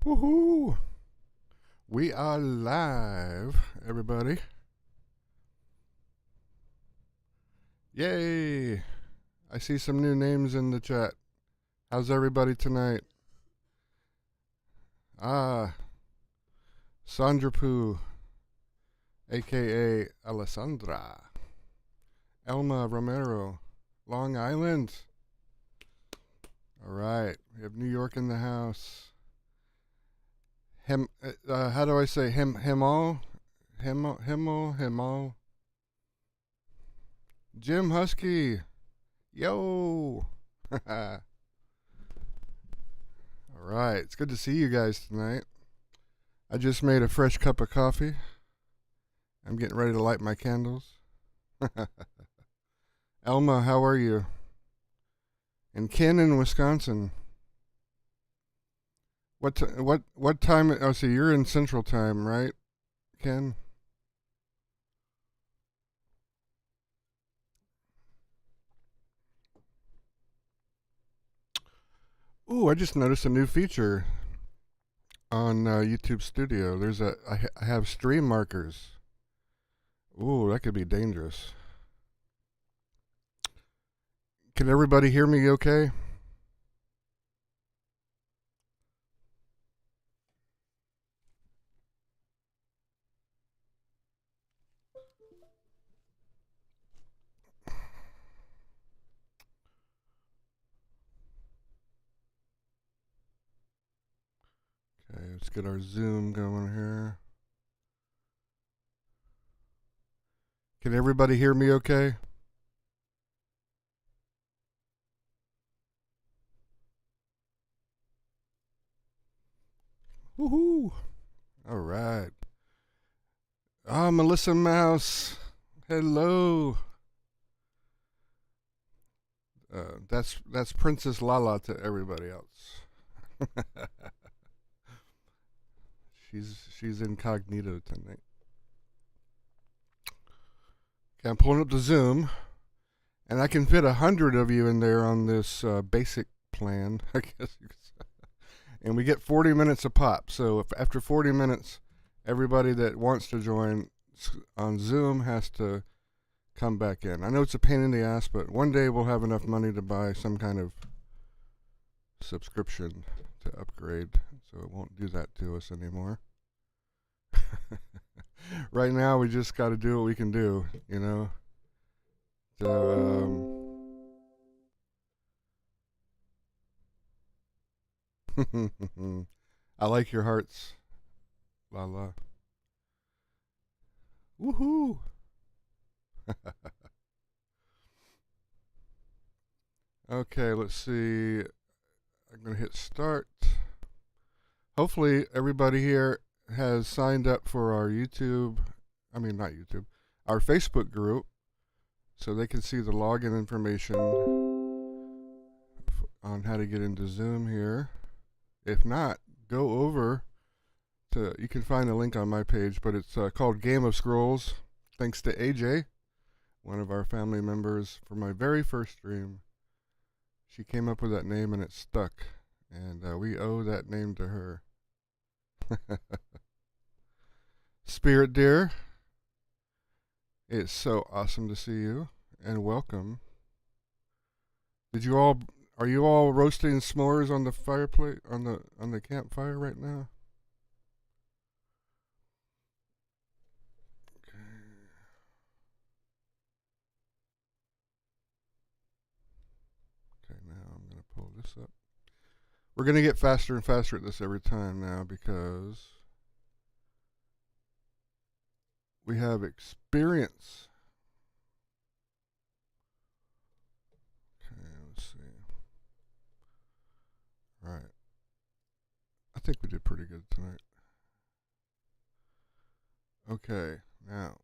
Woohoo! We are live, everybody. Yay! I see some new names in the chat. How's everybody tonight? Sandra Poo, aka Alessandra. Elma Romero, Long Island. All right, we have New York in the house. How do I say Hemal? Hemal. Jim Husky. Yo. All right, it's good to see you guys tonight. I just made a fresh cup of coffee. I'm getting ready to light my candles. Elma, how are you? And Ken in Wisconsin. What time? Oh, so you're in Central Time, right, Ken? Ooh, I just noticed a new feature on YouTube Studio. I have stream markers. Ooh, that could be dangerous. Can everybody hear me okay? Okay, let's get our Zoom going here. Can everybody hear me okay? Woohoo! All right. Melissa Mouse. Hello. That's Princess Lala to everybody else. she's incognito tonight. Okay, I'm pulling up the Zoom, and I can fit 100 of you in there on this basic plan, I guess you could say. And we get 40 minutes a pop. So if after 40 minutes, everybody that wants to join on Zoom has to come back in. I know it's a pain in the ass, but one day we'll have enough money to buy some kind of subscription to upgrade, so it won't do that to us anymore. Right now, we just got to do what we can do, you know. So, I like your hearts, la la. Woohoo! Okay, let's see. I'm gonna hit start. Hopefully, everybody here has signed up for our YouTube. I mean, not YouTube. Our Facebook group, so they can see the login information on how to get into Zoom here. If not, go over to, you can find a link on my page, but it's called Game of Scrolls. Thanks to AJ, one of our family members, for my very first stream. She came up with that name and it stuck, and we owe that name to her. Spirit Dear, it's so awesome to see you, and welcome. Are you all roasting s'mores on the fireplace, on the campfire right now? Okay. Okay, now I'm gonna pull this up. We're gonna get faster and faster at this every time now because we have experience. Okay, let's see. All right. I think we did pretty good tonight. Okay, now.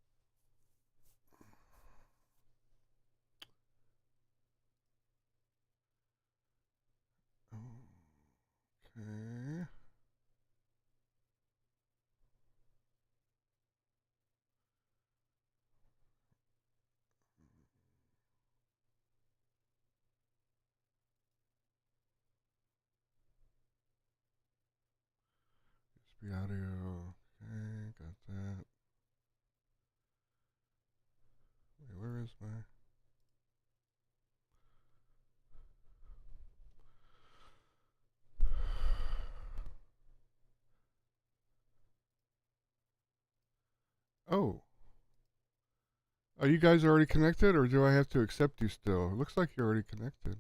Okay. is my... Oh. Are you guys already connected, or do I have to accept you still? It looks like you're already connected.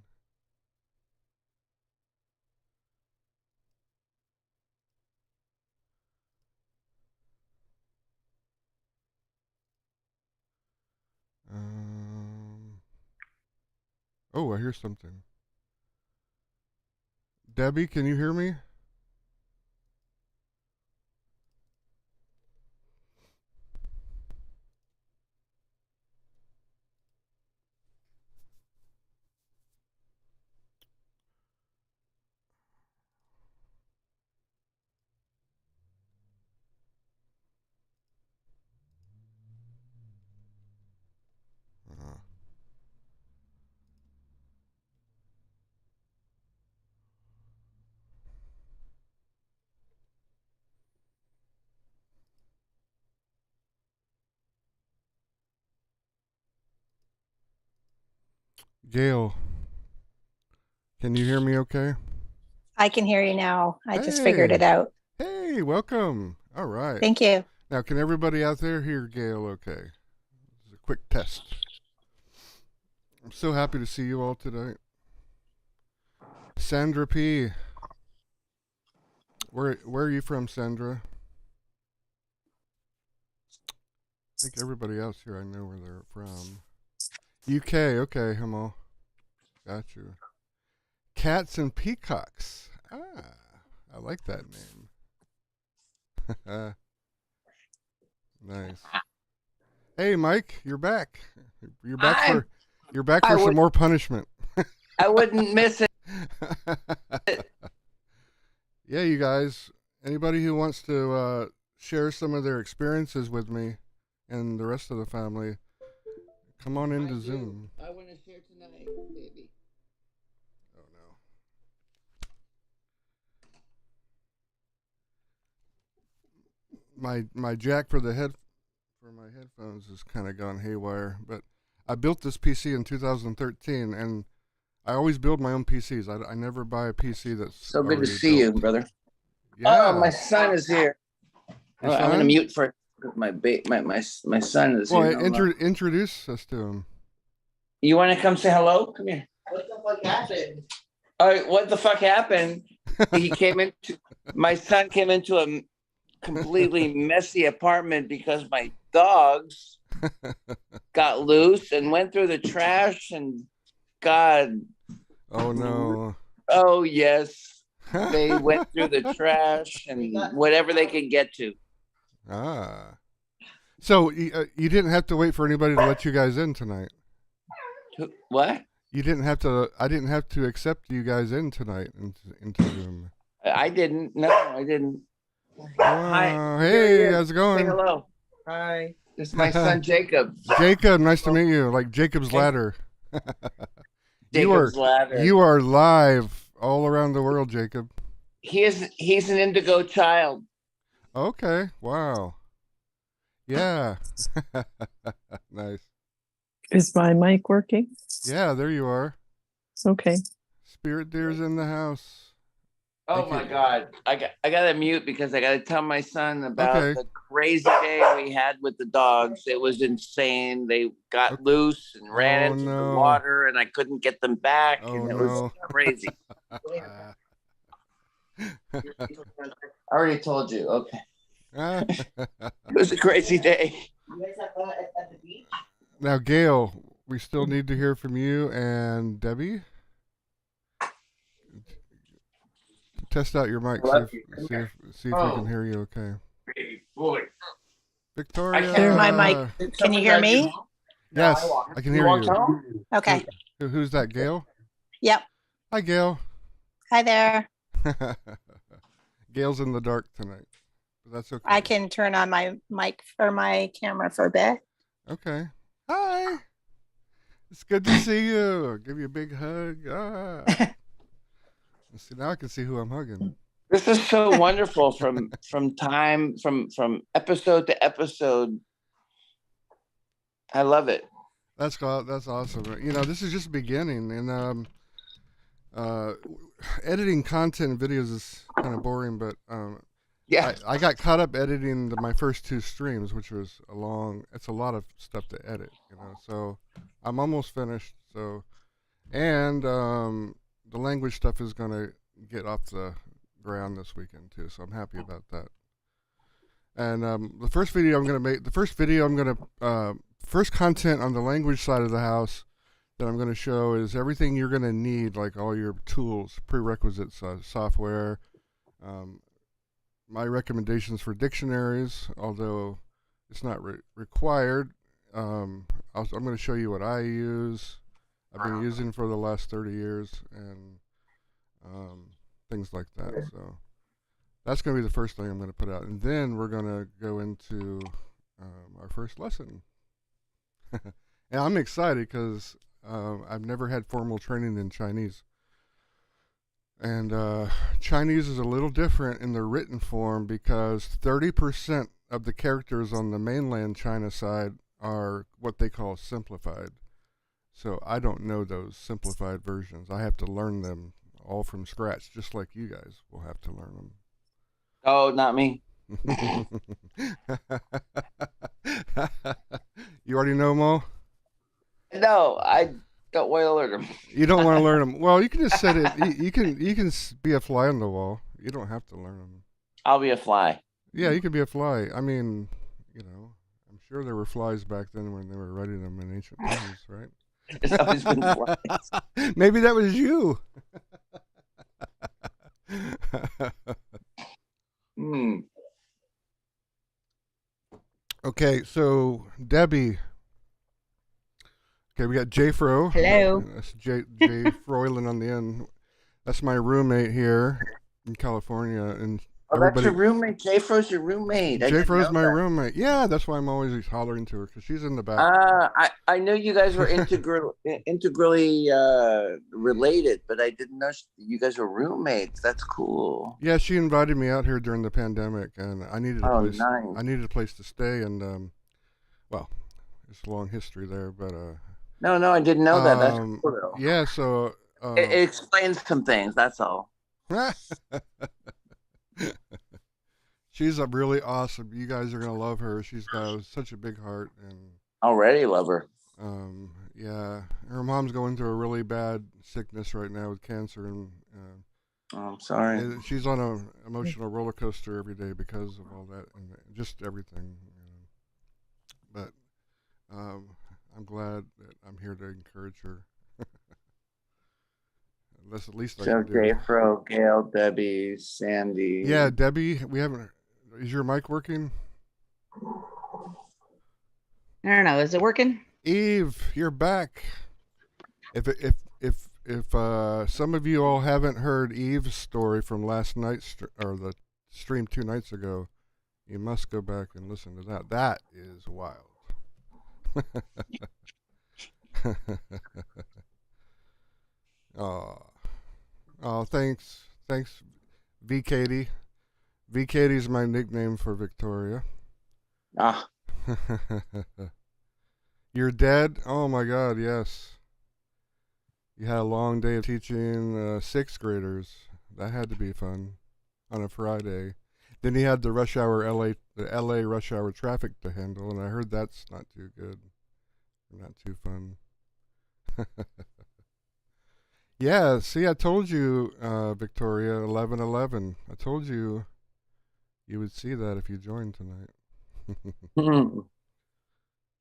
Oh, I hear something. Debbie, can you hear me? Gail, can you hear me okay? I can hear you now. I just figured Hey. it out. Hey, welcome. All right. Thank you. Now, can everybody out there hear Gail okay? This is a quick test. I'm so happy to see you all tonight. Sandra P. Where are you from, Sandra? I think everybody else here I know where they're from. UK, okay, Hamal. Got you. Cats and Peacocks. Ah, I like that name. Nice. Hey, Mike, you're back. You're back for some more punishment. I wouldn't miss it. Yeah, you guys. Anybody who wants to share some of their experiences with me and the rest of the family, come on into Zoom. I want to share tonight, baby. Oh no. My jack for my headphones has kind of gone haywire, but I built this PC in 2013, and I always build my own PCs. I never buy a PC that's so good to see built. you, brother. Yeah. Oh, my son is here. Your I'm son? going to mute for my son is Well, here. introduce us to him. You want to come say hello? Come here. What the fuck happened? All right, what the fuck happened? My son came into a completely messy apartment because my dogs got loose and went through the trash, and God. Oh no. Oh yes. They went through the trash and whatever they could get to. Ah. So you didn't have to wait for anybody to let you guys in tonight. What? You didn't have to. I didn't have to accept you guys in tonight into Zoom. I didn't. No, I didn't. Hi. Hey, how's it going? Say hello. Hi. This is my son Jacob. Jacob, nice to meet you. Like Jacob's Ladder. Jacob's Ladder. You are live all around the world, Jacob. He's an indigo child. Okay. Wow. Yeah. Nice. Is my mic working? Yeah, there you are. Okay. Spirit Deer's in the house. Oh my God. I got to mute because I got to tell my son about the crazy day we had with the dogs. It was insane. They got loose and ran into the water, and I couldn't get them back. And it was crazy. I already told you. Okay. It was a crazy day. You guys have fun at the beach? Now, Gail, we still need to hear from you and Debbie. Test out your mic. See if we can hear you okay. Boy. Victoria. My mic. Can you hear me? Yes, I can hear you. Okay. Who's that, Gail? Yep. Hi, Gail. Hi there. Gail's in the dark tonight, but that's okay. I can turn on my mic or my camera for a bit. Okay. Hi. It's good to see you. I'll give you a big hug. See, now I can see who I'm hugging. This is so wonderful from episode to episode. I love it. That's awesome. You know, this is just beginning, and editing content and videos is kind of boring, but Yeah. I got caught up editing my first 2 streams, which was it's a lot of stuff to edit, you know. So I'm almost finished. So, and the language stuff is gonna get off the ground this weekend too. So I'm happy about that. And the first content on the language side of the house that I'm going to show is everything you're going to need, like all your tools, prerequisites, software, my recommendations for dictionaries, although it's not required. I'm going to show you what I use, I've been using for the last 30 years, and things like that. So that's going to be the first thing I'm going to put out. And then we're going to go into our first lesson. And I'm excited because I've never had formal training in Chinese. And Chinese is a little different in the written form because 30% of the characters on the mainland China side are what they call simplified. So I don't know those simplified versions. I have to learn them all from scratch, just like you guys will have to learn them. Oh, not me. You already know them all? No, I don't want to learn them. You don't want to learn them. Well, you can just set it. You can be a fly on the wall. You don't have to learn them. I'll be a fly. Yeah, you can be a fly. I mean, you know, I'm sure there were flies back then when they were writing them in ancient times, right? It's always been flies. Maybe that was you. Okay, so Debbie. Okay, we got J Fro. Hello. That's J Froylan on the end. That's my roommate here in California, and Oh, that's your roommate. J Fro's your roommate. J Fro's my roommate. Yeah, that's why I'm always hollering to her because she's in the back. I know you guys were integrally related, but I didn't know you guys were roommates. That's cool. Yeah, she invited me out here during the pandemic, and I needed a place. Nice. I needed a place to stay, and well, it's a long history there, but No, I didn't know that. That's cool, though. Yeah, so it explains some things. That's all. She's a really awesome. You guys are gonna love her. She's got such a big heart, and Already love her. yeah, her mom's going through a really bad sickness right now with cancer, and Oh, I'm sorry. she's on an emotional roller coaster every day because of all that and just everything. But I'm glad that I'm here to encourage her. That's at least I So can do. J Fro, Gail, Debbie, Sandy. Yeah, Debbie, we haven't. Is your mic working? I don't know. Is it working? Eve, you're back. If some of you all haven't heard Eve's story from last night's or the stream 2 nights ago, you must go back and listen to that. That is wild. Oh, thanks, V Katie. V Katie's my nickname for Victoria. Ah, You're dead? Oh my God, yes. You had a long day of teaching 6th graders. That had to be fun on a Friday. Then you had the LA rush hour traffic to handle, and I heard that's not too good, not too fun. Yeah, see, I told you, Victoria, 11:11. I told you you would see that if you joined tonight.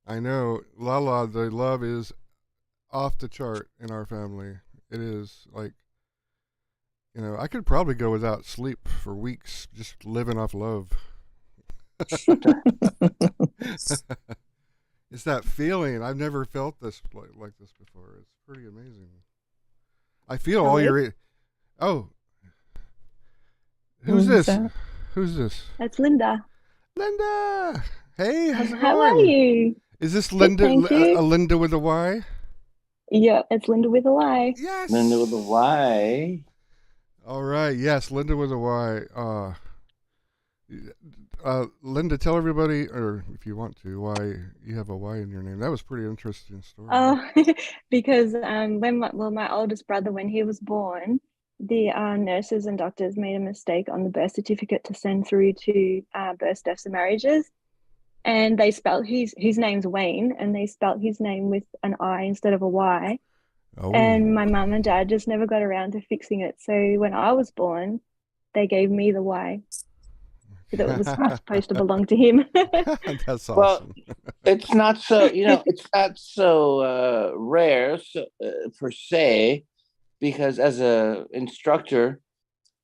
I know, Lala, the love is off the chart in our family. It is like, you know, I could probably go without sleep for weeks just living off love. It's that feeling. I've never felt this like this before. It's pretty amazing. I feel all your. Oh, who's this? that? Who's this? That's Linda. Linda. Hey, how's it How are going? you? Is this Good, Linda? thank you. Linda with a Y? Yeah, it's Linda with a Y. Yes. Linda with a Y. All right. Yes, Linda with a Y. Linda, tell everybody, or if you want to, why you have a Y in your name. That was a pretty interesting story. Oh, because my oldest brother, when he was born, the nurses and doctors made a mistake on the birth certificate to send through to births, deaths, and marriages, and they spelled his name's Wayne, and they spelled his name with an I instead of a Y. Oh, And my mum and dad just never got around to fixing it. So when I was born, they gave me the Y. That was supposed to belong to him. that's Well, awesome. it's not so, it's not so rare per se, because as a instructor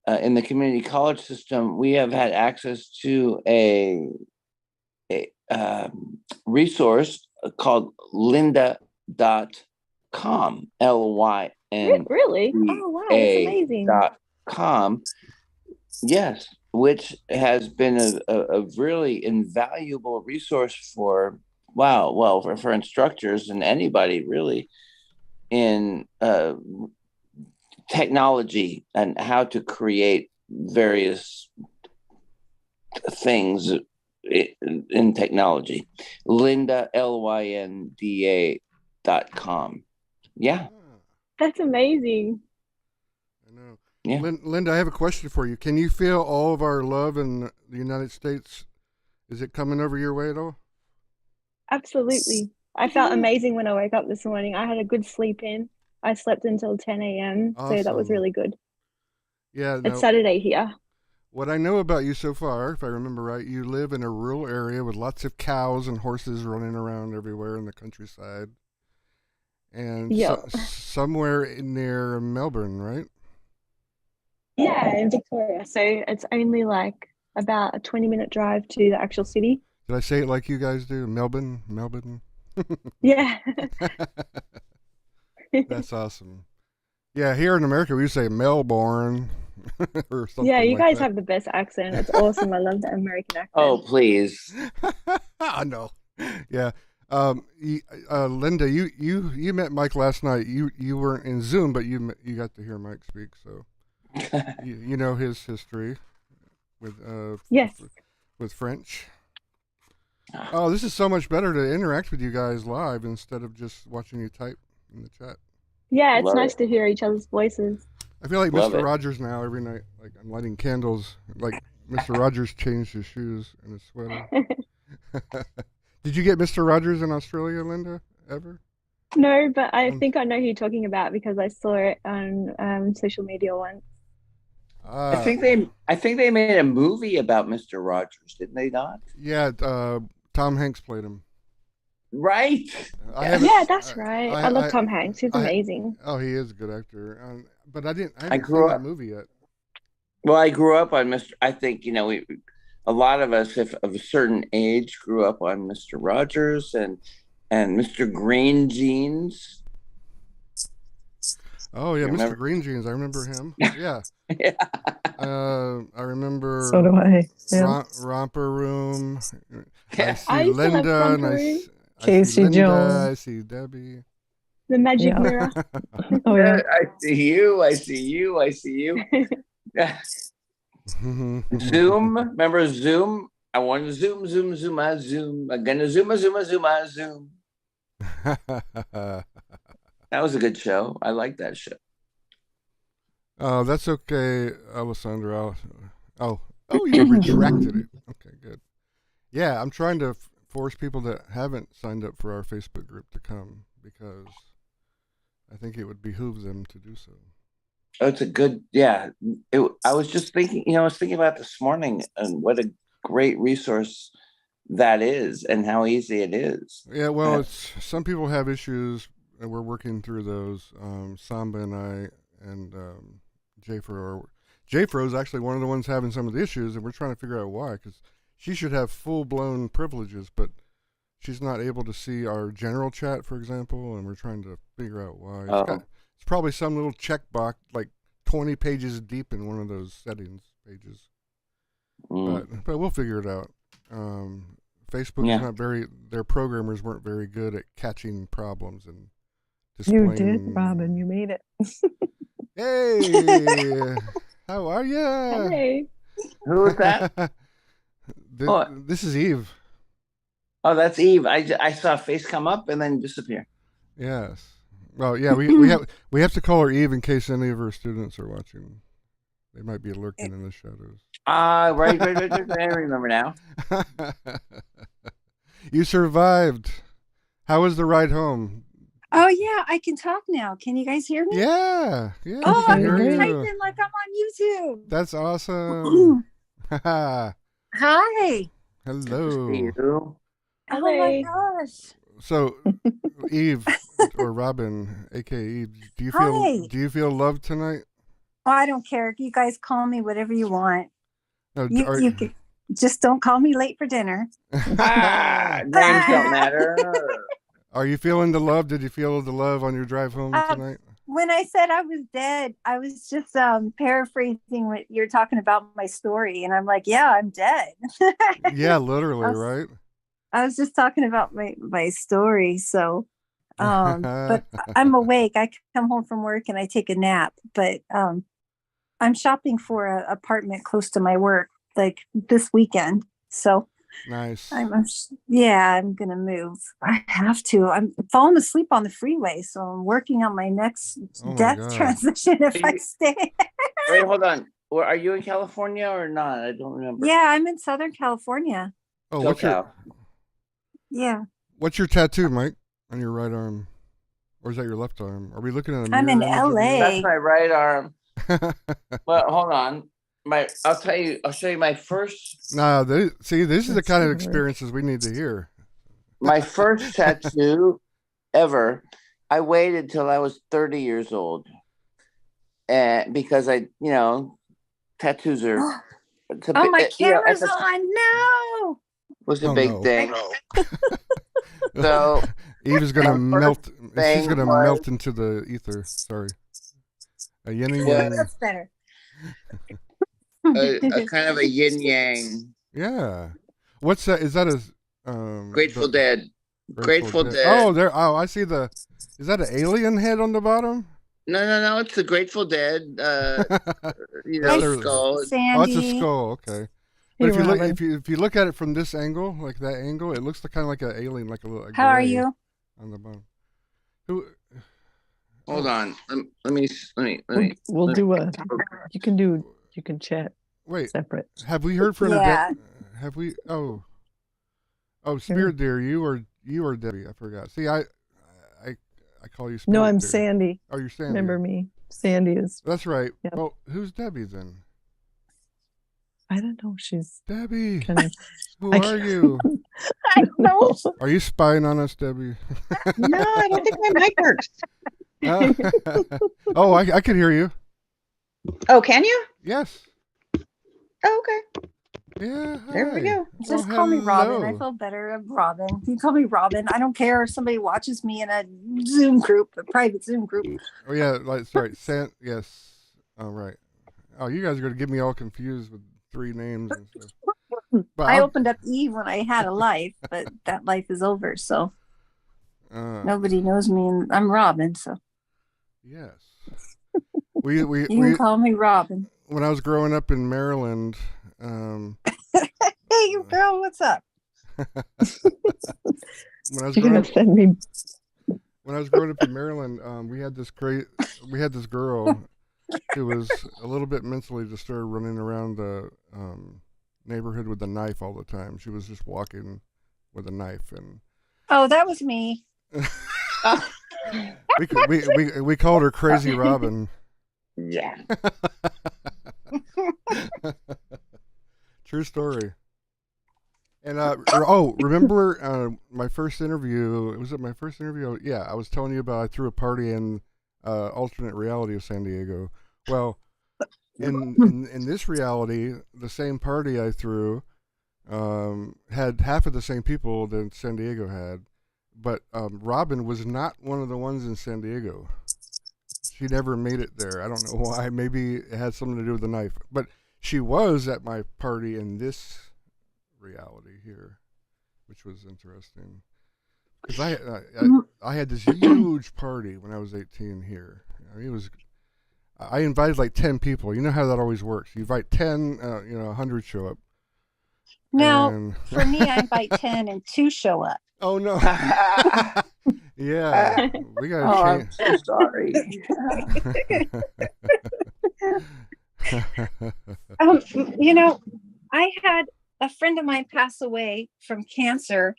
in the community college system, we have had access to a resource called lynda.com, LYN. Really? Oh, wow, that's amazing. .com, yes, which has been a really invaluable resource for instructors and anybody really in technology and how to create various things in technology. Lynda, LYNDA.com. Yeah. That's amazing. I know. Yeah. Linda, I have a question for you. Can you feel all of our love in the United States? Is it coming over your way at all? Absolutely. I felt amazing when I woke up this morning. I had a good sleep in. I slept until 10 a.m. So that was Awesome. really good. Yeah. It's Saturday here. What I know about you so far, if I remember right, you live in a rural area with lots of cows and horses running around everywhere in the countryside. And Yep. somewhere near Melbourne, right? Yeah, in Victoria. So it's only like about a 20-minute drive to the actual city. Did I say it like you guys do? Melbourne? Yeah. That's awesome. Yeah, here in America we say Melbourne or something. Yeah, you like guys that. have the best accent. It's awesome. I love the American accent. Oh, please. I know. Yeah. Linda, you met Mike last night. You weren't in Zoom, but you got to hear Mike speak, so you know his history with Yes. with French. Oh, this is so much better to interact with you guys live instead of just watching you type in the chat. Yeah, it's Love nice it. to hear each other's voices. I feel like Love Mr. it. Rogers now every night. Like I'm lighting candles. Like Mr. Rogers changed his shoes and his sweater. Did you get Mr. Rogers in Australia, Linda? Ever? No, but I think I know who you're talking about because I saw it on social media once. I think they made a movie about Mr. Rogers, didn't they not? Yeah. Tom Hanks played him. Right. Yeah, that's right. I love Tom Hanks. He's amazing. Oh, he is a good actor. But I haven't grew seen that up- movie yet. Well, I grew up on Mr. I think, a lot of us, if of a certain age, grew up on Mr. Rogers and Mr. Green Jeans. Oh yeah, You Mr. remember? Green Jeans. I remember him. Yeah. Yeah. I remember. So do I. Yeah. Romper Room. I Yeah. see I used to love Linda and Romper I Room. see Casey Linda. Jones. I see Debbie. The magic Yeah. mirror. Oh yeah. I see you. I see you. I see you. Zoom. Remember Zoom? I want to zoom. I'm gonna zoom. That was a good show. I like that show. Oh, that's okay, Alessandra. Oh, you retracted it. Okay, good. Yeah, I'm trying to force people that haven't signed up for our Facebook group to come because I think it would behoove them to do so. Oh, it's a good, yeah. I was just thinking, I was thinking about this morning and what a great resource that is and how easy it is. Yeah, well, some people have issues, and we're working through those. Samba and I and Jafro is actually one of the ones having some of the issues, and we're trying to figure out why. Because she should have full-blown privileges, but she's not able to see our general chat, for example, and we're trying to figure out why. It's probably some little checkbox, like 20 pages deep in one of those settings pages. But we'll figure it out. Facebook is not their programmers weren't very good at catching problems and displaying. You did, Robin. You made it. Hey, how are you? Hey. Who was that? Oh. This is Eve. Oh, that's Eve. I saw a face come up and then disappear. Yes. Well, yeah, we have to call her Eve in case any of her students are watching. They might be lurking in the shadows. Right. I remember now. You survived. How was the ride home? Oh yeah, I can talk now. Can you guys hear me? Yeah. Oh, I I'm can hear you. typing like I'm on YouTube. That's awesome. Hi. Hello. You. Oh my Hi. gosh. So, Eve or Robin, aka Eve, do Hi. you feel loved tonight? Oh, I don't care. You guys call me whatever you want. No, You can, just don't call me late for dinner. Names don't matter. Are you feeling the love? Did you feel the love on your drive home tonight? When I said I was dead, I was just paraphrasing what you're talking about my story, and I'm like, yeah, I'm dead. Yeah, literally, right? I was just talking about my story. So, but I'm awake. I come home from work and I take a nap, but I'm shopping for an apartment close to my work, like this weekend. So Nice. I'm gonna move. I have to. I'm falling asleep on the freeway, so I'm working on my next Oh my death God. transition if I stay. Wait, hold on. Are you in California or not? I don't remember. Yeah, I'm in Southern California. Oh, SoCal. Yeah, what's your tattoo, Mike, on your right arm? Or is that your left arm? Are we looking at a I'm in mirror image of LA. That's my right arm. you? Well, hold on. I'll show you my first No, this is the That's kind of weird. experiences we need to hear. tattoo ever. I waited till I was 30 years old. And because tattoos are it's a Oh, big- my you know, camera's it's a- on. No. was a Oh, big no. thing. So Eve is gonna my melt. first She's thing gonna was- melt into the ether. Sorry. A yin and Yeah. yang. That's better. a kind of a yin yang. Yeah. What's that? Is that a Grateful the- Dead. Grateful Dead. Oh, there. Oh, I see the. Is that an alien head on the bottom? No. It's the Grateful Dead. You That's know, their- skull. Sandy. Oh, it's a skull. Okay. But Hey, if you look, Robin. if you look at it from this angle, like that angle, it looks kind of like an alien, like a little. How are gray you? On the bottom. Who? Hold on. Let me. We'll do a. You can chat Wait. separate. Have we heard from? Yeah. Have we? Oh, Spirit Deer, you are Debbie. I forgot. See, I call you. Spirit No, I'm Deer. Sandy. Oh, you're Sandy. Remember me? Sandy is. That's right. Yep. Well, who's Debbie then? I don't know. She's Debbie. kind of. Who I are can't- you? I know. Are you spying on us, Debbie? No, I don't think my mic works. Oh, I can hear you. Oh, can you? Yes. Oh, okay. Yeah. There we hi. go. Just Oh, call me Robin. I hello. feel better. I'm Robin. You call me Robin. I don't care if somebody watches me in a Zoom group, a private Zoom group. Oh yeah, like sorry, yes. All right. Oh, you guys are gonna get me all confused with 3 names and stuff. But I I'll- opened up Eve when I had a life, but that life is over. So nobody knows me, and I'm Robin. So Yes. We you can call me Robin. when I was growing up in Maryland, Hey, girl, what's up? when I was You're growing gonna send me. when I was growing up in Maryland, we had this girl who was a little bit mentally disturbed, running around the neighborhood with a knife all the time. She was just walking with a knife, and Oh, that was me. we called her Crazy Robin. Yeah. True story. And remember my first interview? Was it my first interview? Yeah, I was telling you about I threw a party in alternate reality of San Diego. Well, in this reality, the same party I threw had half of the same people that San Diego had, but Robin was not one of the ones in San Diego. She never made it there. I don't know why. Maybe it had something to do with the knife, but she was at my party in this reality here, which was interesting. Because I had this huge party when I was 18 here. I mean, I invited like 10 people. You know how that always works. You invite 10, 100 show up. Now, And- for me, I invite 10 and 2 show up. Oh no. Yeah, we Oh, gotta I'm so sorry. change. You know, I had a friend of mine pass away from cancer.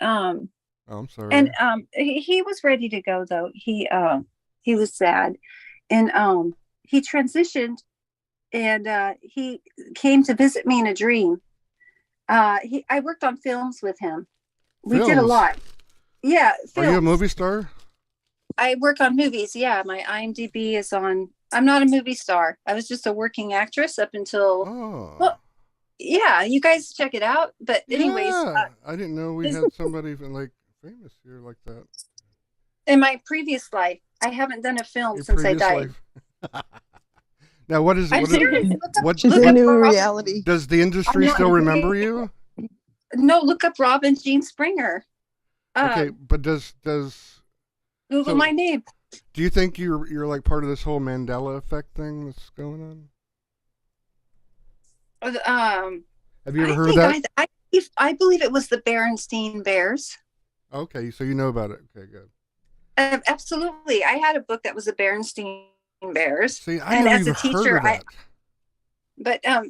Oh, I'm sorry. And he was ready to go though. He was sad. And he transitioned and he came to visit me in a dream. I worked on films with him. We did a Films? lot. Yeah, Are you a films. movie star? I work on movies. Yeah, my IMDb is on. I'm not a movie star. I was just a working actress up until. Oh. Well, yeah, you guys check it out. But anyways, Yeah. I didn't know we is- had somebody like famous here like that. in my previous life, I haven't done a film Your since I previous died. life. Now, what is I'm what is, serious. Look up- what- She's look in a up new Robin- reality. does the industry I'm not- still remember you? No, look up Robin Jean Springer. Okay, but does Google so- my name. do you think you're like part of this whole Mandela effect thing that's going on? Have you ever heard of that? I believe it was the Berenstein Bears. Okay, so you know about it. Okay, good. Absolutely, I had a book that was the Berenstein Bears. See, I And never as a even heard teacher, of that. But I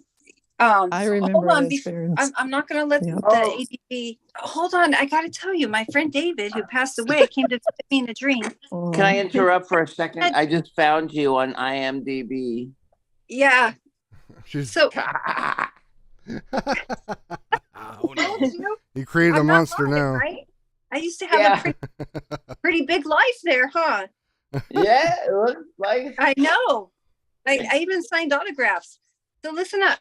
hold remember on, it as Baron's. I'm not going to let Yep. the ADD. Hold on, I got to tell you, my friend David, who passed away, came to visit me in a dream. Can I interrupt for a second? I just found you on IMDb. Yeah, She's so oh, no. you know, You created a I'm not monster lying, now. right? I used to have Yeah. a pretty big life there, huh? Yeah, it looks like. I know. I even signed autographs. So listen up.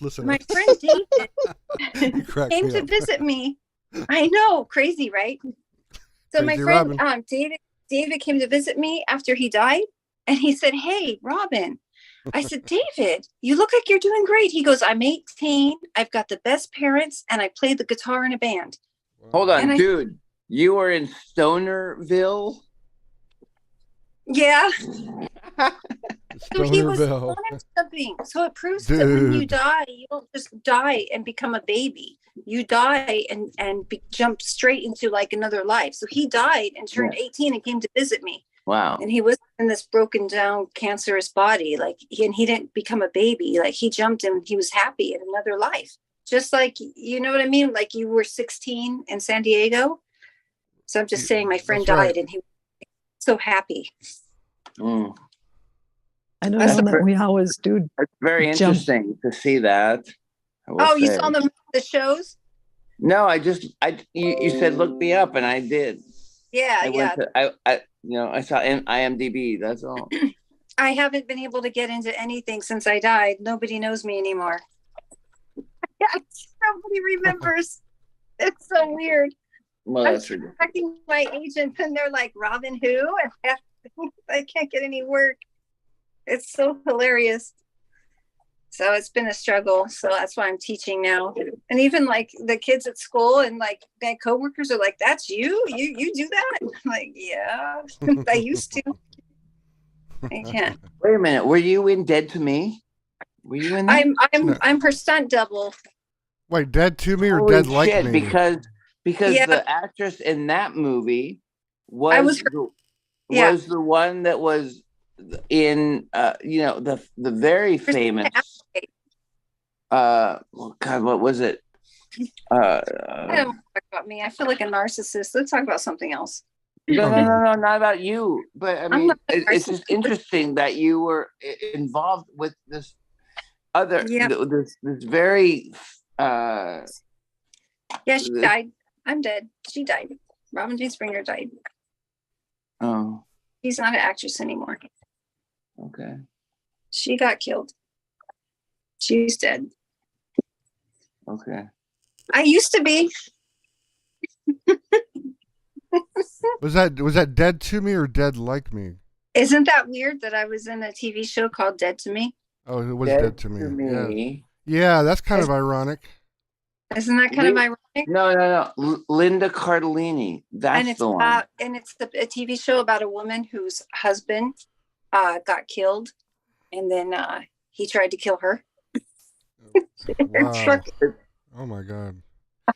Listen, My up. friend David You cracked came me to up. visit me. I know, crazy, right? So my Crazy friend Robin. David came to visit me after he died, and he said, "Hey, Robin." I said, "David, you look like you're doing great." He goes, "I'm 18. I've got the best parents, and I play the guitar in a band." Hold on, And I- dude. You were in Stonerville? Yeah. So he was Stonerville. on something. So it proves that when you Dude. die, you don't just die and become a baby. You die and jump straight into like another life. So he died and turned 18 and came to visit me. Wow. And he was in this broken down cancerous body. Like he didn't become a baby. Like he jumped and he was happy in another life. Just like, you know what I mean? Like you were 16 in San Diego. So I'm just saying my friend That's right. died and he was so happy. Mm. I don't That's know the that we always do. It's very Jump. interesting to see that. I will Oh, you say. saw the shows? No, you said look me up, and I did. Yeah, I yeah. went to I saw IMDb. That's all. I haven't been able to get into anything since I died. Nobody knows me anymore. Nobody remembers. It's so weird. Well, I'm that's ridiculous. contacting my agent and they're like, "Robin who?" And I can't get any work. It's so hilarious. So it's been a struggle. So that's why I'm teaching now. And even like the kids at school and like my coworkers are like, "That's you? You do that?" I'm like, "Yeah, I used to." I can't. Wait a minute. Were you in Dead to Me? Were you in that? I'm her stunt double. Wait, dead to me or Holy dead like shit, me? Because Yeah. the actress in that movie I was yeah. was the one that was in the very famous well, God, what was it? I don't want to talk about me. I feel like a narcissist. Let's talk about something else. No, not about you. But I I'm mean, not a it's just narcissist. interesting that you were involved with this other, Yep. this very. Yeah, she died. I'm dead. She died. Robin Jean Springer died. Oh, She's not an actress anymore. okay. She got killed. She's dead. Okay. I used to be. Was that dead to me or dead like me? Isn't that weird that I was in a TV show called Dead to Me? Oh, it was dead to me. Yeah. me. Yeah, that's kind of ironic. Isn't that kind of ironic? No. Linda Cardellini. That's And it's the one. about, and it's a TV show about a woman whose husband got killed, and then he tried to kill her. Wow. Oh my God.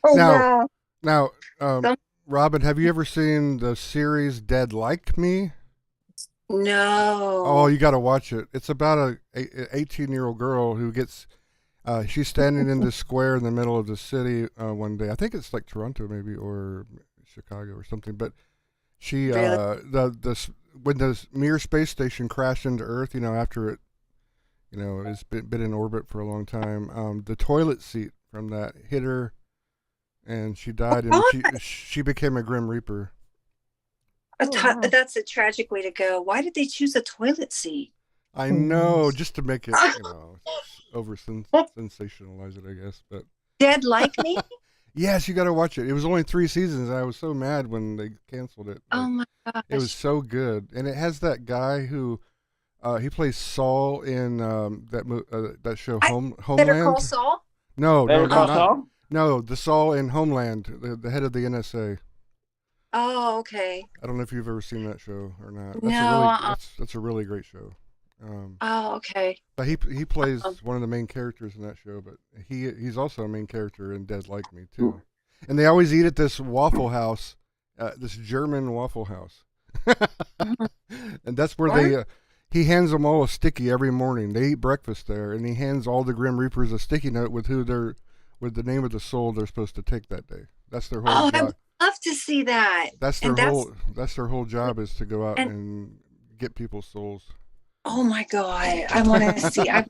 Oh Now, no. Some- Robin, have you ever seen the series Dead Like Me? No. Oh, you got to watch it. It's about a 18-year-old girl who gets. She's standing in the square in the middle of the city one day. I think it's like Toronto, maybe, or Chicago or something. But she, Really? when the Mir space station crashed into Earth, after it, it's been in orbit for a long time. The toilet seat from that hit her, and she died, and Oh, she became a Grim Reaper. Oh, wow. That's a tragic way to go. Why did they choose a toilet seat? I know, just to make it, over sensationalize it, I guess. But Dead Like Me? yes, you got to watch it. It was only 3 seasons, and I was so mad when they canceled it. Oh my gosh. It was so good, and it has that guy who he plays Saul in that show Homeland. Better Call Saul? No, Better Call not, Saul? no, the Saul in Homeland, the head of the NSA. Oh, okay. I don't know if you've ever seen that show or not. No, That's a really great show. Oh, okay. But he plays one of the main characters in that show, but he's also a main character in Dead Like Me too. And they always eat at this Waffle House, this German Waffle House, and that's where he hands them all a sticky every morning. They eat breakfast there, and he hands all the Grim Reapers a sticky note with with the name of the soul they're supposed to take that day. That's their whole job. I would love to see that. That's their whole job is to go out and get people's souls. Oh my God. I want to see. I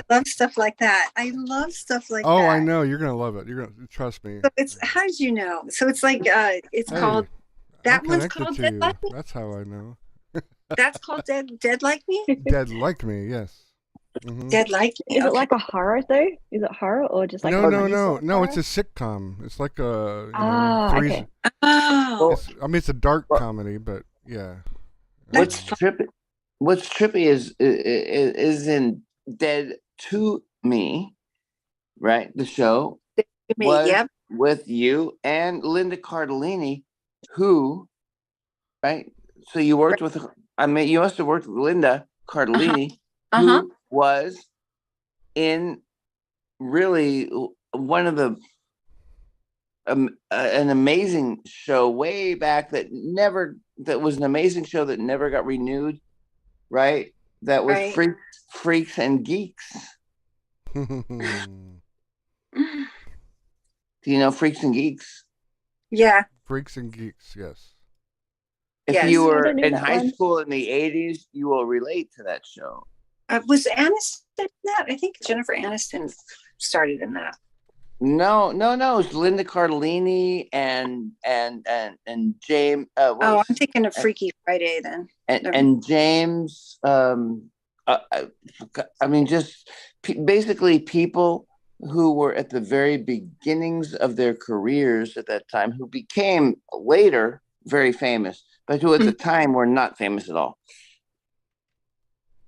love stuff like that. I love stuff like that. Oh, I know. You're going to love it. You're going to trust me. So how did you know? So it's like, it's called, I'm one's connected called to Dead you. Like Me? That's how I know. That's called Dead Like Me? Dead Like Me, yes. Mm-hmm. Dead Like Me. Is it Okay. like a horror though? Is it horror or just like No. horror? It's a sitcom. It's like a Okay. Oh. it's a dark comedy, but yeah. What's trippy is in Dead to Me, right? The show was Yep. with you and Linda Cardellini, who, right? So you worked with, you must have worked with Linda Cardellini, who was in really one of the an amazing show way back that was an amazing show that never got renewed, right? That was Right. Freaks and Geeks. Do you know Freaks and Geeks? Yeah. Freaks and Geeks, yes. If Yes. you I were don't know in that high one. school in the 80s, you will relate to that show. Was Aniston in that? I think Jennifer Aniston started in that. No. It's Linda Cardellini and James. I'm thinking of Freaky Friday then. And James. Just basically people who were at the very beginnings of their careers at that time, who became later very famous, but who at the time were not famous at all.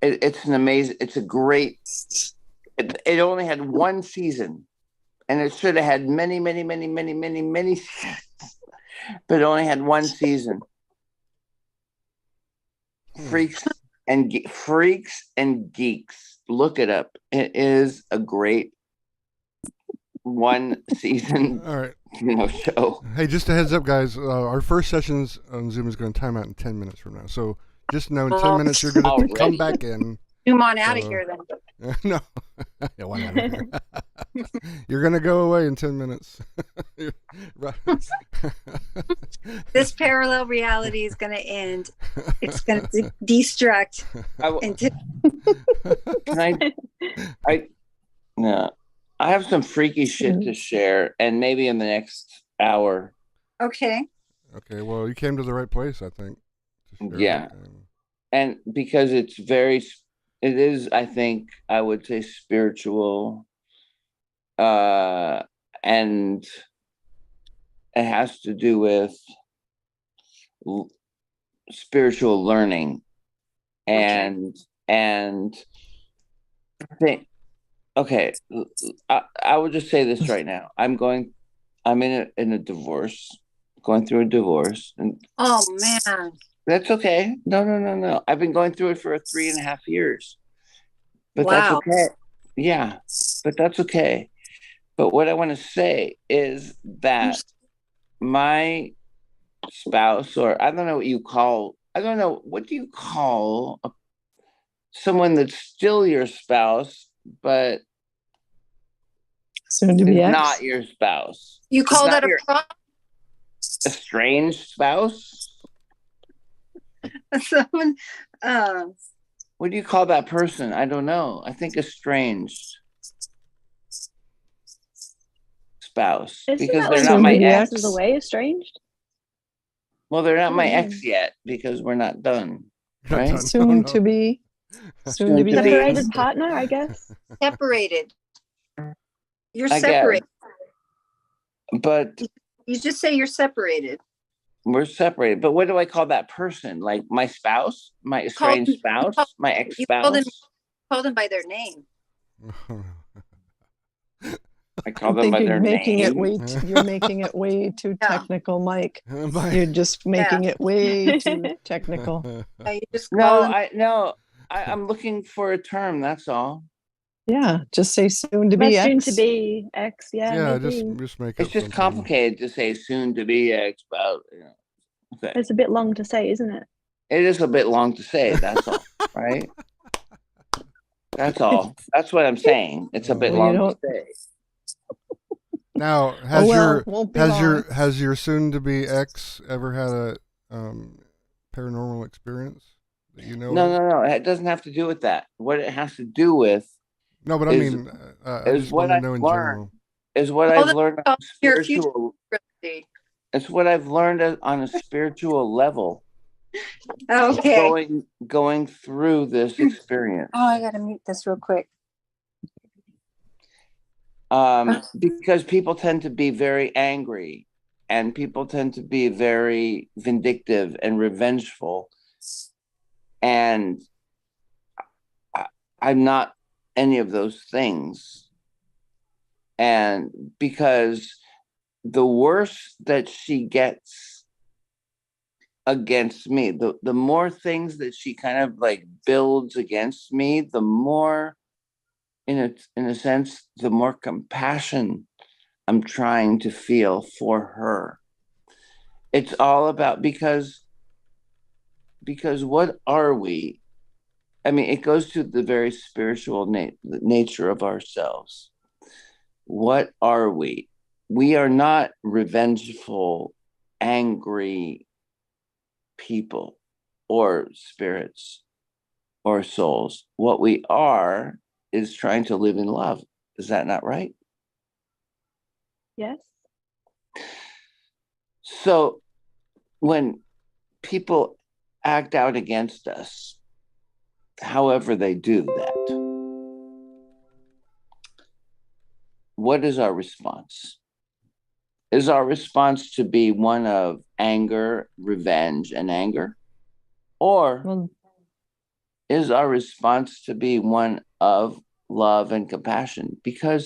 It's a great. It only had one season. And it should have had many seasons, but it only had one season. Freaks and Geeks. Look it up. It is a great one season, All right. show. Hey, just a heads up, guys. Our first sessions on Zoom is going to time out in 10 minutes from now. So just know in 10 minutes you're going to come back in. Zoom on out of here then. No. Yeah, why not? You're going to go away in 10 minutes. Right. This parallel reality is going to end. It's going to destruct. I have some freaky shit to share, and maybe in the next hour. Okay. Okay, well, you came to the right place, I think. Yeah. And because it is, I think, I would say spiritual, and it has to do with spiritual learning, and I think, okay, I would just say this right now. I'm in a divorce, going through a divorce, and Oh man. that's okay. No. I've been going through it for 3.5 years. But Wow. that's okay. Yeah, but that's okay. But what I want to say is that my spouse, or I don't know what you call, I don't know, what do you call someone that's still your spouse, but Soon to be is ex. not your spouse? You call It's not that a your estranged spouse? someone? What do you call that person? I don't know. I think estranged spouse, Isn't because that they're when not Soon my to be someone ex. passes away estranged? Well, they're not my Oh, ex yet because we're not done, Not right? done. Soon No, to no. be. Soon to be Soon to be. ex. Separated partner, I guess. Separated. You're I guess. separated. But You just say you're separated. we're separated. But what do I call that person? Like my spouse, my Call estranged them- spouse, my You call them, ex-spouse? call them by their name. I call I them think by you're their making it name. you're making it way too Yeah. technical, Mike. Bye. You're just making it way too technical. You just call No, them. I'm looking for a term. That's all. Yeah, just say soon to But be soon ex. to be ex, yeah, Yeah, maybe. just make It's up just something. complicated to say soon to be ex-spouse. Okay. It's a bit long to say, isn't it? It is a bit long to say. That's all, right? That's all. That's what I'm saying. It's a bit Well, you long to don't- say. Now, won't be long. has your soon-to-be ex ever had a paranormal experience that you know of? No. It doesn't have to do with that. What it has to do with No, but I is- mean, I is just what want to I've know in learned. general. is what Call I've them- learned on call a your future spiritual. reality. It's what I've learned on a spiritual level. Okay. Going through this experience. Oh, I gotta mute this real quick. Because people tend to be very angry, and people tend to be very vindictive and revengeful, and I'm not any of those things. And because the worse that she gets against me, the more things that she kind of like builds against me, the more, in a sense, the more compassion I'm trying to feel for her. It's all about, because what are we? I mean, it goes to the very spiritual nature of ourselves. What are we? We are not revengeful, angry people or spirits or souls. What we are is trying to live in love. Is that not right? Yes. So when people act out against us, however they do that, what is our response? Is our response to be one of anger, revenge, and anger? Or Well, is our response to be one of love and compassion? Because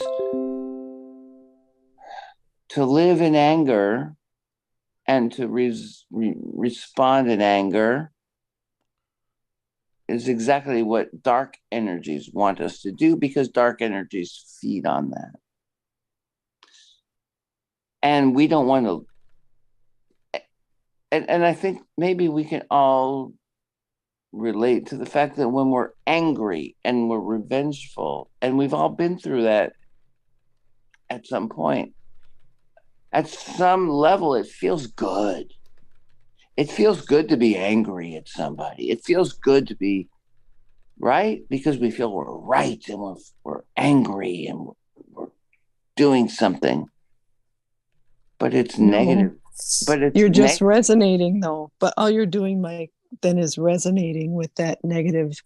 to live in anger and to respond in anger is exactly what dark energies want us to do, because dark energies feed on that. And we don't want to. And I think maybe we can all relate to the fact that when we're angry and we're revengeful, and we've all been through that at some point, at some level, it feels good. It feels good to be angry at somebody. It feels good to be right, because we feel we're right, and we're angry, and we're doing something. But it's No. negative. But it's you're just resonating though. But all you're doing, Mike, then is resonating with that negative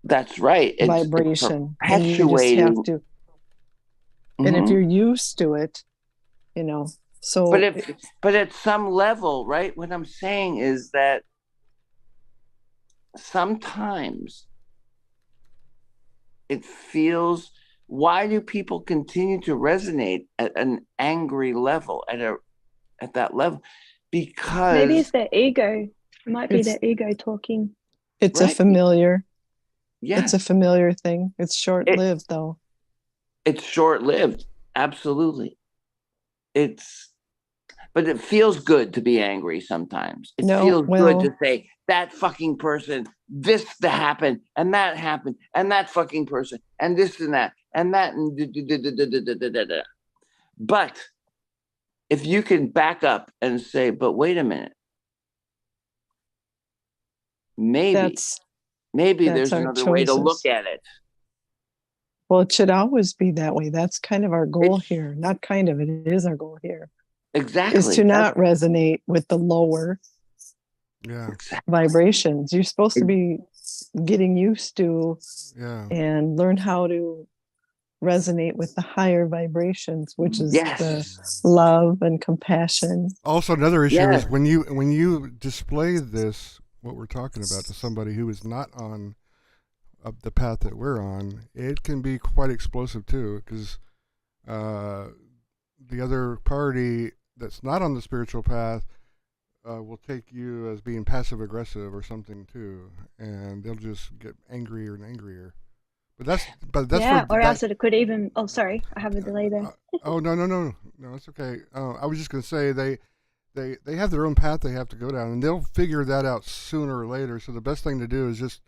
That's right. It's vibration. And you just have to. And if Mhm. you're used to it, so. But at some level, right? What I'm saying is that sometimes it feels. Why do people continue to resonate at an angry level, at that level? Because Maybe it's their ego. It might be It's- their ego talking. It's a Right. familiar. yeah, It's a familiar thing. It's short lived though. It's short-lived. Absolutely. But it feels good to be angry sometimes. It No, feels good well- to say, that fucking person, this that happened, and that fucking person, and this and that, and that, and da-da-da-da-da-da-da-da. But if you can back up and say, but wait a minute, maybe That's there's our another way to look choices. at it. Well, it should always be that way. That's kind of our goal It's- here. Not kind of, it is our goal here. Exactly. Is to not resonate with the lower Yeah. vibrations. You're supposed to be getting used to Yeah. and learn how to resonate with the higher vibrations, which is Yes. the love and compassion. Also, another issue Yes. is when you display this, what we're talking about, to somebody who is not on the path that we're on, it can be quite explosive too, because the other party that's not on the spiritual path will take you as being passive aggressive or something too, and they'll just get angrier and angrier. But that's yeah, Oh, or else it could even. Oh, sorry, I have a delay there. oh no, it's okay. I was just gonna say they have their own path they have to go down, and they'll figure that out sooner or later. So the best thing to do is just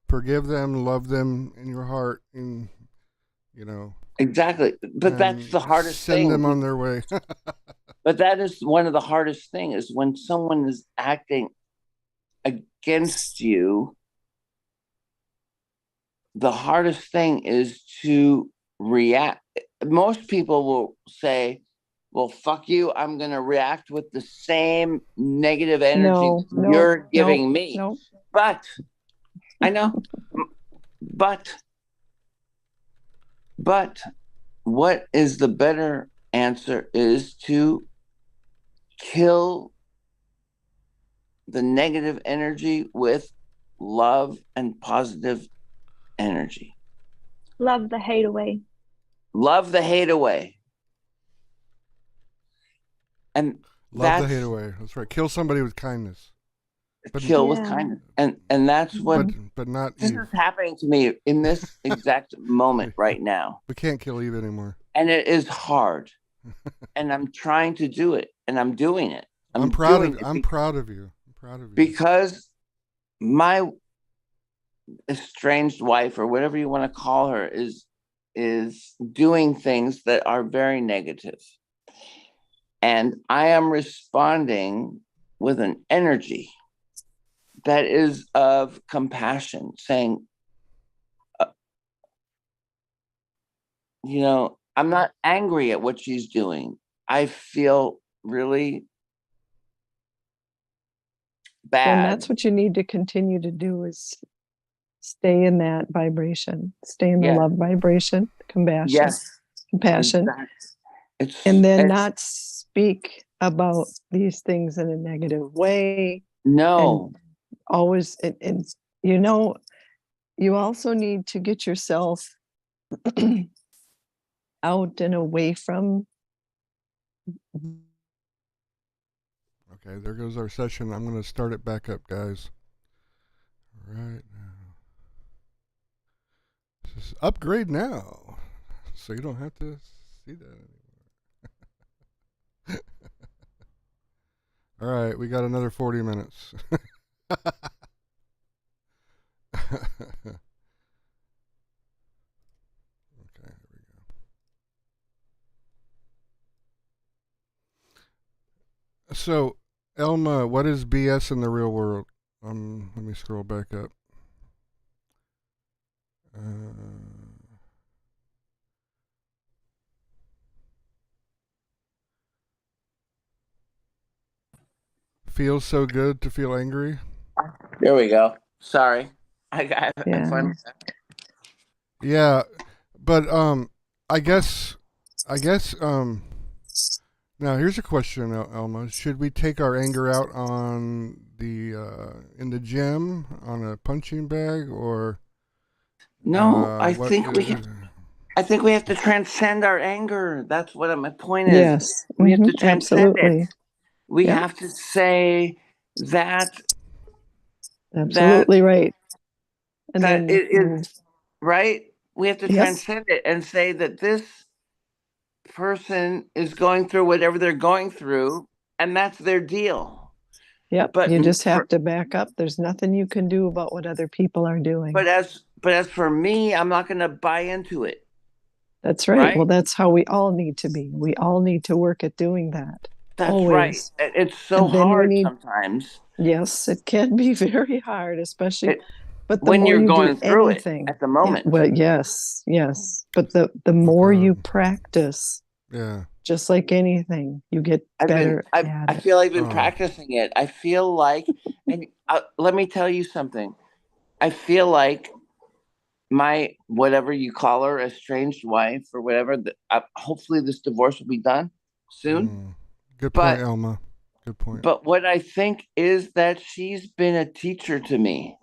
forgive them, love them in your heart, and Exactly. But and that's the hardest send thing. them on their way. But that is one of the hardest things, is when someone is acting against you. The hardest thing is to react. Most people will say, well, fuck you, I'm going to react with the same negative energy you're giving me. No. But I know, but what is the better answer is to kill the negative energy with love and positive energy. Love the hate away. Love the hate away. And Love the hate away. That's right. Kill somebody with kindness. Kill with Yeah. kindness. And that's what But not this Eve. is happening to me in this exact moment right now. We can't kill Eve anymore. And it is hard. And I'm trying to do it. And I'm doing it. I'm proud of you. I'm proud of you. Because my estranged wife, or whatever you want to call her, is doing things that are very negative. And I am responding with an energy that is of compassion, saying, I'm not angry at what she's doing. I feel really bad. And that's what you need to continue to do, is stay in that vibration, stay in the love vibration, compassion, Exactly. and then not speak about these things in a negative way. No. And always, and you also need to get yourself out and away from. Okay, there goes our session. I'm going to start it back up, guys. Right now. Just upgrade now, so you don't have to see that anymore. All right, we got another 40 minutes. Okay, here we go. So, Elma, what is BS in the real world? Let me scroll back up. Feels so good to feel angry. There we go. Sorry. I finally. Yeah, but I guess now here's a question, Elma. Should we take our anger out on the in the gym on a punching bag, or no? I think we have to transcend our anger. That's what my point is. Yes, we have to transcend absolutely. it. We have to say that. Absolutely right. And that then it is right. we have to Yes. transcend it and say that this person is going through whatever they're going through, and that's their deal. Yep. But You just have to back up. There's nothing you can do about what other people are doing. But as for me, I'm not going to buy into it. That's right. Well, that's how we all need to be. We all need to work at doing that. That's always. right. It's so hard sometimes. Yes, it can be very hard, especially. But the when more you're you going do through anything, it at the moment. Yeah, well, yes. But the more you practice, just like anything, you get better at it. I feel I've been practicing it. I feel like, and let me tell you something. I feel like my, whatever you call her, estranged wife or whatever, hopefully this divorce will be done soon. Good point, Elma. Good point. But what I think is that she's been a teacher to me.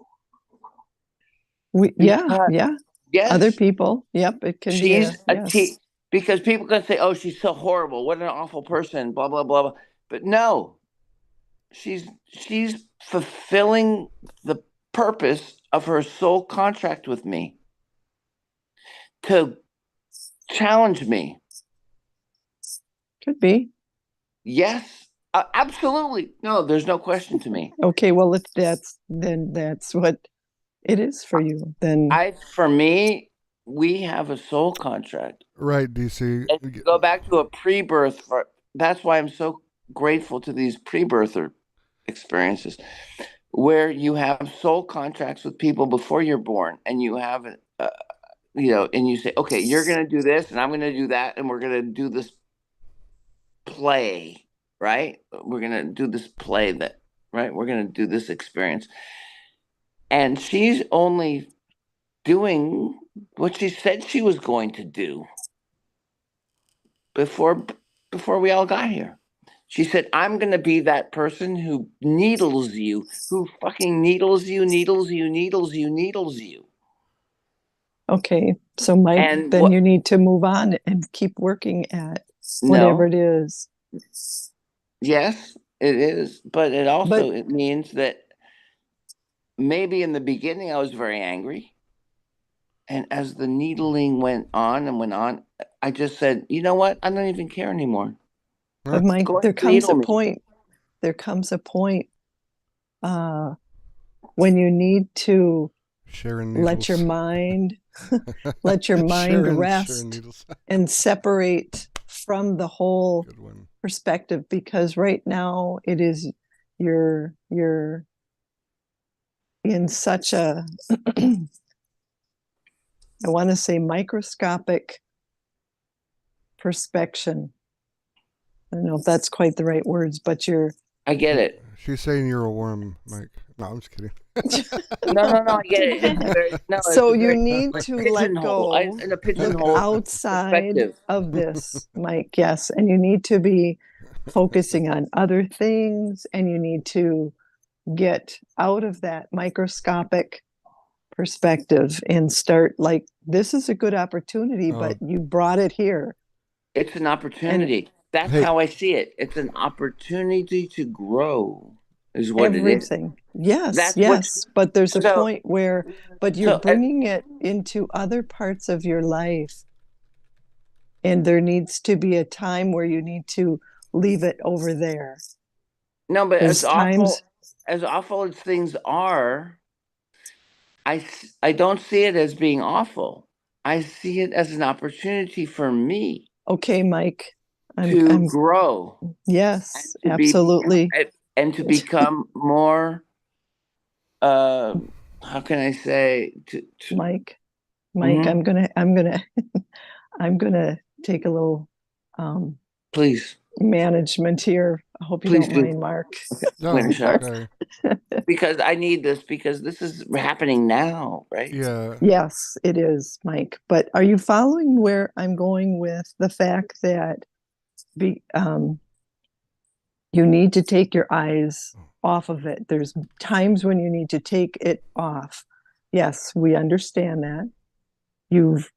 Yes. Other people. Yep. It can she's be a teacher, because people can say, oh, she's so horrible. What an awful person, blah, blah, blah, blah. But no, she's fulfilling the purpose of her soul contract with me to challenge me. Could be. Yes, absolutely. No, there's no question to me. Okay, well, if that's what it is for you, then for me, we have a soul contract. Right, DC. And go back to a pre-birth. That's why I'm so grateful to these pre-birther experiences, where you have soul contracts with people before you're born, and you have, and you say, okay, you're going to do this, and I'm going to do that, and we're going to do this play, right? We're going to do this play right? We're going to do this experience. And she's only doing what she said she was going to do before we all got here. She said, I'm going to be that person who needles you, who fucking needles you. Okay, so Mike, then you need to move on and keep working at whatever it is. Yes, it is. But it also, it means that maybe in the beginning I was very angry. And as the needling went on, I just said, you know what? I don't even care anymore. But Mike, there comes a point when you need to let your mind rest and separate from the whole perspective, because right now it is you're in such a I want to say microscopic perspection. I don't know if that's quite the right words, but I get it. She's saying you're a worm, Mike. No, I'm just kidding. No, I get it. So you need to let go in a pigeonhole outside of this, Mike. Yes, and you need to be focusing on other things, and you need to get out of that microscopic perspective and start like, this is a good opportunity, but you brought it here. It's an opportunity. That's how I see it. It's an opportunity to grow, is what everything. It is. Yes. But there's a point where, but you're bringing it into other parts of your life. And there needs to be a time where you need to leave it over there. No, but as awful as things are, I don't see it as being awful. I see it as an opportunity for me. Okay, Mike. To grow. Yes, absolutely. And to become more, how can I say? Mike, mm-hmm. I'm gonna take a little please management here. I hope you don't mind, Mark. Okay. Because I need this, because this is happening now, right? Yeah. Yes, it is, Mike. But are you following where I'm going with the fact that you need to take your eyes off of it? There's times when you need to take it off. Yes, we understand that. You've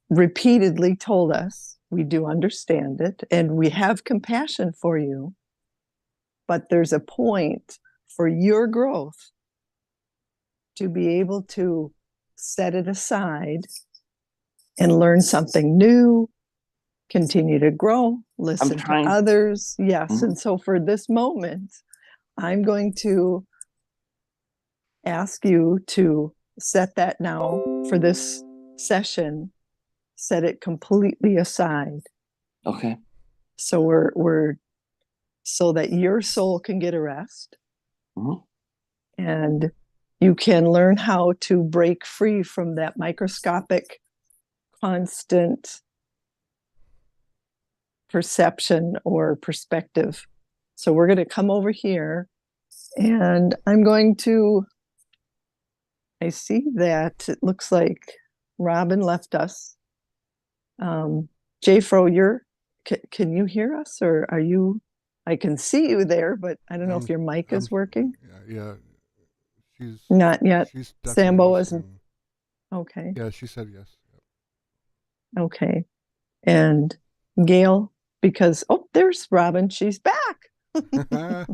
repeatedly told us we do understand it, and we have compassion for you. But there's a point for your growth to be able to set it aside and learn something new, continue to grow, listen to trying. others. Yes. Mhm. And so for this moment, I'm going to ask you to set that now for this session, set it completely aside. Okay. So we're so that your soul can get a rest. Mhm. And you can learn how to break free from that microscopic, constant perception or perspective. So we're going to come over here, and I'm going to, I see that it looks like Robin left us. Jayfro, can you hear us, or are you, I can see you there, but I don't know if your mic is working. Yeah. She's Not yet. She's definitely Sambo isn't. listening. Okay. Yeah, she said yes. Okay. And Gail, because, oh, there's Robin. She's back. I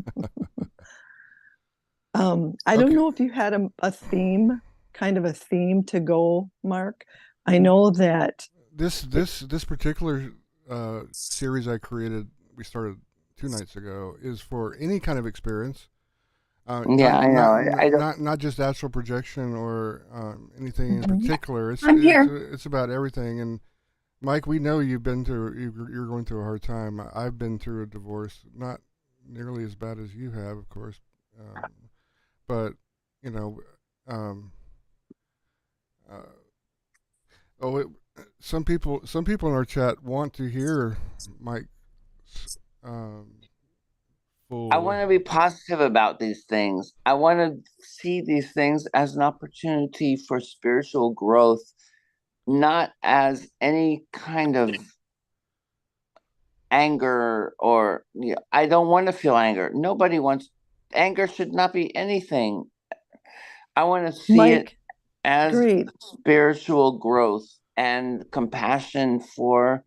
don't Okay. know if you had a theme, kind of a theme to go, Mark. I know that This particular series I created, we started 2 nights ago, is for any kind of experience. Yeah, I know. I don't. Not just astral projection or anything in Mhm. particular. I'm here. It's about everything. And Mike, we know you've been through. You're going through a hard time. I've been through a divorce, not nearly as bad as you have, of course, but you know, um, oh, some people in our chat want to hear Mike's full. I want to be positive about these things. I want to see these things as an opportunity for spiritual growth, not as any kind of anger or I don't want to feel anger. Nobody wants anger should not be anything. I want to see it Mike, as great. spiritual growth and compassion for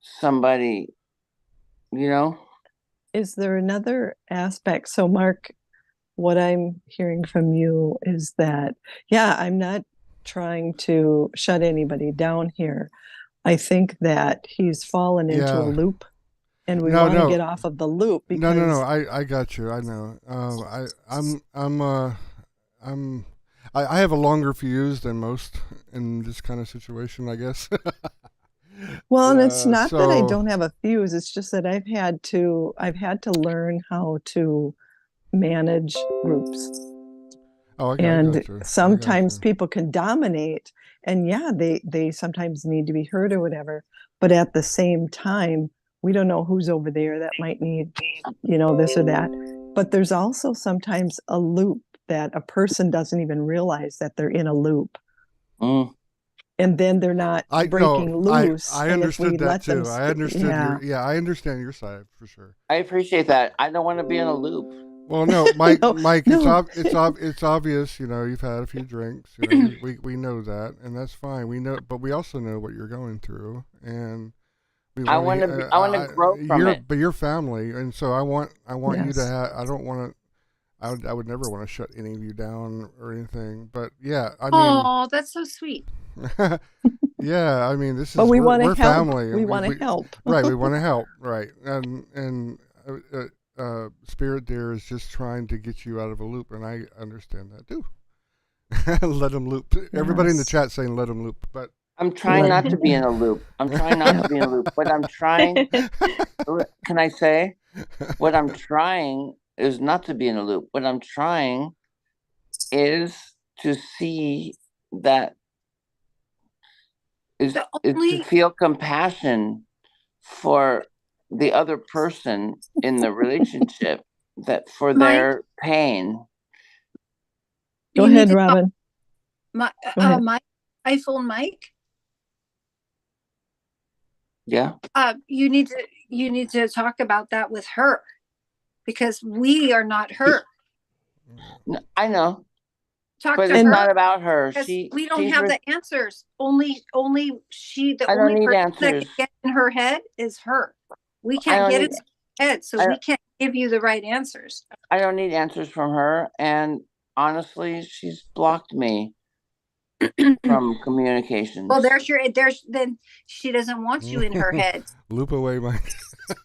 somebody, you know? Is there another aspect? So, Mark, what I'm hearing from you is that, yeah, I'm not trying to shut anybody down here. I think that he's fallen into a Yeah. loop, and we No, want to no. get off of the loop No, because I got you. I know. I have a longer fuse than most in this kind of situation, I guess. well, and it's not that I So, don't have a fuse. It's just that I've had to learn how to manage groups. I And got you. sometimes people can dominate, and yeah, they sometimes need to be heard or whatever. But at the same time, we don't know who's over there that might need, this or that. But there's also sometimes a loop that a person doesn't even realize that they're in a loop. Mm. And then they're not breaking loose. I and if we understood that let them too. I understood yeah. I understand your side for sure. I appreciate that. I don't want to be in a loop. Well, no, Mike, No, Mike, no. it's obvious. You've had a few drinks. We know that, and that's fine. We know, but we also know what you're going through, and we I want to grow from it. But your family, and so I want you to Yes. have. I don't want to. I would never want to shut any of you down or anything. But yeah, I mean, Oh, that's so sweet. yeah, I mean, this is. But we want to we're help. family. We want to help. Right, we want to help. Right, and. Spirit Deer is just trying to get you out of a loop, and I understand that too. Let them loop. Everybody in the Yes. chat saying let them loop, but I'm trying not to be in a loop. I'm trying not to be in a loop, but I'm trying. Can I say what I'm trying is not to be in a loop. What I'm trying is to see that is to feel compassion for the other person in the relationship, that for their pain. Go ahead, Robin. My iPhone mic. Yeah. You need to talk about that with her, because we are not her. No, I know. Talk but to it's her, not about her. we don't have the answers. Only she. The I don't only need person answers. that can get in her head is her. We can't get in her head, so we can't give you the right answers. I don't need answers from her, and honestly, she's blocked me. from communications. Well, then she doesn't want you in her head. Loop away, Mike.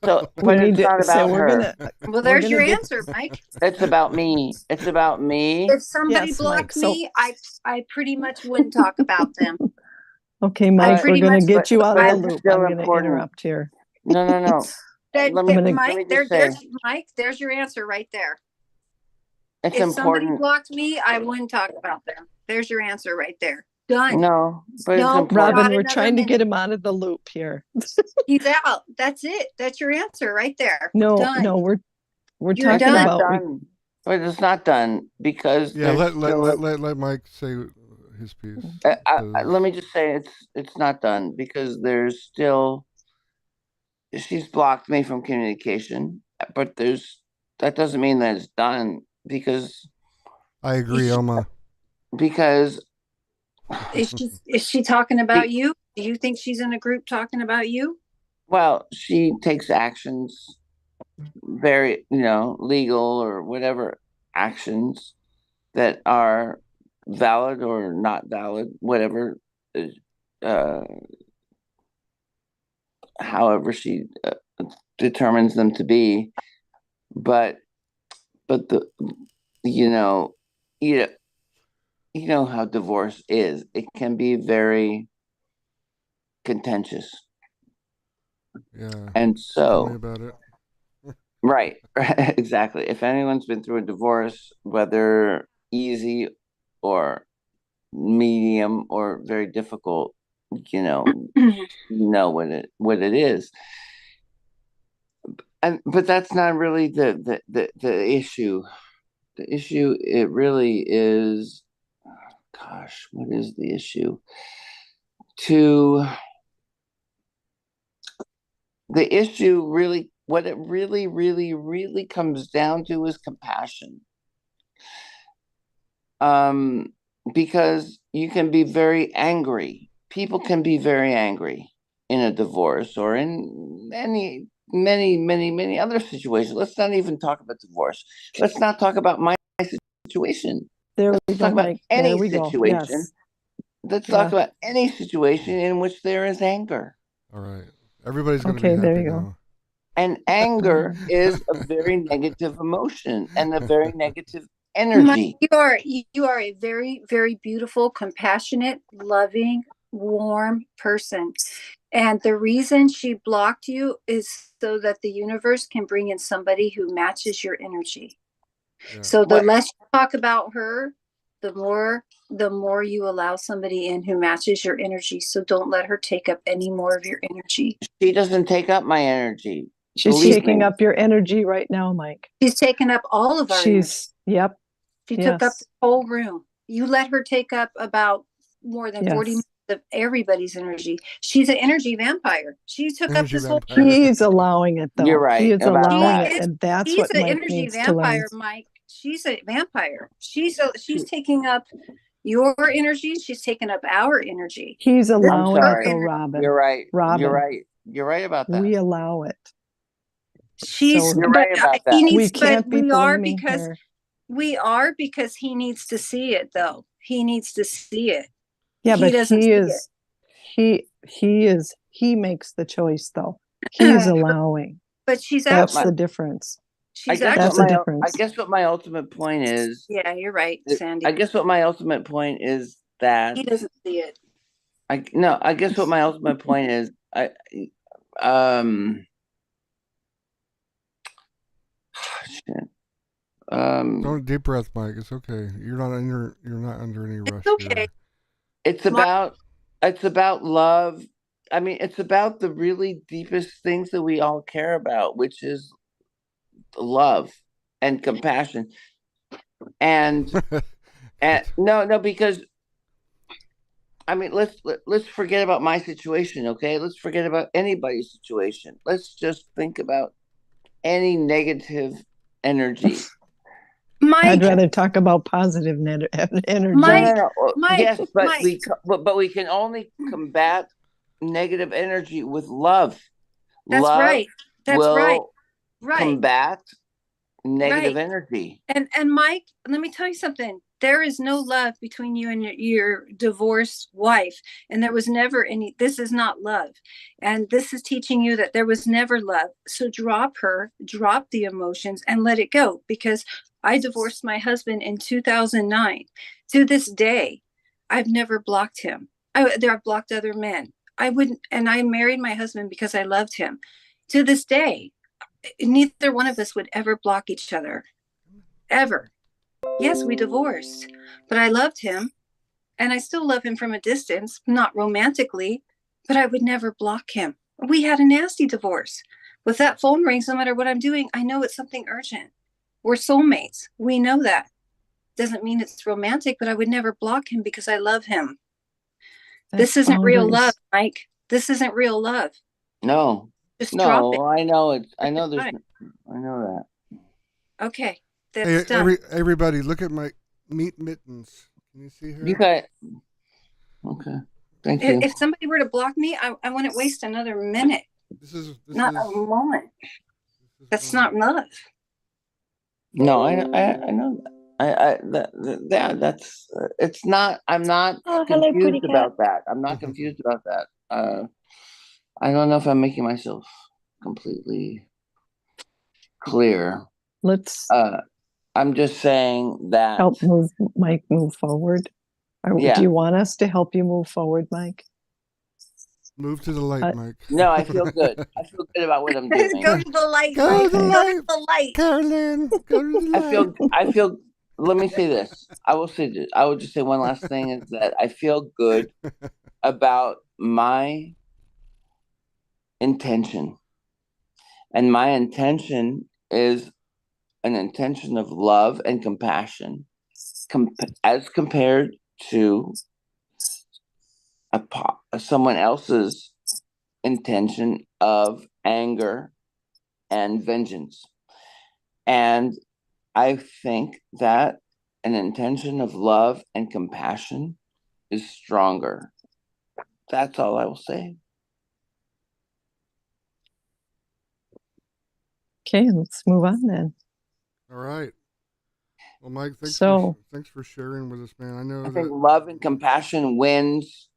So, We but need it's to- not so about we're her. gonna- Well, We're there's gonna your get- answer, Mike. It's about me. It's about me. If somebody Yes, blocked Mike, so- me, I pretty much wouldn't talk about them. Okay, Mike, we're pretty gonna much- get you out of but the it's loop. still I'm gonna important. interrupt here. No. That, Let me- that- let me Mike, just say- Mike, there's your answer right there. It's If somebody important. blocked me, I wouldn't talk about them. There's your answer right there. Done. No, but No, it's important. Robin, Got we're another trying to get minute. him out of the loop here. He's out. That's it. That's your answer right there. No, Done. no, we're You're talking done. Not about done. But it's not done because Yeah, there's still let Mike say his piece. let me just say it's not done because there's still she's blocked me from communication, but that doesn't mean that it's done because I agree, Elma. Is she talking about you? Do you think she's in a group talking about you? well, she takes actions very, legal or whatever actions that are valid or not valid, whatever, however she determines them to be. But the, you know how divorce is. It can be very contentious. Yeah. And Tell me so, about it. right, exactly. If anyone's been through a divorce, whether easy or medium or very difficult, you know what it is. But that's not really the issue. The issue, it really is, gosh, what is the issue? The issue really, what it really, really, really comes down to is compassion. Because you can be very angry. People can be very angry in a divorce or in many, many other situations. Let's not even talk about divorce. Let's not talk about my situation. there we Let's go, talk about Mike. any There we go. situation. Yes. Let's Yeah. talk about any situation in which there is anger. All right. Everybody's going to Okay, be there happy you go. now. And anger is a very negative emotion and a very negative energy. You are a very, very beautiful, compassionate, loving, warm person. And the reason she blocked you is so that the universe can bring in somebody who matches your energy. Yeah. So the What- less you talk about her, the more you allow somebody in who matches your energy. So don't let her take up any more of your energy. She doesn't take up my energy. She's Believe taking me. up your energy right now, Mike. She's taken up all of our energy. Yep. She took up yes. the whole room. You let her take up about more than 40 Yes. minutes of everybody's energy. She's an energy vampire. She took up Energy this whole vampire. He's allowing it though. You're right He is about allowing that. it, and that's She's what an Mike energy needs to learn. vampire, Mike. She's a vampire. She's taking up your energy. She's taking up our energy. He's allowing it sorry. though, Robin. You're right. Robin. You're right. You're right about that. We allow it. She's So- You're right about that. He needs, We can't be we are blaming because her. we are because he needs to see it though. He needs to see it. Yeah, he but doesn't see he makes the choice though. He's allowing. But she's That's out. the difference. She's That's actually. the difference. I guess what my ultimate point is. Yeah, you're right, Sandy. I guess what my ultimate point is that he doesn't see it. I guess what my ultimate point is. Shit. Don't deep breath, Mike. It's okay. You're not under any rush. okay. Here. It's about love. I mean, it's about the really deepest things that we all care about, which is love and compassion. And no, because I mean, let's forget about my situation, okay? Let's forget about anybody's situation. Let's just think about any negative energy. Mike, I'd rather talk about positive energy. Mike, No. Mike, Yes, but Mike. we can only combat negative energy with love. That's love right. That's will right. Right. combat negative Right. energy. And Mike, let me tell you something. There is no love between you and your divorced wife. And there was never any, this is not love. And this is teaching you that there was never love. So drop her, drop the emotions and let it go. Because I divorced my husband in 2009. To this day, I've never blocked him. I've blocked other men. I wouldn't, and I married my husband because I loved him. To this day, neither one of us would ever block each other. Ever. Yes, we divorced, but I loved him and I still love him from a distance, not romantically, but I would never block him. We had a nasty divorce. If that phone rings, no matter what I'm doing, I know it's something urgent. We're soulmates. We know that. Doesn't mean it's romantic, but I would never block him because I love him. That's This isn't real boundaries. love, Mike. This isn't real love. No, Just drop it. no, I know it. I know there's, I know that. Okay, Hey, that's done. everybody, look at my meat mittens. Can you see her? You got, okay, thank you. If somebody were to block me, I wouldn't waste another minute, This not is, a moment. this is That's one- not love. No, I know that. That's, it's not, I'm not Oh, hello, confused pretty cat. about that. I'm not confused about that. I don't know if I'm making myself completely clear. Let's I'm just saying that, help Mike move forward. Yeah. Do you want us to help you move forward, Mike? Move to the light, Mike. no, I feel good. I feel good about what I'm doing. Go to the light, Go Mike. to the Go light. to the light. Carolyn, go to the light. I feel, let me say this. I will just say one last thing is that I feel good about my intention. And my intention is an intention of love and compassion as compared to someone else's intention of anger and vengeance. And I think that an intention of love and compassion is stronger. That's all I will say. Okay, let's move on then. All right. Well, Mike, thanks for sharing with us, man. I know I think that love and compassion wins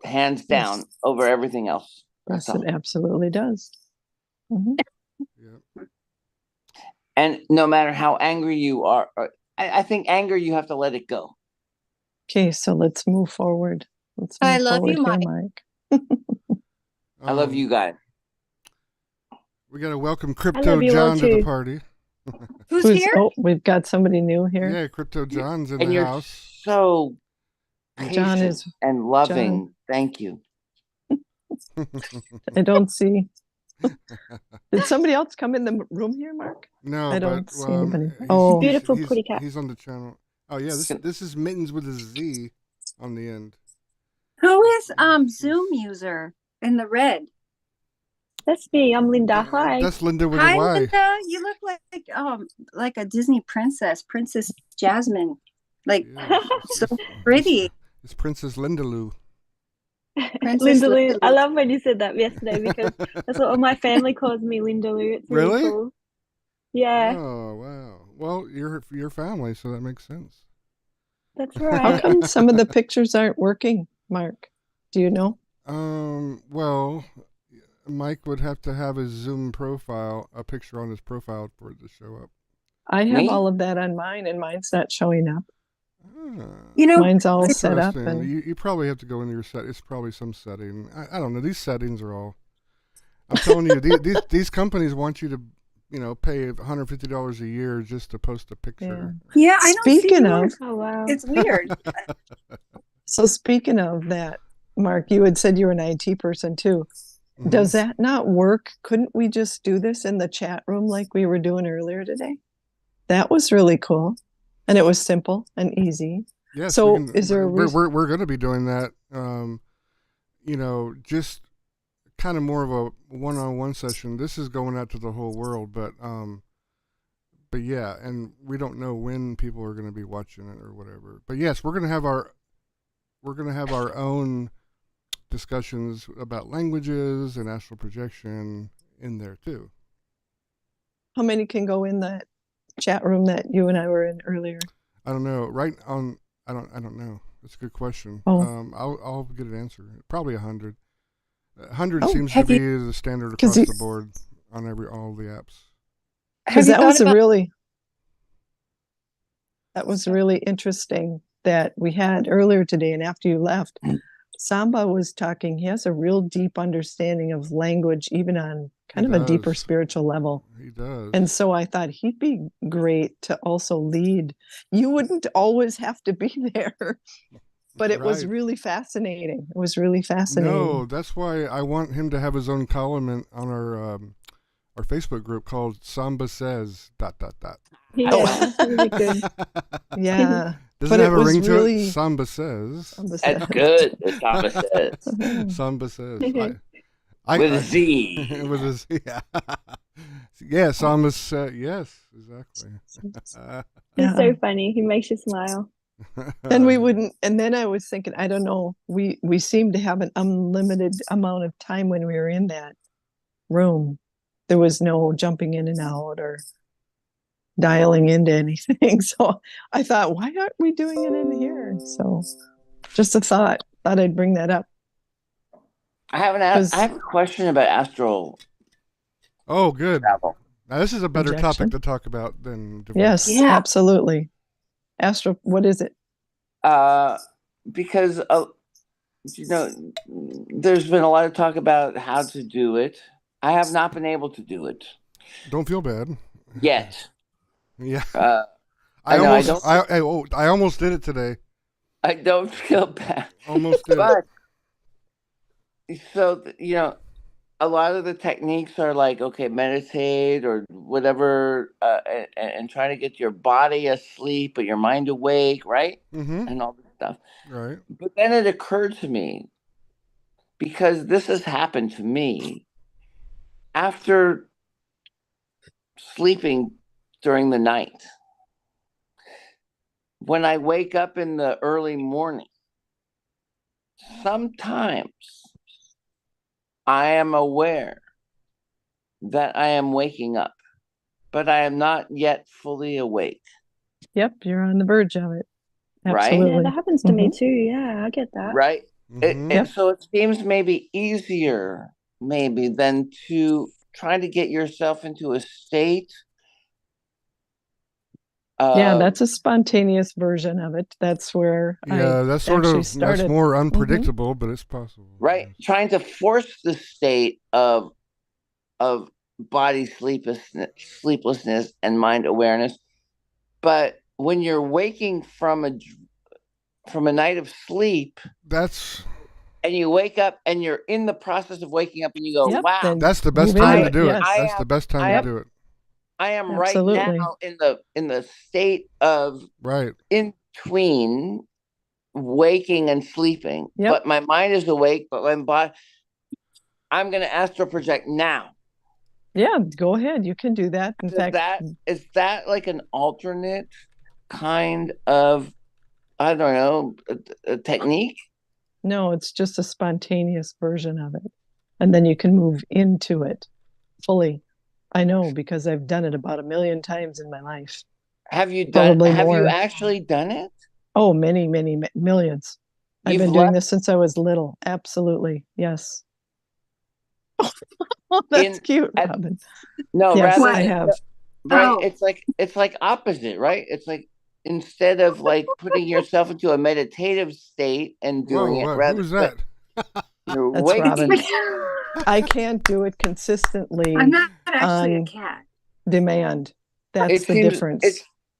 hands down over everything else. That's Yes, all. it absolutely does. Mhm. yeah. And no matter how angry you are, I think anger, you have to let it go. Okay, so let's move forward. Let's I move love you, forward here, Mike. I love you guys. We got to welcome I Crypto love you all John to the too. party. Who's here? Oh, we've got somebody new here. Yeah, Crypto John's in And the you're house. so patient John is and loving. Thank you. I don't see. Did somebody else come in the room here, Mark? No, I don't but see anybody. he's- Oh. Beautiful pretty cat. He's on the channel. Oh yeah, this is Mittens with a Z on the end. Who is Zoom user in the red? That's me. I'm Linda. Hi. That's Linda with Hi, a Y. Linda. You look like a Disney princess, Princess Jasmine. Like Yeah, so pretty. It's Princess Linda Lou. Princess Linda Lou. Linda I Lou. love when you said that yesterday because that's what all my family calls me, Linda Lou. It's really, Really? cool. Yeah, Oh wow. Well, you're your family, so that makes sense. that's How right. come some of the pictures aren't working, Mark? Do you know? Well, Mike would have to have his Zoom profile, a picture on his profile for it to show up. I have Me? all of that on mine, and mine's not showing up. Ah, You know, Mine's all set up, interesting. and You probably have to go into your set. It's probably some setting. I don't know. These settings are all. I'm telling you, these companies want you to, pay $150 a year just to post a picture. yeah, I don't see Speaking yours. of, Oh wow. It's weird. so speaking of that, Mark, you had said you're an IT person too. Mhm. Does that not work? Couldn't we just do this in the chat room like we were doing earlier today? That was really cool, and it was simple and easy. Yes. So we can, is there a we're, reason? we're going to be doing that. Just kind of more of a one-on-one session. This is going out to the whole world, but yeah, and we don't know when people are going to be watching it or whatever. But yes, we're going to have our own discussions about languages and astral projection in there too. How many can go in that chat room that you and I were in earlier? I don't know. Right on. I don't know. That's a good question. Oh. I'll get an answer. Probably 100. 100 Oh, seems to have be you- the standard 'Cause across you- the board on all the apps. Because you that thought was about- really interesting that we had earlier today, and after you left, Samba was talking. He has a real deep understanding of language, even on kind He of a deeper does. spiritual level. He does. And so I thought he'd be great to also lead. You wouldn't always have to be there, but it was Right. really fascinating. It was really fascinating. No, that's why I want him to have his own column on our Facebook group called Samba Says ... Yeah, really good. Yeah. Doesn't But have it a was ring to really- it. Samba Says. Samba That's said. good. As Thomas says. Samba Says. With a Z. With a Z. Yeah. Yeah, Samba said. Yes, exactly. He's so funny. He makes you smile. And we wouldn't, and then I was thinking, I don't know, we seemed to have an unlimited amount of time when we were in that room. There was no jumping in and out or dialing into anything. So I thought, why aren't we doing it in here? So just a thought I'd bring that up. I have a question about astral Oh, good. travel. Now, this is a better Projection? topic to talk about than divorce. Yes, Yeah. absolutely. Astral, what is it? Because there's been a lot of talk about how to do it. I have not been able to do it Don't feel bad. yet. Yeah. I know, I I almost did it today. I don't feel bad. Almost did. But so a lot of the techniques are like, okay, meditate or whatever, and trying to get your body asleep but your mind awake, right? Mm-hmm. And all this stuff. Right. But then it occurred to me, because this has happened to me after sleeping during the night. When I wake up in the early morning, sometimes I am aware that I am waking up, but I am not yet fully awake. Yep, you're on the verge of it. Right? Absolutely. Yeah, that happens to me Mhm. too. Yeah, I get that. Right? Mhm. So it seems maybe easier, than to try to get yourself into a state. Yeah, that's a spontaneous version of it. That's where Yeah, I that's sort actually of started. that's more unpredictable, but it's possible. right. Yes. Trying to force the state of body sleeplessness and mind awareness. But when you're waking from a night of sleep That's and you wake up and you're in the process of waking up and you go, Yep, wow, then that's the best move time into to do it. yes. That's the best time I to do it. I am Absolutely. right now in the state of Right. in between waking and sleeping. Yep. But my mind is awake, but my body, I'm going to astral project now. Yeah, go ahead. You can do that. In fact, Is that like an alternate kind of, I don't know, a technique? no, it's just a spontaneous version of it. And then you can move into it fully. I know because I've done it about 1 million times in my life. Have you Probably more. actually done it? Oh, many, many millions. I've You've been doing left- this since I was little. Absolutely. Yes. Oh, that's cute, at- Robin. No, Yes, rather I have. right. Oh. It's like opposite, right? It's like instead of like putting yourself into a meditative state and doing Whoa, it, whoa, rather who's that? you're That's waking. Robin. I can't do it consistently I'm not actually a on cat. demand. That's the difference.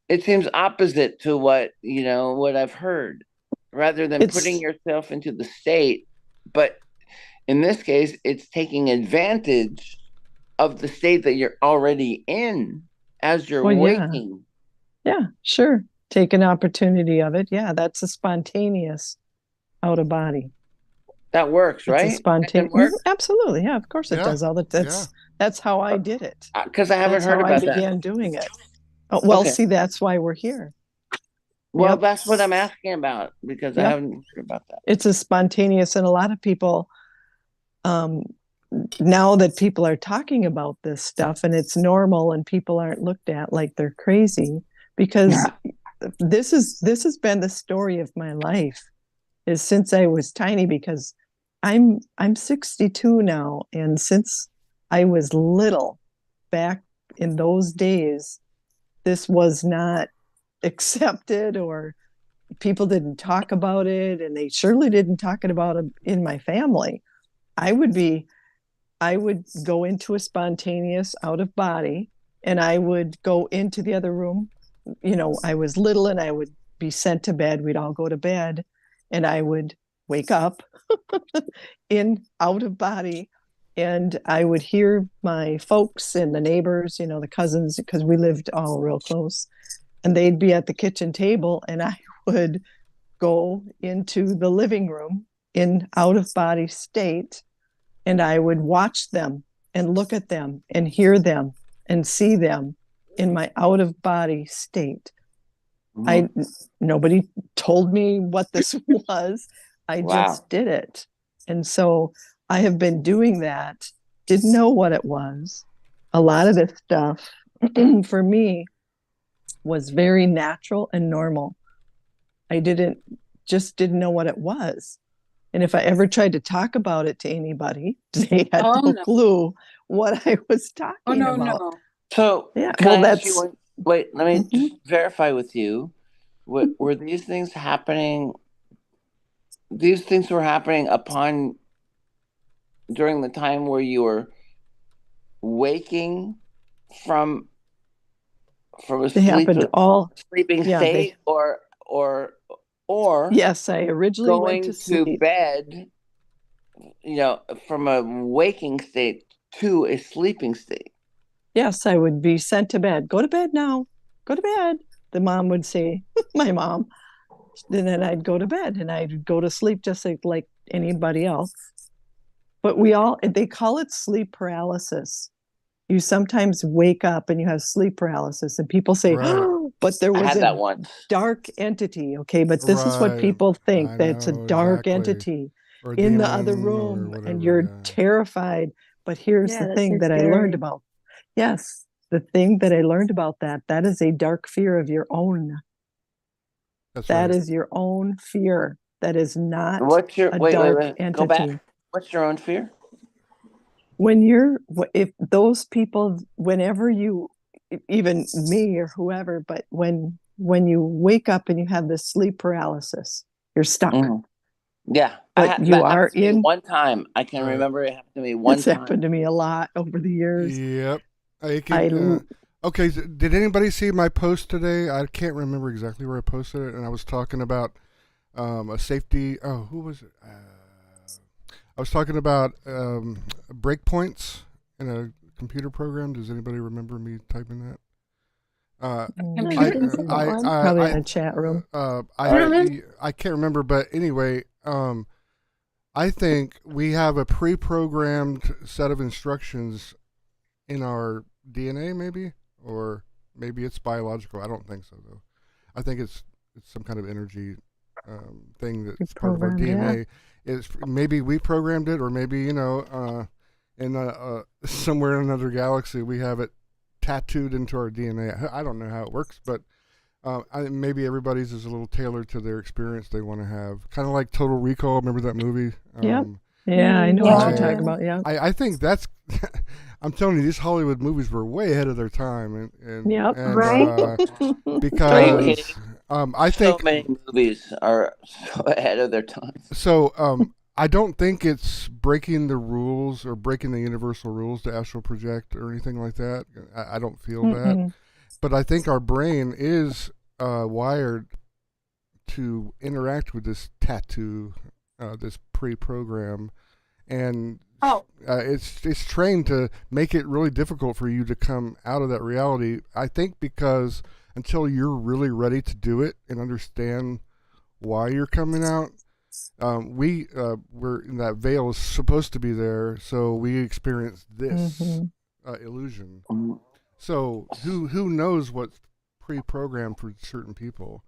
It seems opposite to what I've heard. Rather than It's- putting yourself into the state, but in this case, it's taking advantage of the state that you're already in as you're Well, yeah. waking. Yeah, sure. Take an opportunity of it. Yeah, that's a spontaneous out of body. That works, right? It's a spontaneous. work? Absolutely. Yeah, of course it Yeah, does. That's how I did it. Because I haven't That's heard how about I that. began doing it. Oh, well, Okay. see, that's why we're here. Well, Yep. that's what I'm asking about because I Yep. haven't heard about that. It's a spontaneous, and a lot of people, now that people are talking about this stuff and it's normal and people aren't looked at like they're crazy because this has been the story of my life, is since I was tiny, because I'm 62 now, and since I was little, back in those days, this was not accepted, or people didn't talk about it, and they surely didn't talk about it in my family. I would go into a spontaneous out of body, and I would go into the other room. I was little, and I would be sent to bed. We'd all go to bed, and I would wake up in out of body, and I would hear my folks and the neighbors, the cousins, because we lived all real close, and they'd be at the kitchen table, and I would go into the living room in out of body state, and I would watch them and look at them and hear them and see them in my out of body state. Nobody told me what this was. I just did it. And so I have been doing that. Didn't know what it was. A lot of this stuff for me was very natural and normal. I didn't know what it was. And if I ever tried to talk about it to anybody, they had no clue what I was talking about. No. So, yeah, wait, let me just verify with you. Were these things happening? These things were happening during the time where you were waking from a sleeping state, or yes, I originally went to sleep. Going to bed, from a waking state to a sleeping state. Yes, I would be sent to bed. Go to bed now. Go to bed. The mom would say, my mom. And then I'd go to bed, and I'd go to sleep just like anybody else. But they call it sleep paralysis. You sometimes wake up and you have sleep paralysis, and people say, oh, but there was a dark entity. Okay, but this is what people think, that it's a dark entity in the other room, and you're terrified. But here's the thing that I learned about. Yes, the thing that I learned about that is a dark fear of your own. That is your own fear. That is not dark entity. Go back. What's your own fear? If those people, whenever you, even me or whoever, but when you wake up and you have this sleep paralysis, you're stuck. Yeah. But you are in one time. I can remember it happened to me one time. It's happened to me a lot over the years. Yep. Okay, did anybody see my post today? I can't remember exactly where I posted it, and I was talking about a safety. Oh, who was it? I was talking about breakpoints in a computer program. Does anybody remember me typing that? Probably in a chat room. I can't remember, but anyway, I think we have a pre-programmed set of instructions in our DNA, maybe, or maybe it's biological. I don't think so, though. I think it's some kind of energy thing that's part of our DNA. It's maybe we programmed it, or maybe in somewhere in another galaxy we have it tattooed into our DNA. I don't know how it works, but maybe everybody's is a little tailored to their experience they want to have. Kind of like Total Recall. Remember that movie? Yeah, I know what you're talking about. Yeah, I think that's. I'm telling you, these Hollywood movies were way ahead of their time, because I think so many movies are so ahead of their time. So I don't think it's breaking the rules or breaking the universal rules to astral project or anything like that. I don't feel that, but I think our brain is wired to interact with this tattoo, this pre-program, and it's trained to make it really difficult for you to come out of that reality. I think because until you're really ready to do it and understand why you're coming out, we're in that veil is supposed to be there, so we experience this illusion. So who knows what's pre-programmed for certain people?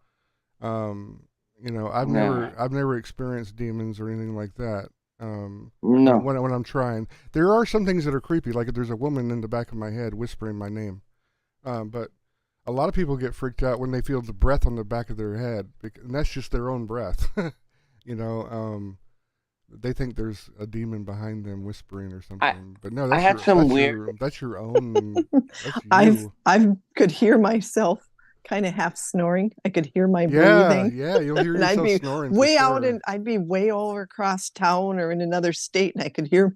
I've never experienced demons or anything like that. No. When I'm trying, there are some things that are creepy, like if there's a woman in the back of my head whispering my name, but a lot of people get freaked out when they feel the breath on the back of their head, and that's just their own breath. You know, they think there's a demon behind them whispering or something. But no, that's had some weird. That's your own. That's I've you. could hear myself kind of half snoring. I could hear my Yeah, breathing. yeah, you'll hear And I'd yourself be snoring. for way out sure. and I'd be way over across town or in another state and I could hear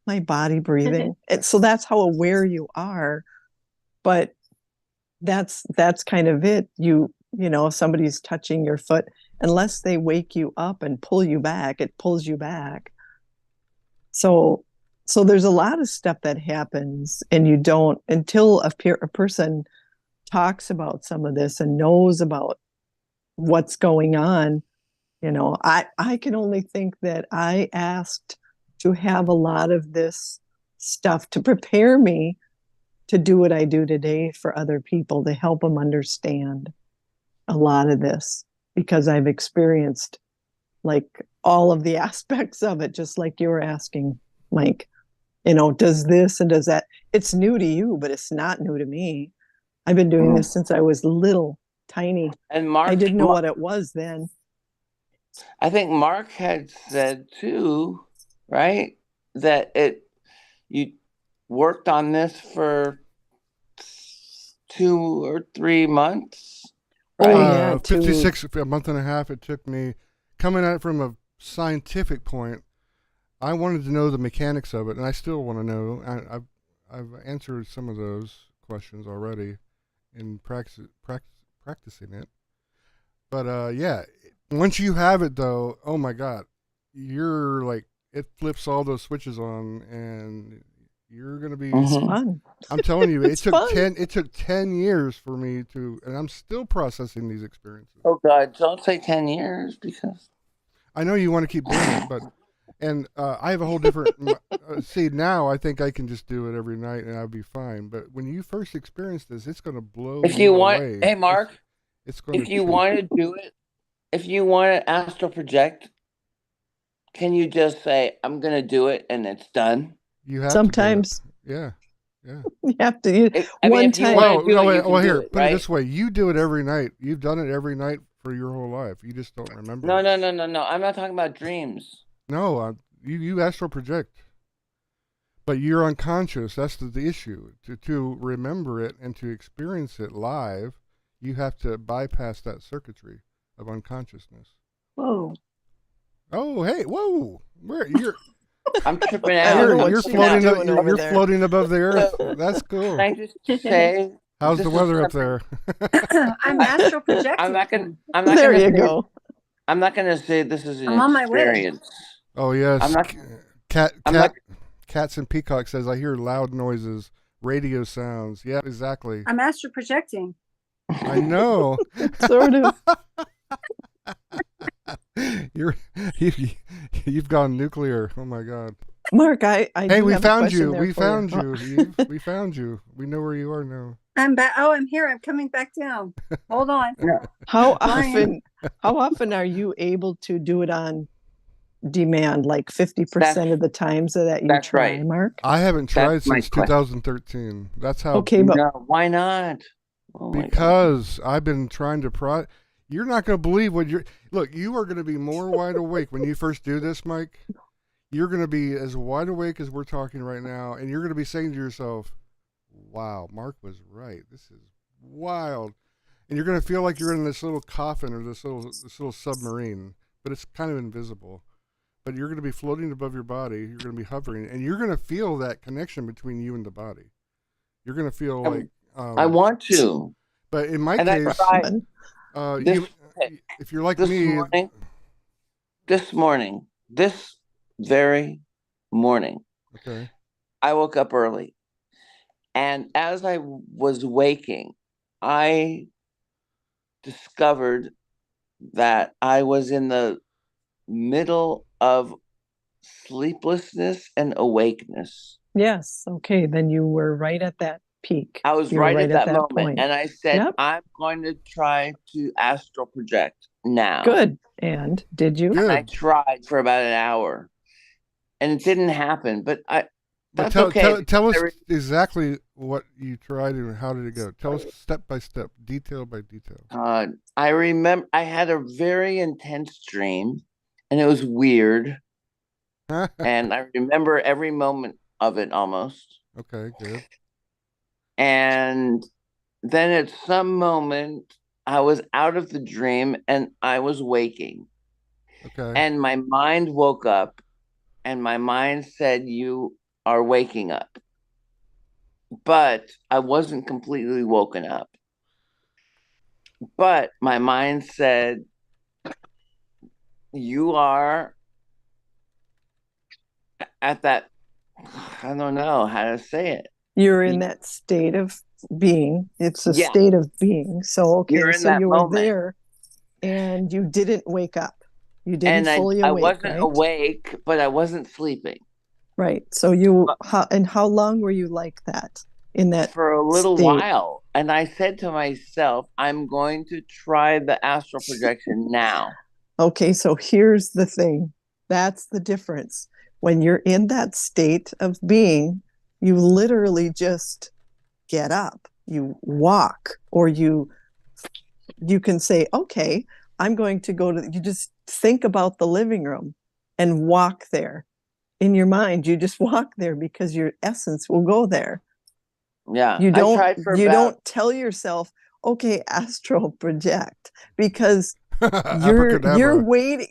my body breathing. And so that's how aware you are. But that's kind of it. You know, if somebody's touching your foot, unless they wake you up and pull you back, it pulls you back. So there's a lot of stuff that happens and you don't until a person talks about some of this and knows about what's going on. You know, I can only think that I asked to have a lot of this stuff to prepare me to do what I do today for other people, to help them understand a lot of this, because I've experienced like all of the aspects of it, just like you were asking, Mike. You know, does this and does that. It's new to you, but it's not new to me. I've been doing this since I was little, tiny. And Mark, I didn't know what it was then. I think Mark had said too, right, that you worked on this for 2 or 3 months. Oh, Right? yeah, 56, a month and a half. It took me coming at it from a scientific point. I wanted to know the mechanics of it, and I still want to know. I've answered some of those questions already in practicing it. But yeah, once you have it though, oh my God, you're like, it flips all those switches on, and you're gonna be. It's fun. I'm telling you, It's fun. It took 10 years for me to, and I'm still processing these experiences. Oh God, don't say 10 years because I know you want to keep doing it, but. And I have a whole different. See, now I think I can just do it every night and I'll be fine. But when you first experience this, it's going to blow if you want, away. hey Mark, it's going if you want to do it, if you want to astral project, can you just say, I'm going to do it and it's done? You have Sometimes. To do it. Yeah. You have to. One time. Well, here, put it this way. You do it every night. You've done it every night for your whole life. You just don't remember. No. I'm not talking about dreams. No, you astral project, but you're unconscious. That's the issue. To remember it and to experience it live, you have to bypass that circuitry of unconsciousness. Whoa. Oh, hey, whoa! Where you're? I'm tripping out. You're floating. You're floating above the earth. That's cool. Can I just say? How's the weather up there? I'm astral projecting. I'm not gonna. There you go. I'm not gonna say this is an I'm on my way. experience. Oh yes. I'm not. Cats and Peacock says I hear loud noises, radio sounds. Yeah, exactly. I'm astral projecting. I know. Sort of. You've gone nuclear. Oh my God. Mark, I hey, do we have a found question you. there We for found you. you. We found you. We know where you are now. I'm back. Oh, I'm here. I'm coming back down. Hold on. How Fine. often are you able to do it on demand, like 50% of the times that you That's try, right. Mark? I haven't tried That's my since 2013. That's how. Okay, but No, why not? Oh my God. Because I've been trying to you're not going to believe what look, you are going to be more wide awake when you first do this, Mike. You're going to be as wide awake as we're talking right now, and you're going to be saying to yourself, wow, Mark was right. This is wild. And you're going to feel like you're in this little coffin or this little submarine, but it's kind of invisible. But you're going to be floating above your body. You're going to be hovering, and you're going to feel that connection between you and the body. You're going to feel like I want to. But in my And I case, tried if you're like this me, morning, this very morning, okay, I woke up early, and as I was waking, I discovered that I was in the middle of sleeplessness and awakeness. yes, okay, then you were right at that peak. I was You were right at that moment, point. and I said, Yep. I'm going to try to astral project now. Good. And did you? Good. And I tried for about an hour, and it didn't happen. But But That's tell, okay. tell us I re- exactly what you tried and how did it go. Tell us step by step, detail by detail. I remember I had a very intense dream, and it was weird, and I remember every moment of it almost. Okay, good. And then at some moment, I was out of the dream and I was waking, Okay. and my mind woke up, and my mind said, "You are waking up," but I wasn't completely woken up. But my mind said, "You are at that." I don't know how to say it. You're in that state of being. It's a Yeah. state of being. So, okay, You're in so that you were moment. there and you didn't wake up. You didn't And fully I awake, wasn't right? awake, but I wasn't sleeping Right. So how long were you like that in that for a little state? while. And I said to myself, I'm going to try the astral projection now. Okay, so here's the thing. That's the difference. When you're in that state of being, you literally just get up, you walk, or you can say, okay, I'm going to go to, you just think about the living room and walk there. In your mind, you just walk there because your essence will go there. Yeah. You I don't tried for you about, don't tell yourself, okay, astral project, because you're Abracadabra. waiting,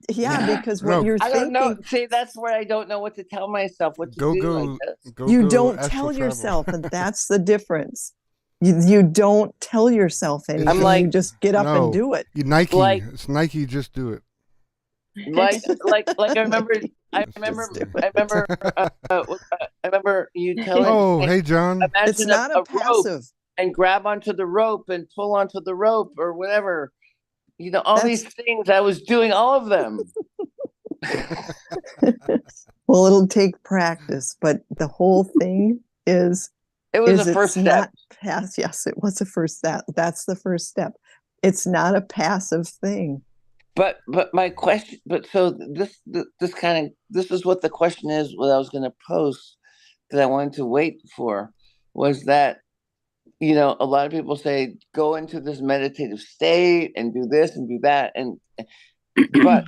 because what No. you're I don't know. thinking, See, that's where I don't know what to tell myself, what to do. Like this. you go don't astral tell travel. yourself, and that's the difference. You don't tell yourself anything. like, you just get up No. and do it. You Nike. Like- It's Nike. Just do it. Like I remember I remember you telling Oh, me, hey, John. imagine It's not a rope passive. and grab onto the rope and pull onto the rope or whatever. You know, all these things, I was doing all of them. Well, it'll take practice, but the whole thing is It was is the first it's step. not pass. Yes, it was the first step. That's the first step. It's not a passive thing. But my question, but so this is what the question is. What I was going to post that I wanted to wait for was that, you know, a lot of people say go into this meditative state and do this and do that, and but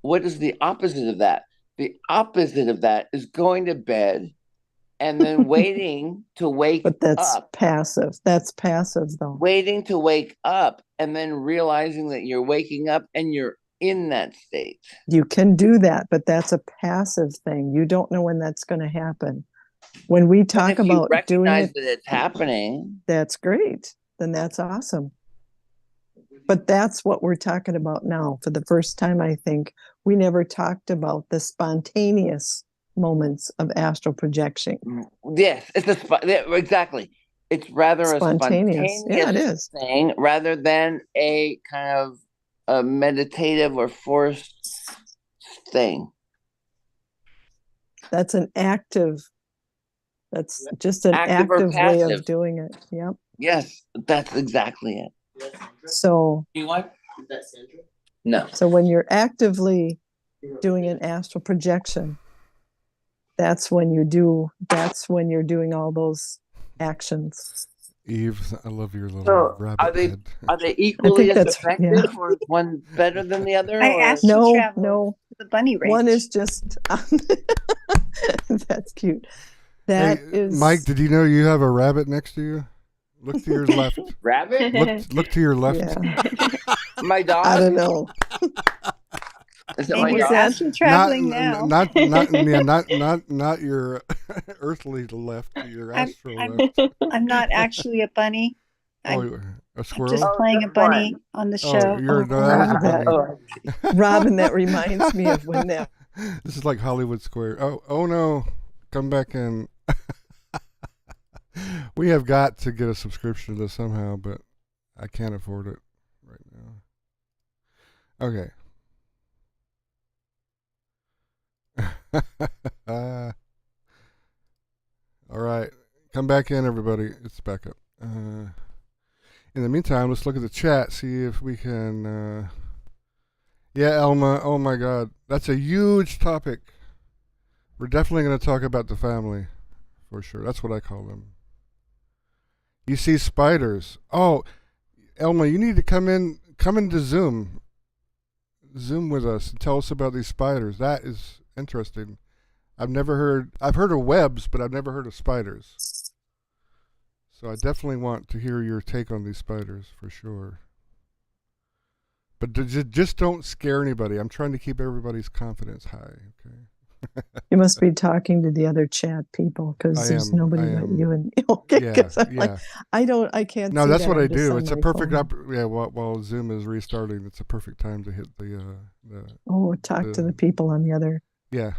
what is the opposite of that? The opposite of that is going to bed and then waiting to wake But that's up. passive. That's passive, though. Waiting to wake up and then realizing that you're waking up and you're in that state. You can do that, but that's a passive thing. You don't know when that's going to happen. When we talk But if you about doing recognize it, that it's happening, that's great. Then that's awesome. But that's what we're talking about now. For the first time, I think we never talked about the spontaneous moments of astral projection. yes, it's exactly. It's rather Spontaneous. a Yeah, it spontaneous is. thing rather than a kind of a meditative or forced thing. That's an active. That's just an Active or active way of passive. doing it. Yep. Yes, that's exactly it. So You want? No. So when you're actively doing an astral projection, that's when you're doing all those actions. Eve, I love your little So rabbit are they head. are they equally as that's- effective, yeah. or is one better than the other? I or- asked you No, travel no. to the bunny ranch. One is just that's cute. That is Hey, Mike, did you know you have a rabbit next to you? Look to your left. Rabbit? Look to your left. yeah. My dog? I don't know. Is it Maybe my it's dog? astral traveling now. Not your earthly left, your I'm- astral I'm- left. I'm not actually a bunny. I'm Oh, a I'm squirrel. just playing a that's bunny on the Oh, show. you're Oh, that is a that- bunny. Robin, that reminds me of when that This is like Hollywood Square. Oh no, come back in. We have got to get a subscription to this somehow, but I can't afford it right now. Okay. All right, come back in, everybody. It's back up. In the meantime, let's look at the chat, see if we can. Yeah, Elma. Oh my God, that's a huge topic. We're definitely going to talk about the family, for sure. That's what I call them. You see spiders. Oh, Elma, you need to come into Zoom with us and tell us about these spiders. That is interesting. I've heard of webs, but I've never heard of spiders. So I definitely want to hear your take on these spiders for sure. But just don't scare anybody. I'm trying to keep everybody's confidence high, okay? You must be talking to the other chat people because there's nobody but you and okay. Yeah, Because I'm yeah. like, I can't. No, see that's that. what I'm I just do. on It's a my perfect phone. while Zoom is restarting, it's a perfect time to hit the Talk to the people on the other. yeah.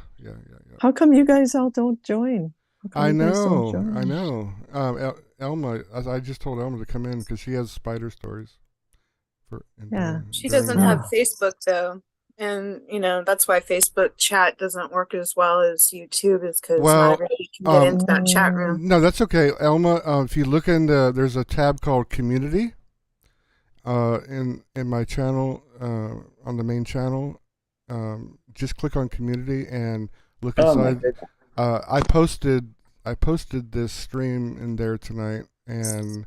How come you guys all don't join? How come I you guys don't know. join? Elma, as I just told Elma to come in because she has spider stories. She doesn't have Facebook though, and that's why Facebook chat doesn't work as well as YouTube, is because not everybody can get into that chat room. No, that's okay, Elma. If you look in there's a tab called Community. In my channel, on the main channel, just click on Community and look inside. I posted this stream in there tonight, and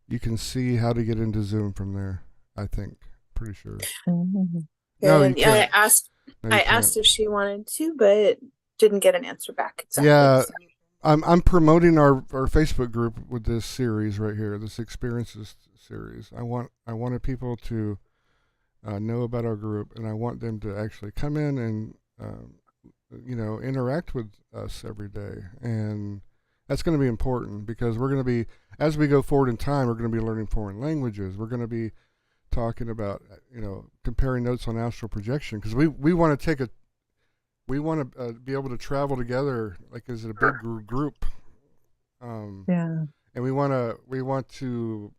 you can see how to get into Zoom from there. I think, pretty sure. No, you can't. I asked if she wanted to, but didn't get an answer back. Exactly. Yeah, I'm promoting our Facebook group with this series right here, this experiences series. I wanted people to know about our group, and I want them to actually come in and interact with us every day, and that's going to be important because we're going to be, as we go forward in time, we're going to be learning foreign languages. We're going to be talking about comparing notes on astral projection because we want to be able to travel together like as a big group. And we want to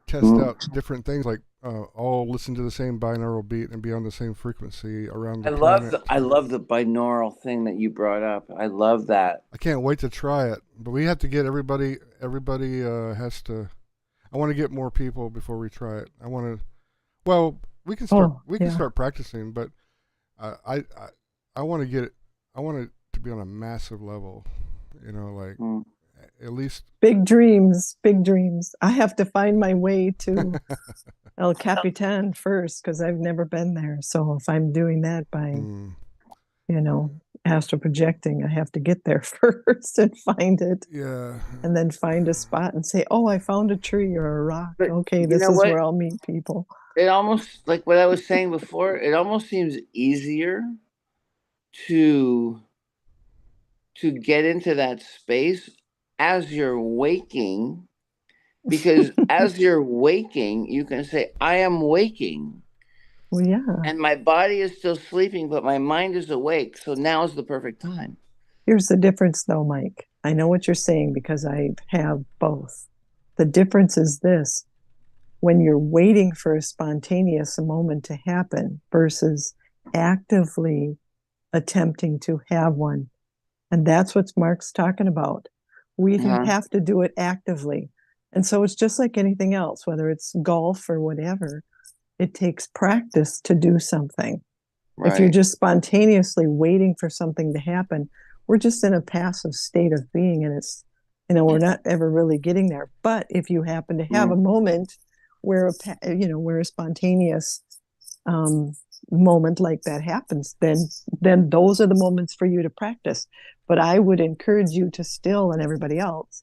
test out different things like all listen to the same binaural beat and be on the same frequency around the planet. I love the binaural thing that you brought up. I love that. I can't wait to try it, but we have to get everybody has to. I want to get more people before we try it. We can start practicing, but I want to get it. I want it to be on a massive level, at least. Big dreams. I have to find my way to El Capitan first because I've never been there. So if I'm doing that by, astral projecting, I have to get there first and find it. Yeah. And then find a spot and say, oh, I found a tree or a rock. But okay, this is where I'll meet people. It almost, like what I was saying before, it almost seems easier to get into that space as you're waking, because as you're waking, you can say, I am waking. Well, yeah. And my body is still sleeping, but my mind is awake. So now is the perfect time. Here's the difference, though, Mike. I know what you're saying because I have both. The difference is this. When you're waiting for a spontaneous moment to happen versus actively attempting to have one. And that's what Mark's talking about. We have to do it actively. And so it's just like anything else, whether it's golf or whatever. It takes practice to do something. Right. If you're just spontaneously waiting for something to happen, we're just in a passive state of being, and it's, we're not ever really getting there. But if you happen to have a moment where a spontaneous moment like that happens, then those are the moments for you to practice. But I would encourage you to still, and everybody else,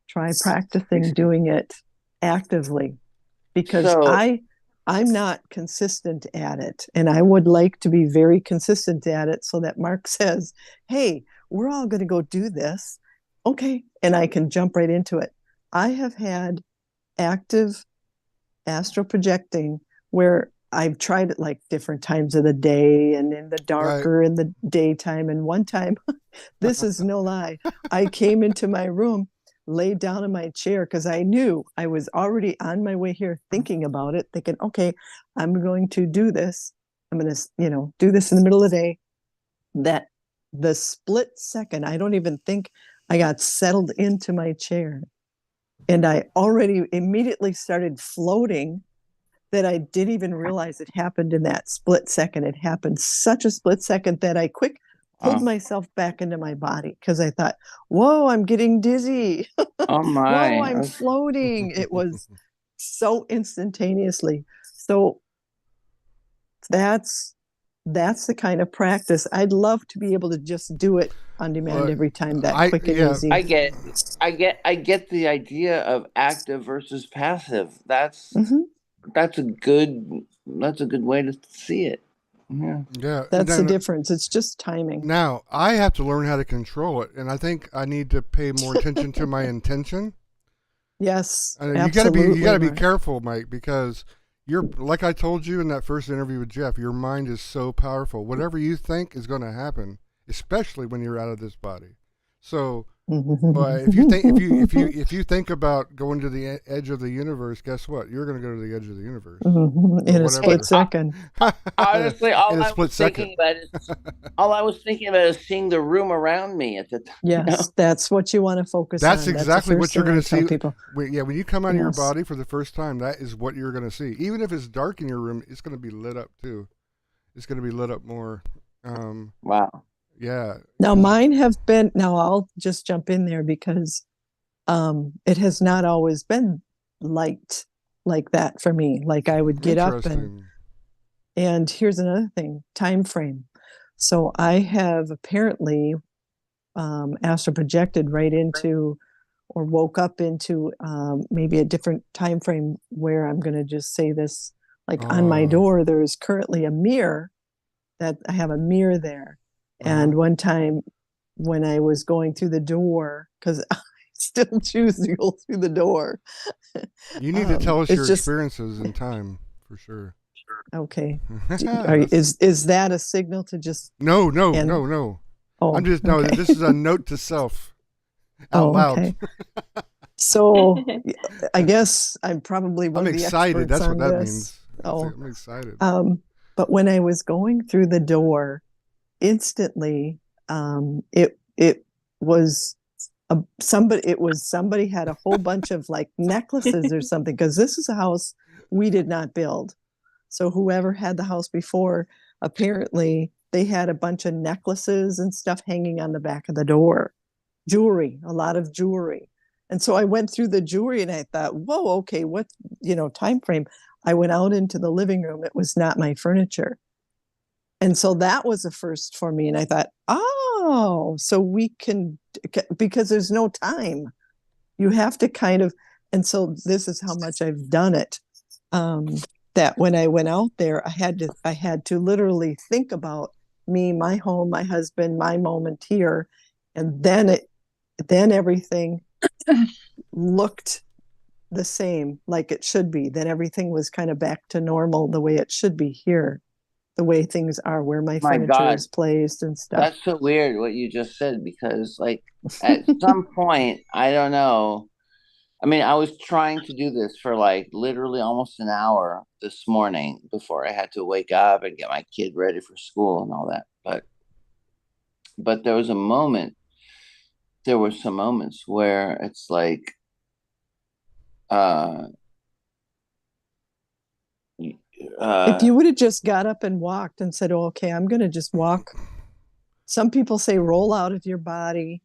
try practicing doing it actively, because I'm not consistent at it, and I would like to be very consistent at it so that Mark says, hey, we're all going to go do this. Okay. And I can jump right into it. I have had active astral projecting where I've tried it like different times of the day and in the darker in the daytime. And one time, this is no lie, I came into my room, laid down in my chair because I knew I was already on my way here thinking about it, thinking, okay, I'm going to do this. I'm going to, do this in the middle of the day. That the split second, I don't even think I got settled into my chair. And I already immediately started floating that I didn't even realize it happened in that split second. It happened such a split second that I pulled myself back into my body because I thought, whoa, I'm getting dizzy. Oh my. Whoa, I'm floating. It was so instantaneously. So that's the kind of practice. I'd love to be able to just do it on demand every time, that quick and easy. I get the idea of active versus passive. That's a good way to see it. Yeah. That's the difference. It's just timing. Now I have to learn how to control it, and I think I need to pay more attention to my intention. Yes, you gotta be careful, Mike, because you're, like I told you in that first interview with Jeff, your mind is so powerful. Whatever you think is going to happen, especially when you're out of this body. So, if you think about going to the edge of the universe, guess what? You're going to go to the edge of the universe in a split second. Honestly, all I was thinking about is seeing the room around me at the time. Yes, that's what you want to focus on. That's exactly what you're going to see. People. When you come out of your body for the first time, that is what you're going to see. Even if it's dark in your room, it's going to be lit up too. It's going to be lit up more. Wow. Yeah. Now mine have been, now I'll just jump in there because it has not always been light like that for me. Like I would get up and here's another thing, time frame. So I have apparently astral projected right into or woke up into maybe a different time frame where I'm going to just say this, like on my door, there's currently a mirror that I have a mirror there. And one time when I was going through the door, because I still choose to go through the door. You need to tell us your experiences in time, for sure. Okay. Is that a signal to just... No. Oh, I'm just, this is a note to self out loud. Okay. So I guess I'm probably one of the excited. experts That's what on that this. means. I'm excited. But when I was going through the door, instantly it was somebody had a whole bunch of like necklaces or something, because this is a house we did not build. So whoever had the house before, apparently they had a bunch of necklaces and stuff hanging on the back of the door, a lot of jewelry. And so I went through the jewelry and I thought, whoa, okay, what time frame? I went out into the living room. It was not my furniture. And so that was a first for me. And I thought, so we can, because there's no time. You have to kind of, and so this is how much I've done it. That when I went out there, I had to literally think about me, my home, my husband, my moment here. And then everything looked the same, like it should be. Then everything was kind of back to normal the way it should be here. The way things are, where my furniture is placed and stuff. That's so weird what you just said, because like at some point, I don't know. I mean, I was trying to do this for like literally almost an hour this morning before I had to wake up and get my kid ready for school and all that. But there was some moments where it's like, if you would have just got up and walked and said, okay, I'm going to just walk. Some people say roll out of your body.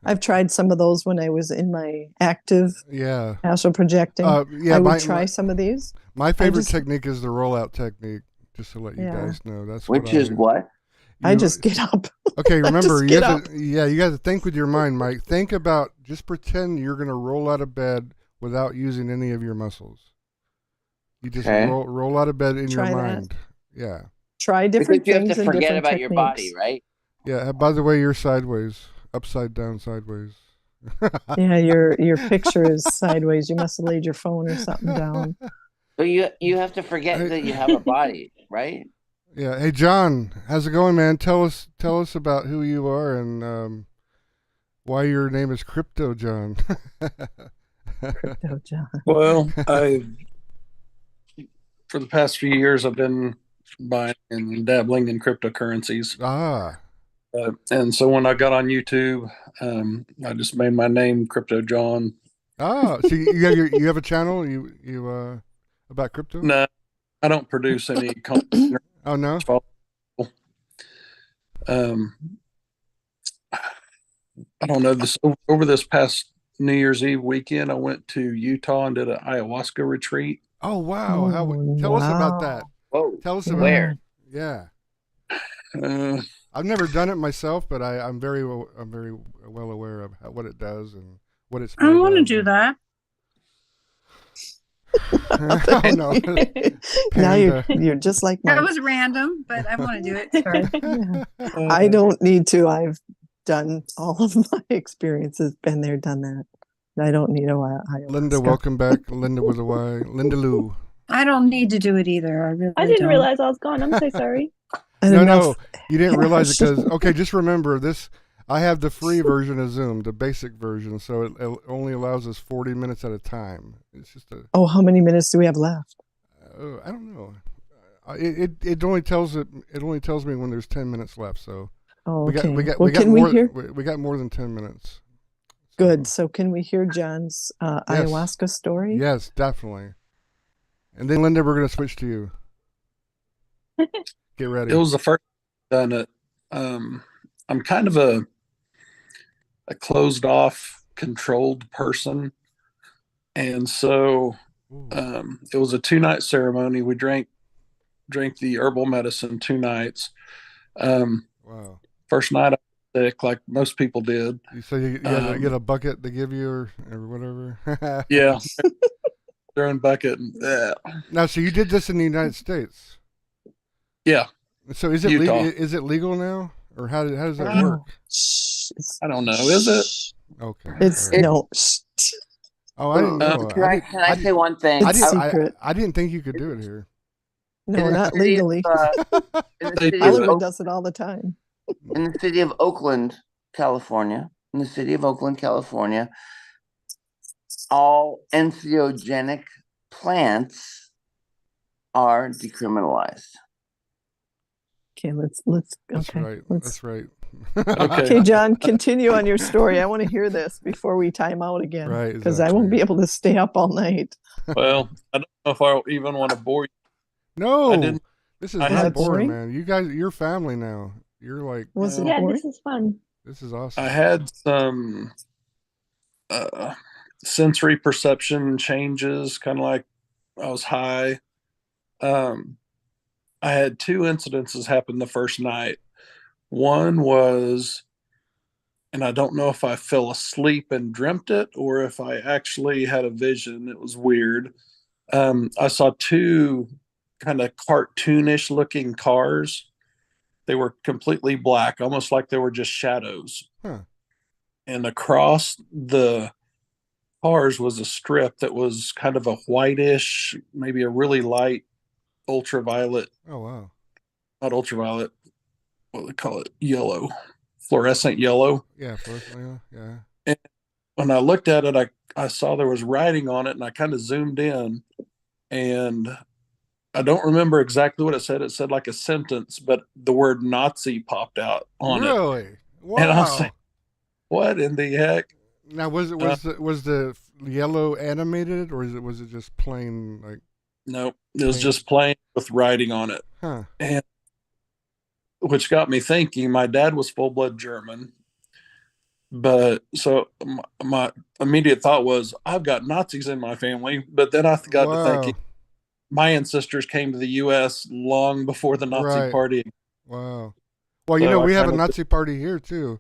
I've tried some of those when I was in my active astral projecting. I would try some of these. My favorite technique is the rollout technique, just to let you guys know. That's what? I just get up. Okay, remember, you got to think with your mind, Mike. Think about, just pretend you're going to roll out of bed without using any of your muscles. You just roll out of bed in your mind. Yeah. Try different things. You have to forget about your body, right? Yeah. By the way, you're sideways, upside down, sideways. Yeah, your picture is sideways. You must have laid your phone or something down. But you have to forget that you have a body, right? Yeah. Hey, John, how's it going, man? Tell us about who you are and why your name is Crypto John. Crypto John. Well, for the past few years, I've been buying and dabbling in cryptocurrencies. And so when I got on YouTube, I just made my name Crypto John. So you have a channel you about crypto? No, I don't produce any content. Oh no. I don't know this over this past New Year's Eve weekend. I went to Utah and did an ayahuasca retreat. Oh wow! Oh, Tell us about that. Whoa. Tell us Yeah. about Where? it. Yeah, Uh, I've never done it myself, but I'm very well aware of what it does and what it's. I want to made do of. that. Oh no! Now Panda. you're just like That Mike. was random, but I want to do it. Sorry. Yeah. I don't need to. I've done all of my experiences, been there, done that. I don't need a ayahuasca. Linda, welcome back. Linda with a Y. Linda Lou. I don't need to do it either. I really I didn't don't. realize I was gone. I'm so sorry. And No, enough- you didn't realize it because Gosh. okay. Just remember this. I have the free version of Zoom, the basic version, so it only allows us 40 minutes at a time. It's just a. Oh, how many minutes do we have left? I don't know. It only tells me when there's 10 minutes left. So Oh, we okay. got Well, can we more. hear? We got more than 10 minutes. Good. So can we hear John's ayahuasca story? Yes, definitely. And then Linda, we're gonna switch to you. Get ready. it was the first time I've done it. I'm kind of a closed off, controlled person, and so Ooh. it was a 2-night ceremony. We drank the herbal medicine 2 nights. Wow. First night I was sick, like most people did. So you get a bucket they give you or whatever. Yeah, their own bucket. Now, so you did this in the United States. Yeah, So is it Utah. is it legal now, or how does that No. work? Shh. I don't know. Is it? Okay. It's All right. no. Shh. Oh, I didn't know. Can I say one thing? It's secret. I didn't think you could do it here. No, In the not city of, legally. in the city of Hollywood Oak- does it all the time. in the city of Oakland, California, all entheogenic plants are decriminalized. Okay, let's That's okay. right. Let's, That's right. okay, John, continue on your story. I want to hear this before we time out again. Right, Because I won't be able to stay up all night. Well, I don't know if I even want to bore you. No, I didn't- this is I not had- boring, man. You guys, you're family now. You're like, Was it Yeah, boring? this is fun. this is awesome. I had some sensory perception changes, kind of like I was high. I had 2 incidences happen the first night. One was, and I don't know if I fell asleep and dreamt it or if I actually had a vision. It was weird. I saw 2 kind of cartoonish looking cars. They were completely black, almost like they were just shadows. Huh. And across the cars was a strip that was kind of a whitish, maybe a really light ultraviolet, Oh wow. not ultraviolet, what do they call it? Yellow, fluorescent yellow. Yeah. Personally, yeah. And when I looked at it, I saw there was writing on it, and I kind of zoomed in, and I don't remember exactly what it said. It said like a sentence, but the word Nazi popped out on it. Really? Wow. And I was like, what in the heck? Now was the yellow animated or was it just plain like? No, it was just plain with writing on it. Huh. And which got me thinking, my dad was full blood German. But so my immediate thought was, I've got Nazis in my family. But then I got to thinking, my ancestors came to the U.S. long before the Nazi party. Wow. Well, you So know, I we have a kinda- Nazi party here too.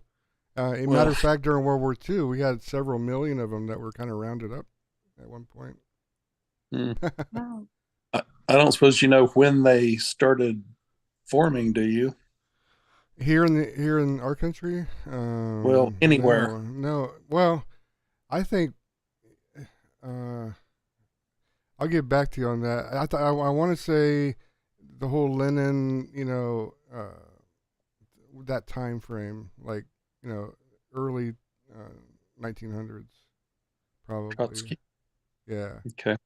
As a Well- matter of fact, during World War II, we had several million of them that were kind of rounded up at one point. Wow. I don't suppose you know when they started forming, do you? Here in our country, Well, anywhere. No. Well, I think I'll get back to you on that. I want to say the whole Lenin, that time frame, like early 1900s, probably. Trotsky. Yeah. Okay.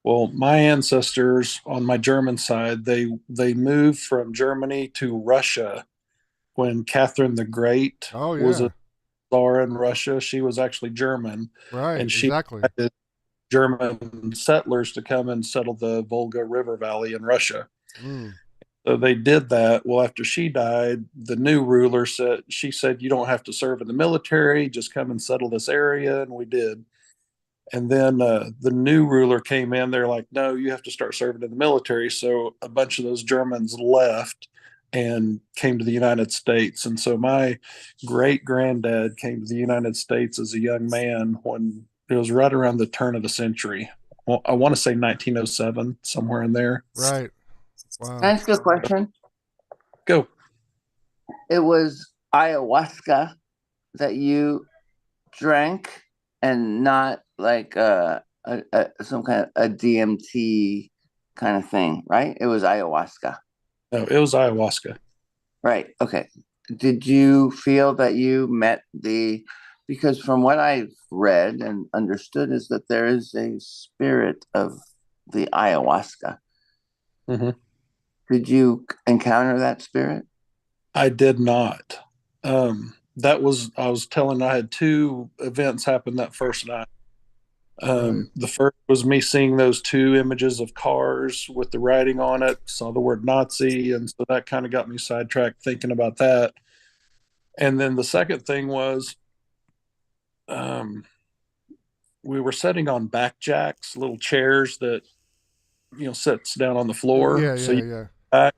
Well, my ancestors on my German side, they moved from Germany to Russia when Catherine the Great was a czar in Russia. She was actually German. Right. And she Exactly. invited German settlers to come and settle the Volga River Valley in Russia. Mm. So they did that. Well, after she died, the new ruler said, she said, you don't have to serve in the military, just come and settle this area. And we did. And then the new ruler came in. They're like, no, you have to start serving in the military. So a bunch of those Germans left and came to the United States. And so my great granddad came to the United States as a young man when it was right around the turn of the century. Well, I want to say 1907, somewhere in there. Right. Wow. Can I ask you a question? Go. It was ayahuasca that you drank and not like some kind of a DMT kind of thing, right? It was ayahuasca. No, it was ayahuasca. Right. Okay. Did you feel that you met because from what I've read and understood is that there is a spirit of the ayahuasca. Mm-hmm. Did you encounter that spirit? I did not. I was telling, I had two events happen that first night. Right. The first was me seeing those two images of cars with the writing on it, saw the word Nazi, and so that kind of got me sidetracked thinking about that. And then the second thing was we were sitting on back jacks, little chairs that sits down on the floor. Yeah, so yeah. Back,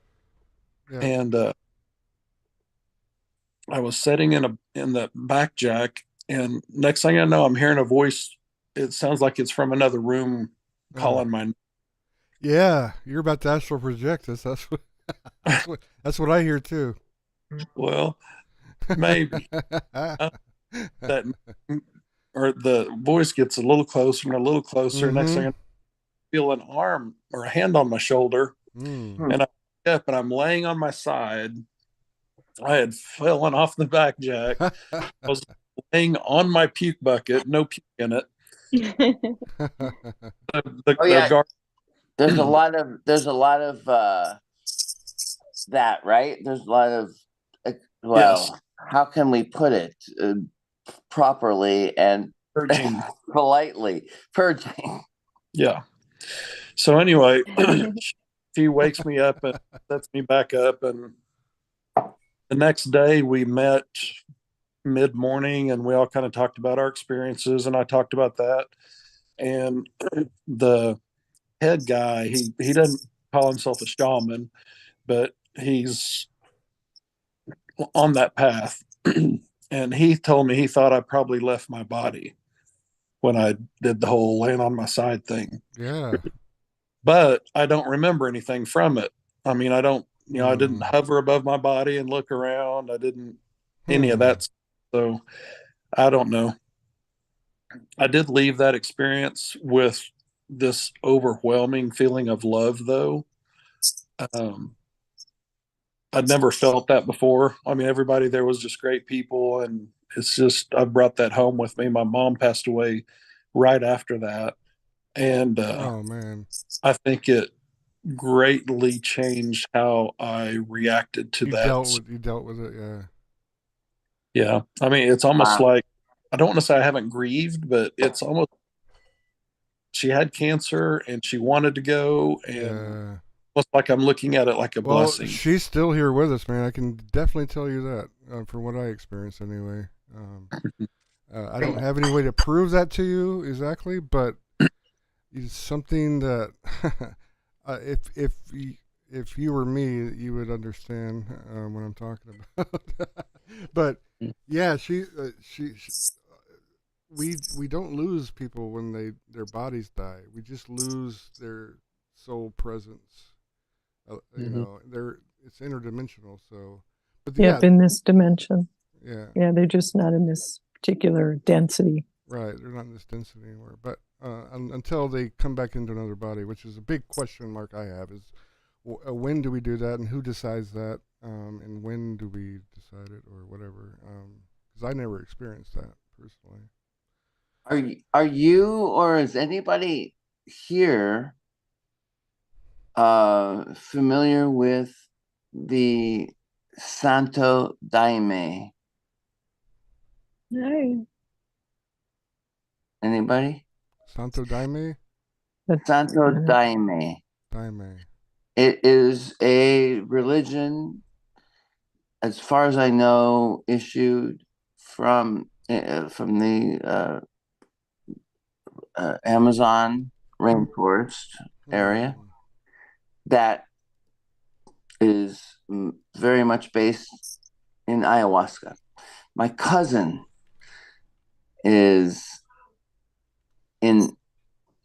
Yeah. and I was sitting in the back jack, and next thing I know, I'm hearing a voice. It sounds like it's from another room calling my name. Yeah, you're about to astral project us. That's what I hear too. Well, maybe that, or the voice gets a little closer and a little closer. Mm-hmm. Next thing I feel an arm or a hand on my shoulder, and I wake up and I'm laying on my side. I had fallen off the back jack. I was laying on my puke bucket, no puke in it. There's a lot of that, right? There's a lot of yes. How can we put it properly and Purging. politely? Purging. Yeah. So anyway, she wakes me up and sets me back up, and the next day we met mid-morning and we all kind of talked about our experiences, and I talked about that. And the head guy, he doesn't call himself a shaman, but he's on that path. And he told me he thought I probably left my body when I did the whole laying on my side thing. Yeah. But I don't remember anything from it. I mean, I didn't hover above my body and look around. I didn't any of that. So I don't know. I did leave that experience with this overwhelming feeling of love, though. I'd never felt that before. I mean, everybody there was just great people, and it's just, I brought that home with me. My mom passed away right after that, and oh man, I think it greatly changed how I reacted to that. You dealt with it, yeah. Yeah, I mean, it's almost like, I don't want to say I haven't grieved, but it's almost, she had cancer and she wanted to go, and almost like I'm looking at it like a blessing. She's still here with us, man. I can definitely tell you that from what I experienced anyway. I don't have any way to prove that to you exactly, but it's something that if you were me, you would understand what I'm talking about. But yeah, we don't lose people when their bodies die. We just lose their soul presence. You know, it's interdimensional. So, but in this dimension. Yeah, they're just not in this particular density. Right, they're not in this density anymore. But until they come back into another body, which is a big question mark I have, is when do we do that, and who decides that, and when do we decide it, or whatever? Because I never experienced that personally. Are you or is anybody here familiar with the Santo Daime? No. Anybody? Santo Daime? Santo Daime. Daime. It is a religion, as far as I know, issued from the Amazon rainforest area that is very much based in ayahuasca. My cousin is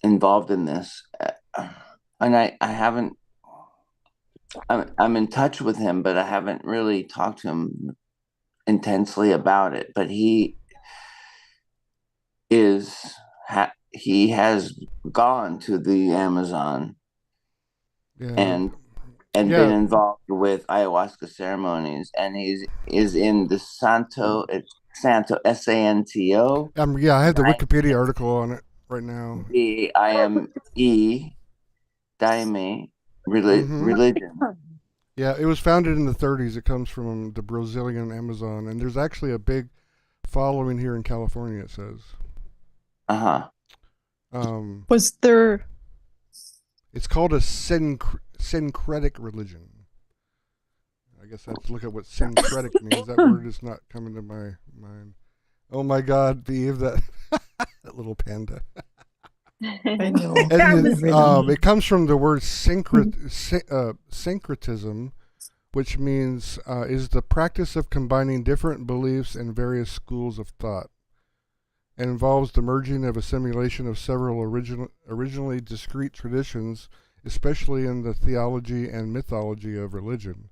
involved in this, and I haven't. I'm in touch with him, but I haven't really talked to him intensely about it. But he has gone to the Amazon and been involved with ayahuasca ceremonies, and is in the Santo Santo. I have the Wikipedia article on it right now. The IME Daime religion. Yeah, it was founded in the 30s. It comes from the Brazilian Amazon, and there's actually a big following here in California, it says. Was there... It's called a syncretic religion. I guess I have to look at what syncretic means. That word is not coming to my mind. Oh my God, Beav, that little panda. I know. And it comes from the word syncretism, which means is the practice of combining different beliefs and various schools of thought. It involves the merging of assimilation of several originally discrete traditions, especially in the theology and mythology of religion.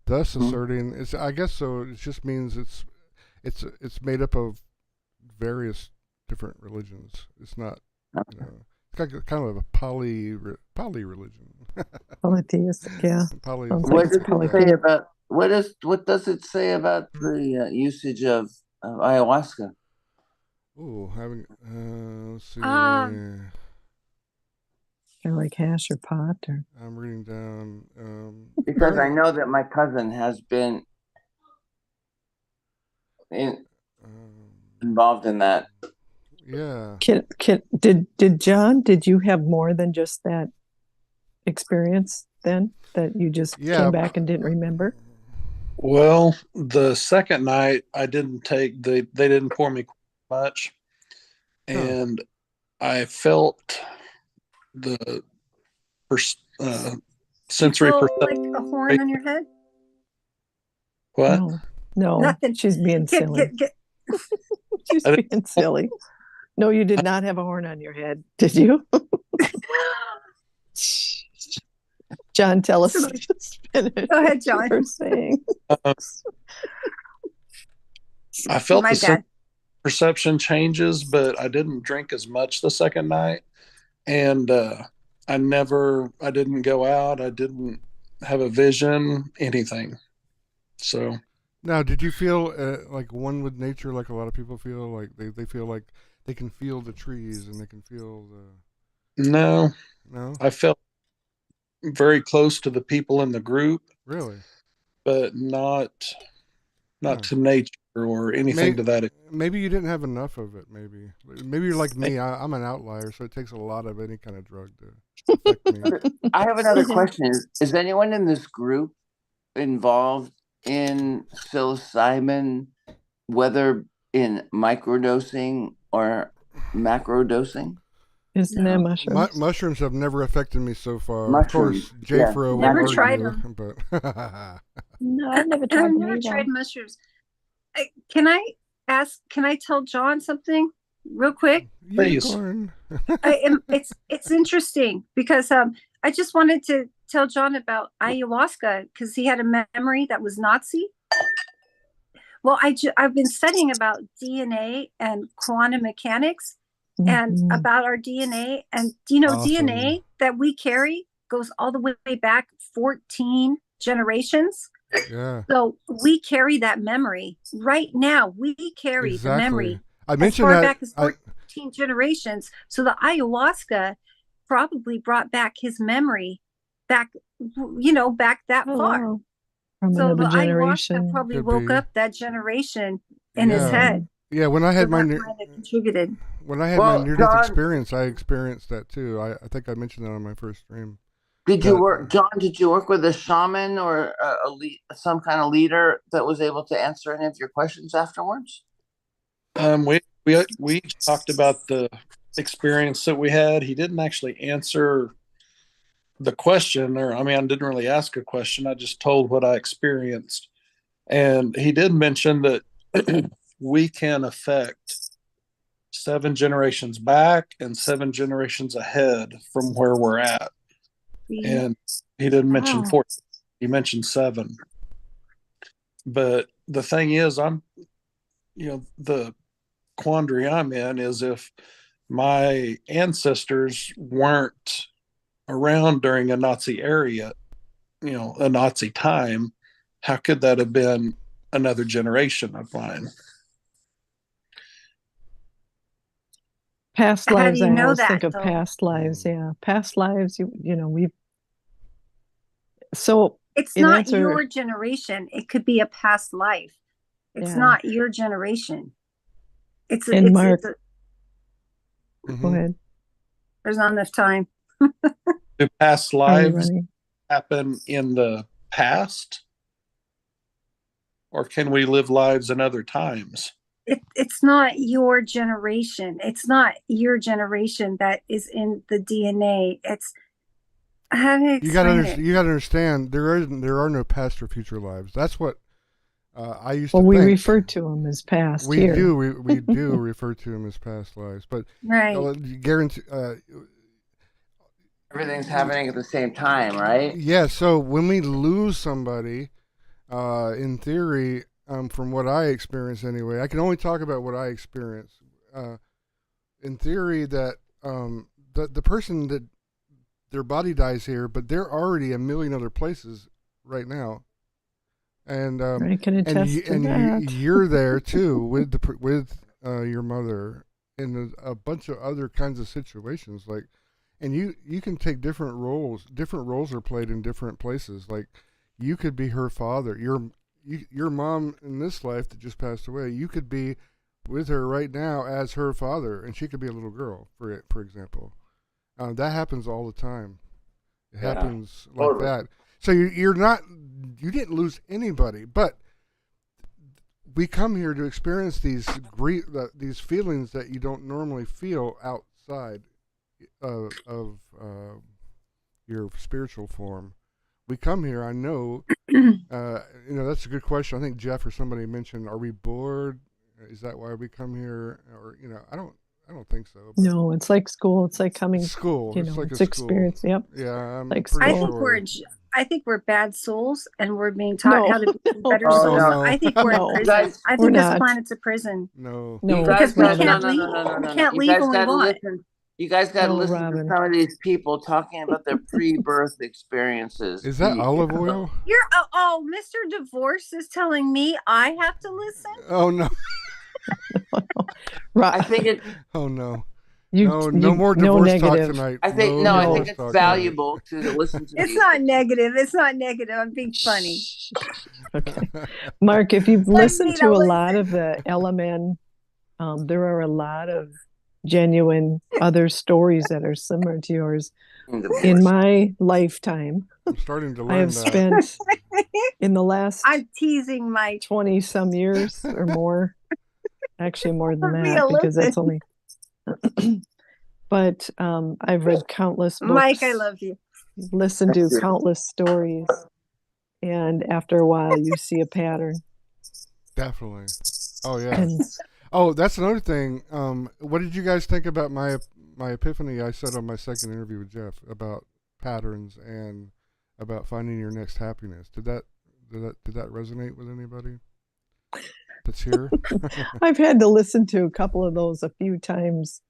Thus asserting, I guess so. It just means it's made up of various different religions. It's not, it's kind of a poly religion. Polytheistic, yeah. What does it say about the usage of ayahuasca? Oh, let's see. Kind of like hash or pot, or I'm reading down. Because I know that my cousin has been involved in that. Yeah. Did John? Did you have more than just that experience then? That you just came back and didn't remember? Well, the second night I didn't take they didn't pour me much, and I felt the sensory You feel perception. like a horn on your head? What? No, Nothing. She's being silly. She's being silly. No, you did not have a horn on your head, did you? John, tell us. Just finish. Go ahead, John. What you were saying. I felt the perception changes, but I didn't drink as much the second night, and I didn't go out. I didn't have a vision, anything. So now, did you feel like one with nature, like a lot of people feel? Like they feel like they can feel the trees and they can feel the... No. I felt very close to the people in the group. Really? But not to nature or anything to that extent. Maybe you didn't have enough of it. Maybe you're like me. I'm an outlier, so it takes a lot of any kind of drug to affect me. I have another question. Is anyone in this group involved in psilocybin, whether in microdosing or macrodosing? Isn't that mushrooms? Mushrooms have never affected me so far. Mushrooms, Of course, Jafro will Never argue, tried them. But No, I've never tried I've them never either. tried mushrooms. Can I tell John something real quick? Please. It's interesting because I just wanted to tell John about ayahuasca because he had a memory that was Nazi. Well, I've been studying about DNA and quantum mechanics and about our DNA, and DNA that we carry goes all the way back 14 generations. Yeah. So we carry that memory right now. We carry the memory I mentioned as far that back as 14 generations. So the ayahuasca probably brought back his memory back that far. Wow. From So the another generation. ayahuasca probably Could woke be. up that generation in his head. Yeah, when I had So my that might have contributed. near-death experience, I experienced that too. I think I mentioned that on my first stream. Did you work, John? Did you work with a shaman or some kind of leader that was able to answer any of your questions afterwards? We talked about the experience that we had. He didn't actually answer the question, or I didn't really ask a question. I just told what I experienced, and he did mention that we can affect 7 generations back and 7 generations ahead from where we're at. And he didn't mention 4. He mentioned 7. But the thing is, the quandary I'm in is if my ancestors weren't around during a Nazi area, a Nazi time, how could that have been another generation of mine? Past How do lives, you I know always that, think of though? past lives. Yeah, past lives. We've. So It's in not answer, your generation. It could be a past life. It's Yeah. not your generation. It's a, And it's, Mark- it's a, Go ahead. there's not enough time. Do past Are you lives running? happen in the past? Or can we live lives in other times? It's not your generation. It's not your generation that is in the DNA. It's how do I You gotta explain it? you gotta understand there are no past or future lives. That's what I used Well, to we think. refer to them as past We here. do we do refer to them as past lives, but Right. you guarantee. Everything's happening at the same time, right? Yeah. So when we lose somebody, in theory, from what I experience anyway, I can only talk about what I experience. In theory, that the person that their body dies here, but they're already a million other places right now, and I can attest to that. you're there too with your mother in a bunch of other kinds of situations, like, and you can take different roles. Different roles are played in different places. Like, you could be her father. Your mom in this life that just passed away. You could be with her right now as her father, and she could be a little girl, for example. That happens all the time. It happens like that. So you didn't lose anybody, but we come here to experience these feelings that you don't normally feel outside of your spiritual form. We come here. I know. That's a good question. I think Jeff or somebody mentioned, "Are we bored? Is that why we come here?" Or I don't think so. No, it's like school. It's like coming. School. It's like it's experience. Yep. Yeah, I'm Like pretty school. I think we're bad souls, and we're being taught how to be better Oh, souls. no. I think we're No. in prison. I We're think this not. planet's a prison. No. No, Because we No, can't no, leave. no, no, no, We no. can't You leave guys when we gotta want. listen. You guys got to No, listen Robin. to some of these people talking about their pre-birth experitions. Is that olive oil? You're Mr. Divorce is telling me I have to listen. Oh no. I think it. Oh no. No more no divorce talk negative. tonight. I think no I divorce think it's talk valuable to listen to. It's these. not negative. It's not negative. I'm being funny. Okay. Mark, if you've Let listened me to a listen. lot of the LMN, there are a lot of genuine other stories that are similar to yours. In my lifetime, I'm starting to I learn have that. spent in the last I'm teasing Mike. 20 some years or more, actually more than that, Realistic. because that's only but I've read countless books, Mike, I love you. listened to countless stories, and after a while you see a pattern. Definitely. Oh yeah. And Oh, that's another thing. What did you guys think about my epiphany I said on my second interview with Jeff about patterns and about finding your next happiness? Did that resonate with anybody that's here? I've had to listen to a couple of those a few times,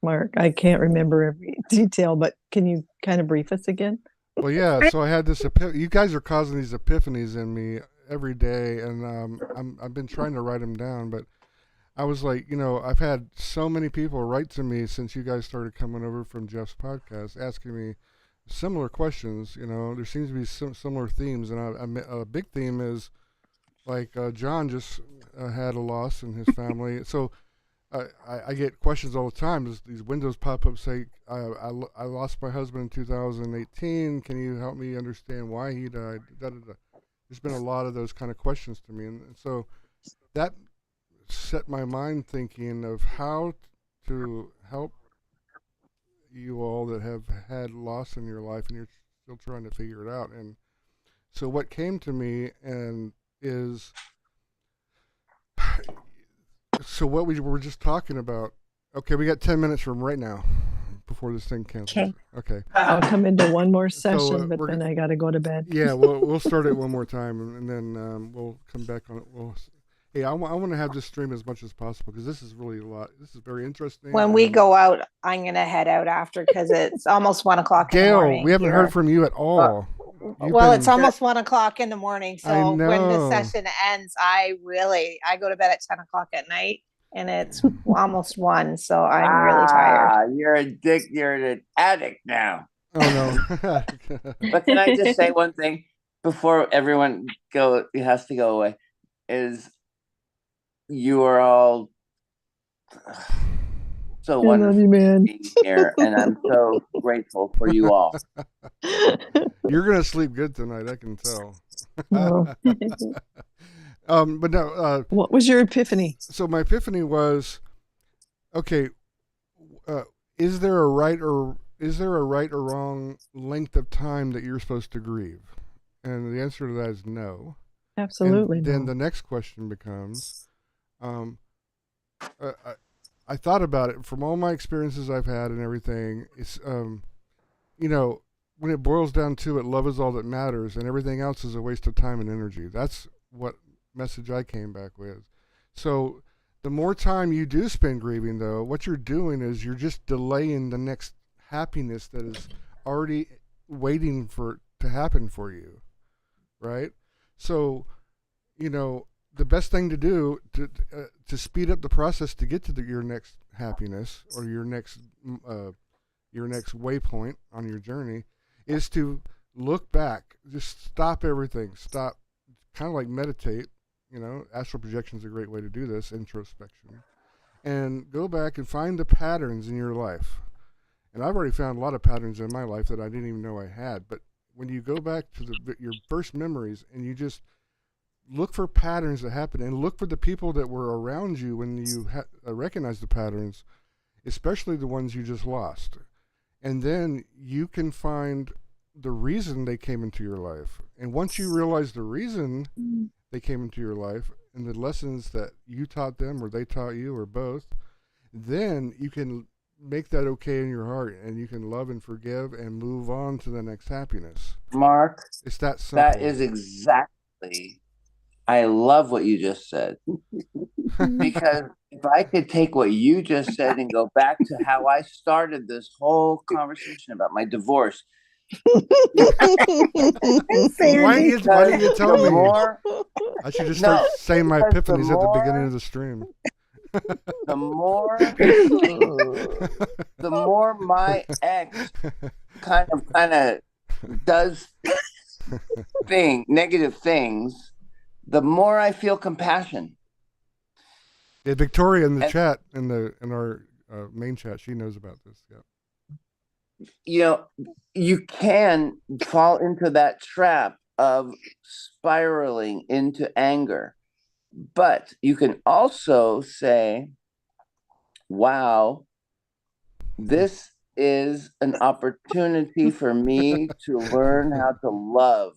Mark. I can't remember every detail, but can you kind of brief us again? Well, yeah. So I had this you guys are causing these epiphanies in me every day, and I've been trying to write them down, but I was like, I've had so many people write to me since you guys started coming over from Jeff's podcast, asking me similar questions. There seems to be some similar themes, and a big theme is like John just had a loss in his family. So I get questions all the time. These windows pop up say, I lost my husband in 2018. Can you help me understand why he died? Da, da, da. There's been a lot of those kind of questions to me. And so that set my mind thinking of how to help you all that have had loss in your life and you're still trying to figure it out. And so what came to me is so what we were just talking about. Okay, we got 10 minutes from right now before this thing cancels. Okay. I'll come into one more session, So, but then I got to go to bed. Yeah, we'll start it one more time, and then we'll come back on it. Hey, I want to have this stream as much as possible because this is really a lot. This is very interesting. When we go out, I'm going to head out after because it's almost 1 o'clock in the Gail, morning. we haven't heard from you at all. Well, it's almost 1 o'clock in the morning. I So when know. this session ends, I go to bed at 10 o'clock at night and it's almost 1. So I'm really tired. You're an addict now. Oh no. But can I just say one thing before everyone has to go away? Is you are all so I wonderful love you, man. being here, and I'm so grateful for you all. You're gonna sleep good tonight, I can tell. Oh. But no. What was your epiphany? So my epiphany was, okay, is there a right or wrong length of time that you're supposed to grieve? And the answer to that is no. Absolutely. And then no. the next question becomes, I thought about it from all my experiences I've had and everything. It's, when it boils down to it, love is all that matters, and everything else is a waste of time and energy. That's what message I came back with. So the more time you do spend grieving, though, what you're doing is you're just delaying the next happiness that is already waiting to happen for you, right? So, the best thing to do to speed up the process to get to your next happiness or your next waypoint on your journey is to look back. Just stop everything. Stop, kind of like meditate. Astral projection is a great way to do this, introspection, and go back and find the patterns in your life. And I've already found a lot of patterns in my life that I didn't even know I had. But when you go back to your first memories and you just look for patterns that happen and look for the people that were around you when you recognize the patterns, especially the ones you just lost. And then you can find the reason they came into your life. And once you realize the reason they came into your life and the lessons that you taught them or they taught you or both, then you can make that okay in your heart and you can love and forgive and move on to the next happiness. Mark, it's that simple. That is exactly, I love what you just said. Because if I could take what you just said and go back to how I started this whole conversation about my divorce. Why didn't you tell me? I should just start saying my epiphanies at the beginning of the stream. The more my ex kind of does negative things, the more I feel compassion. Yeah, Victoria in the chat, in our main chat, she knows about this. Yeah. You can fall into that trap of spiraling into anger, but you can also say, wow, this is an opportunity for me to learn how to love.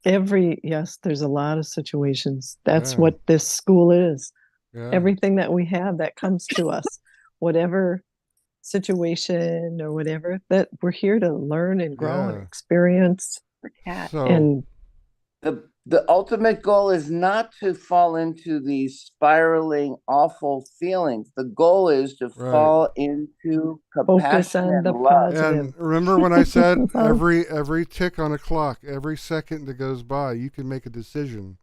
There's a lot of situations. That's what this school is. Yeah. Everything that we have that comes to us, whatever situation or whatever, that we're here to learn and grow and experience. And the ultimate goal is not to fall into these spiraling awful feelings. The goal is to fall into compassion and love. And remember when I said every tick on a clock, every second that goes by, you can make a decision.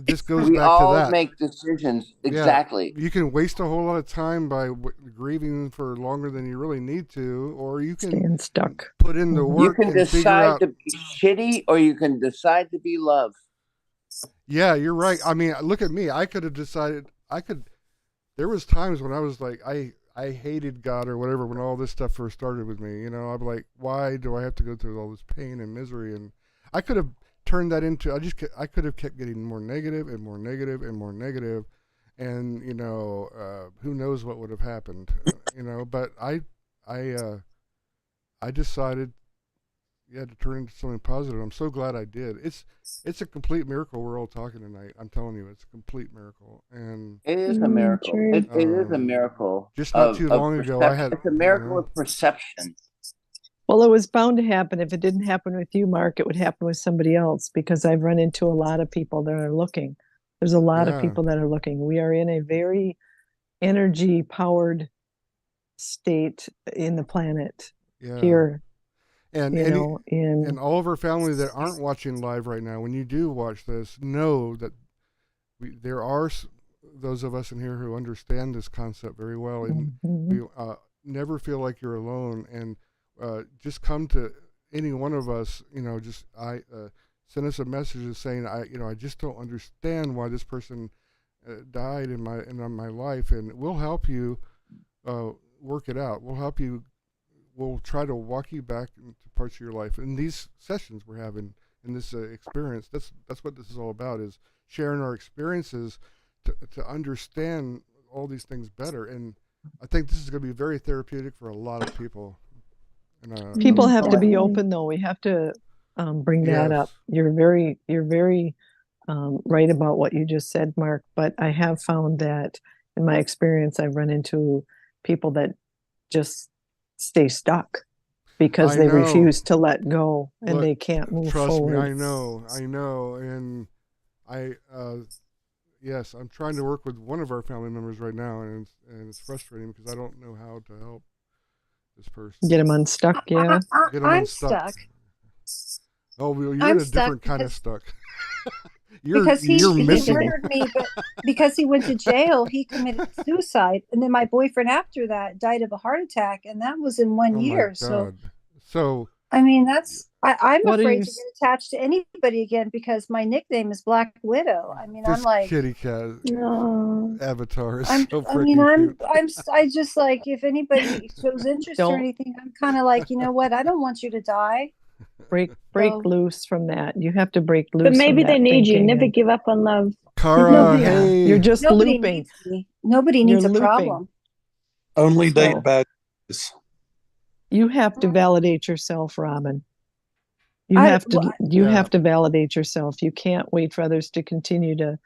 This goes we back all to that. Make decisions. Exactly. You can waste a whole lot of time by grieving for longer than you really need to, or you can stand stuck. Put in the work. You can decide to be shitty, or you can decide to be love. Yeah, you're right. I mean, look at me. I could have decided. I could there was times when I was like, I hated God or whatever when all this stuff first started with me. You know, I'm like, why do I have to go through all this pain and misery? And I could have turned that into, I could have kept getting more negative and more negative and more negative, and you know, who knows what would have happened? You know, but I decided, yeah, to turn into something positive. I'm so glad I did. It's a complete miracle we're all talking tonight. I'm telling you, it's a complete miracle. And It is a miracle. True. It is a miracle. just not of- too of long ago, I had It's a miracle you know, of perception. Well, it was bound to happen. If it didn't happen with you, Mark, it would happen with somebody else, because I've run into a lot of people that are looking. There's a lot of Yeah. people that are looking. We are in a very energy powered state in the planet yeah. here, And you any, know, in and all of our family that aren't watching live right now, when you do watch this, know that there are those of us in here who understand this concept very well, and Mhm. we never feel like you're alone. And just come to any one of us, you know, just send us a message saying, I just don't understand why this person died in my life, and we'll help you work it out. We'll help you. We'll try to walk you back into parts of your life. In these sessions we're having, in this experience, that's what this is all about, is sharing our experiences to understand all these things better. And I think this is going to be very therapeutic for a lot of people. And, People have to be open, though. We have to bring that up. Yes. You're very right about what you just said, Mark. But I have found that in my experience, I've run into people that just stay stuck because I they know. refuse to let go, and Look, they can't move trust forward. me, I know, and yes, I'm trying to work with one of our family members right now, and it's frustrating because I don't know how to help this person. Get them unstuck, yeah. Get 'em I'm unstuck. stuck Oh, well, you're I'm in a stuck different kind of because- stuck. you're because he missing. murdered me, but because he went to jail, he committed suicide, and then my boyfriend after that died of a heart attack, and that was in one Oh year. my So God. So I mean, I'm What are afraid you to get attached to anybody again because my nickname is Black Widow. I mean, this I'm like, kitty cat No. avatar is I so mean, freaking cute. I just like, if anybody shows interest or Don't- anything, I'm kind of like, you know what? I don't want you to die. break So- loose from that. You have to break loose. But maybe from they that need you. thinking Never and- give up on love. Kara, Nobody- hey, You're just Nobody looping. needs me. Nobody You're needs a looping. problem. Only date So- bad guys. You have to validate yourself, Robin. You I- have to well, you Yeah. have to validate yourself. You can't wait for others to continue to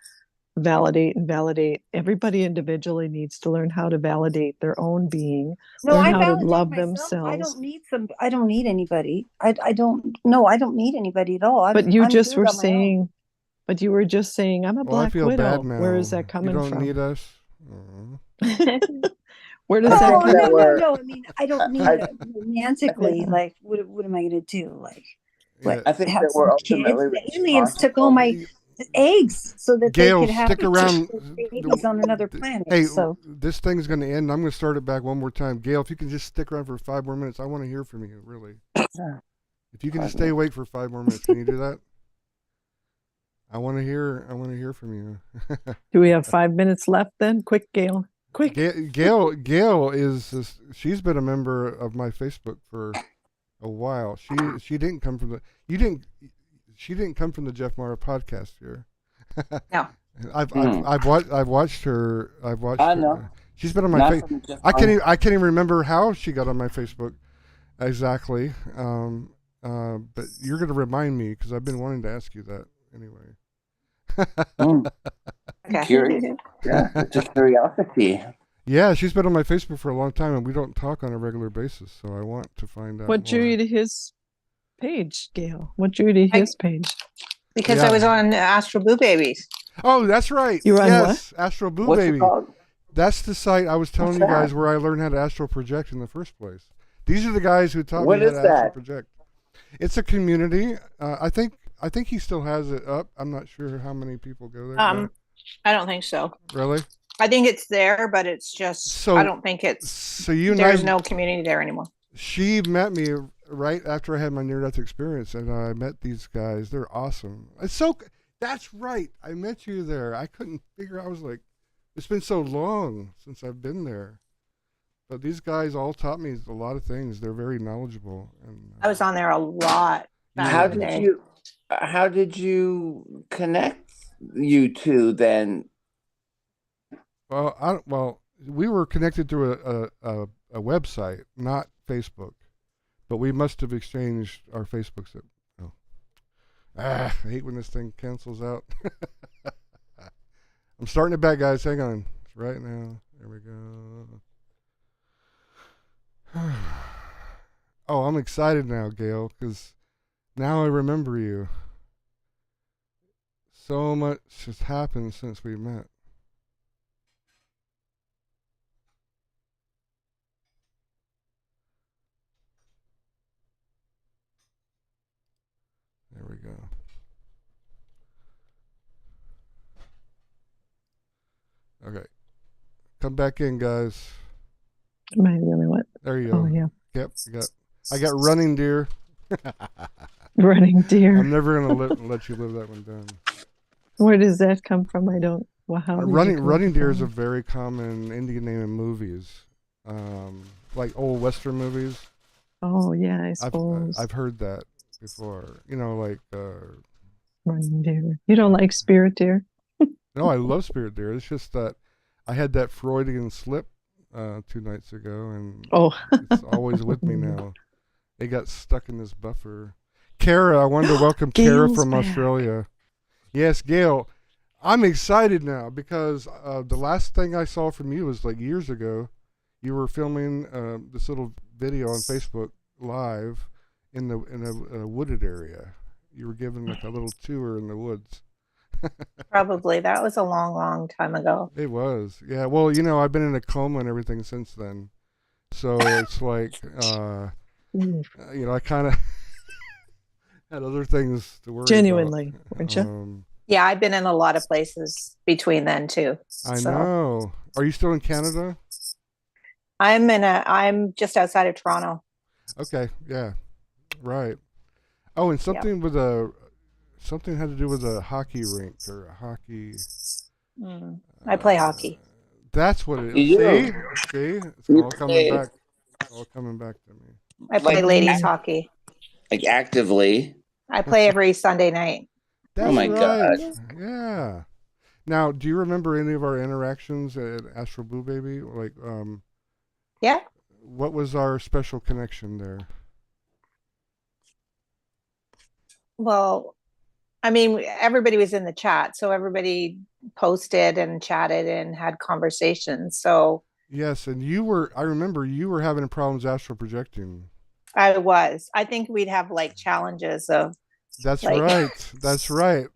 validate and validate. Everybody individually needs to learn how to validate their own being, No, learn I how to validate love myself. I themselves. don't need I don't need anybody. I don't. No, I don't need anybody at all. But you I'm just good were on my own. saying, but you were just saying, I'm a well, I black feel widow. bad now. Where is that coming You don't from? need us. Where does No, that think come that no, from? we're- no. I mean, I don't need it romantically. Like, what am I going to do? Like, Yeah. I think have that we're some kids? ultimately The aliens took all my eggs so that Gail, they could have stick around. babies on another planet. Hey, So this thing's going to end. I'm going to start it back one more time. Gail, if you can just stick around for 5 more minutes, I want to hear from you, really. If you can just stay awake for 5 more minutes, can you do that? I want to hear from you. Do we have 5 minutes left then? Quick, Gail. Quick. Gail is she's been a member of my Facebook for a while. She didn't come from she didn't come from the Jeff Mara podcast here. No. I've watched her. I know. She's been on my Not Facebook. from Jeff I can't Mara. even, I can't even remember how she got on my Facebook exactly. But you're going to remind me because I've been wanting to ask you that anyway. Okay. Curious. Yeah, it's just curiosity. Yeah, she's been on my Facebook for a long time, and we don't talk on a regular basis. So I want to find out. What drew more. you to his page, Gail? What drew you to his page? Because Yeah. I was on Astral Blue Babies. Oh, that's right. You were on yes, Astral Blue What's Baby. it called? That's the site I was telling What's you guys that? where I learned how to astral project in the first place. These are the guys who taught What me how is to astral that? project. It's a community. I think he still has it up. I'm not sure how many people go there. I don't think so. Really? I think it's there, but it's just So- I don't think it's So you and there's I, no community there anymore. she met me right after I had my near-death experience, and I met these guys. They're awesome. That's right. I met you there. I couldn't figure. I was like, It's been so long since I've been there. But these guys all taught me a lot of things. They're very knowledgeable. And I was on there a lot back How in the did day. you connect you two then? Well, we were connected through a website, not Facebook, but we must have exchanged our Facebooks. Oh. I hate when this thing cancels out. I'm starting it back, guys. Hang on. Right now. There we go. Oh, I'm excited now, Gail, because now I remember you. So much has happened since we met. There we go. Okay. Come back in, guys. Am I the only one? There you go. Oh, yeah. Yep. I got running deer. Running deer. I'm never gonna let you live that one down. Where does that come from? I don't. Well, how did you come running up deer with is a that? very common Indian name in movies, like old Western movies. Oh, yeah, I suppose. I've heard that before. You know, like Running deer. You don't like spirit deer? no, I love spirit deer. It's just that I had that Freudian slip 2 nights ago, and it's always with me now. It got stuck in this buffer. Kara, I wanted to welcome Kara from Australia. Yes, Gail. I'm excited now because the last thing I saw from you was like years ago. You were filming this little video on Facebook Live in a wooded area. You were giving like a little tour in the woods. Probably. That was a long, long time ago. It was. Yeah. Well, you know, I've been in a coma and everything since then. So it's like, you know, I kind of had other things to worry Genuinely, about. weren't you? Yeah, I've been in a lot of places between then too. I know. Are you still in Canada? I'm just outside of Toronto. Okay. Yeah. Right. Oh, and something with something had to do with a hockey rink or a hockey. I play hockey. That's what it is. See? It's all coming back. All coming back to me. I play ladies hockey. Like actively. I play every Sunday night. That's oh my God. Yeah. Now, do you remember any of our interactions at Astral Blue Baby? Like, yeah. What was our special connection there? Well, I mean, everybody was in the chat, so everybody posted and chatted and had conversations. So yes, and I remember you were having problems astral projecting. I was. I think we'd have like challenges of. That's like, right. That's right.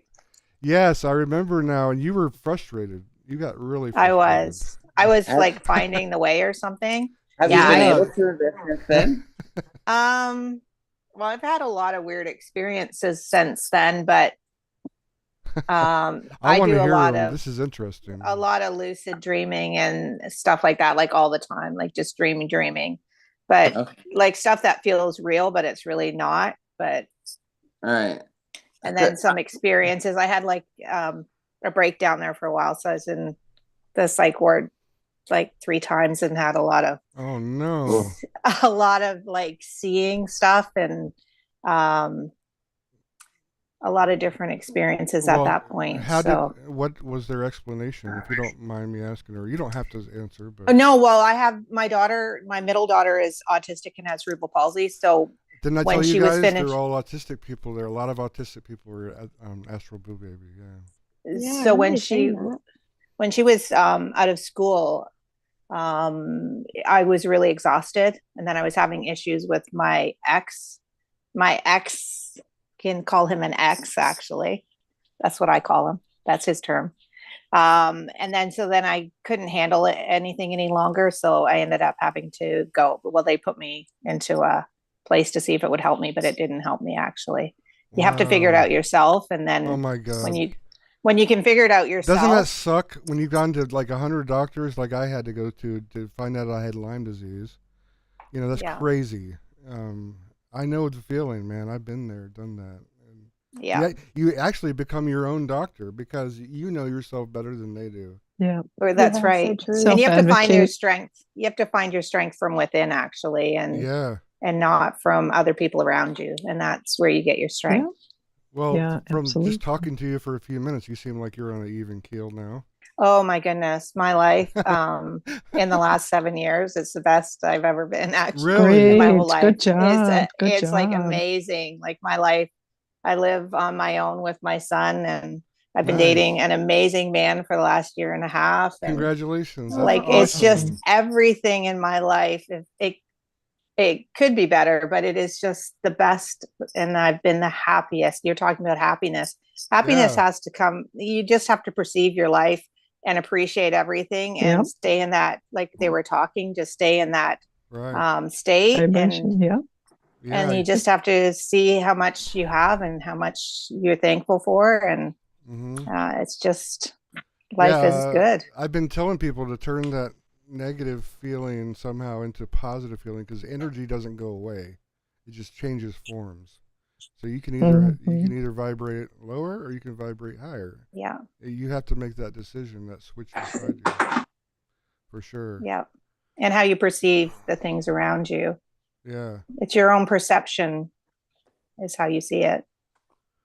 Yes, I remember now. And you were frustrated. You got really frustrated. I was like finding the way or something. Have you been able to invest then? Well, I've had a lot of weird experiences since then, but I do a lot of. This is interesting. A lot of lucid dreaming and stuff like that, like all the time, like just dreaming, but like stuff that feels real, but it's really not. But all right. And then some experiences. I had like a breakdown there for a while, so I was in the psych ward like 3 times and had a lot of like seeing stuff and a lot of different experiences at that point. What was their explanation, if you don't mind me asking, or you don't have to answer? But no, well, I have my middle daughter is autistic and has cerebral palsy. So didn't I tell you guys they're all autistic people? There are a lot of autistic people who are at Astral Blue Baby. Yeah. So when she was out of school, I was really exhausted, and then I was having issues with my ex. My ex, can call him an ex, actually. That's what I call him. That's his term. And then I couldn't handle anything any longer, so I ended up having to go. Well, they put me into a place to see if it would help me, but it didn't help me, actually. You have to figure it out yourself, and then oh my God, when you can figure it out yourself. Doesn't that suck when you've gone to like 100 doctors, like I had to go to find out I had Lyme disease? You know, that's crazy. I know the feeling, man. I've been there, done that. Yeah. You actually become your own doctor because you know yourself better than they do. Yeah. Or that's Yeah, so right. true. And you have to find your Self-advocate. strength. You have to find your strength from within, actually, Yeah. and not from other people around you. And that's where you get your strength. Well, Yeah, from absolutely. just talking to you for a few minutes, you seem like you're on an even keel now. Oh my goodness, my life in the last 7 years, it's the best I've ever been, actually. Really? In my whole Great. life. Good job. Good It's like job. amazing. Like my life, I live on my own with my son, and I've been Nice. dating an amazing man for the last year and a half. And Congratulations. That's like awesome. it's just everything in my life. It could be better, but it is just the best, and I've been the happiest. You're talking about happiness. Happiness Yeah. has to come. You just have to perceive your life and appreciate everything, and Yep. stay in that, like they were talking, just stay in that Right. state, Vibration. Yeah. and Yeah. you just have to see how much you have and how much you're thankful for, and it's just life is good. I've been telling people to turn that negative feeling somehow into positive feeling, because energy doesn't go away; it just changes forms. So you can either vibrate lower or you can vibrate higher. Yeah. You have to make that decision, that switch inside you, for sure. Yeah. And how you perceive the things around you. Yeah. It's your own perception is how you see it.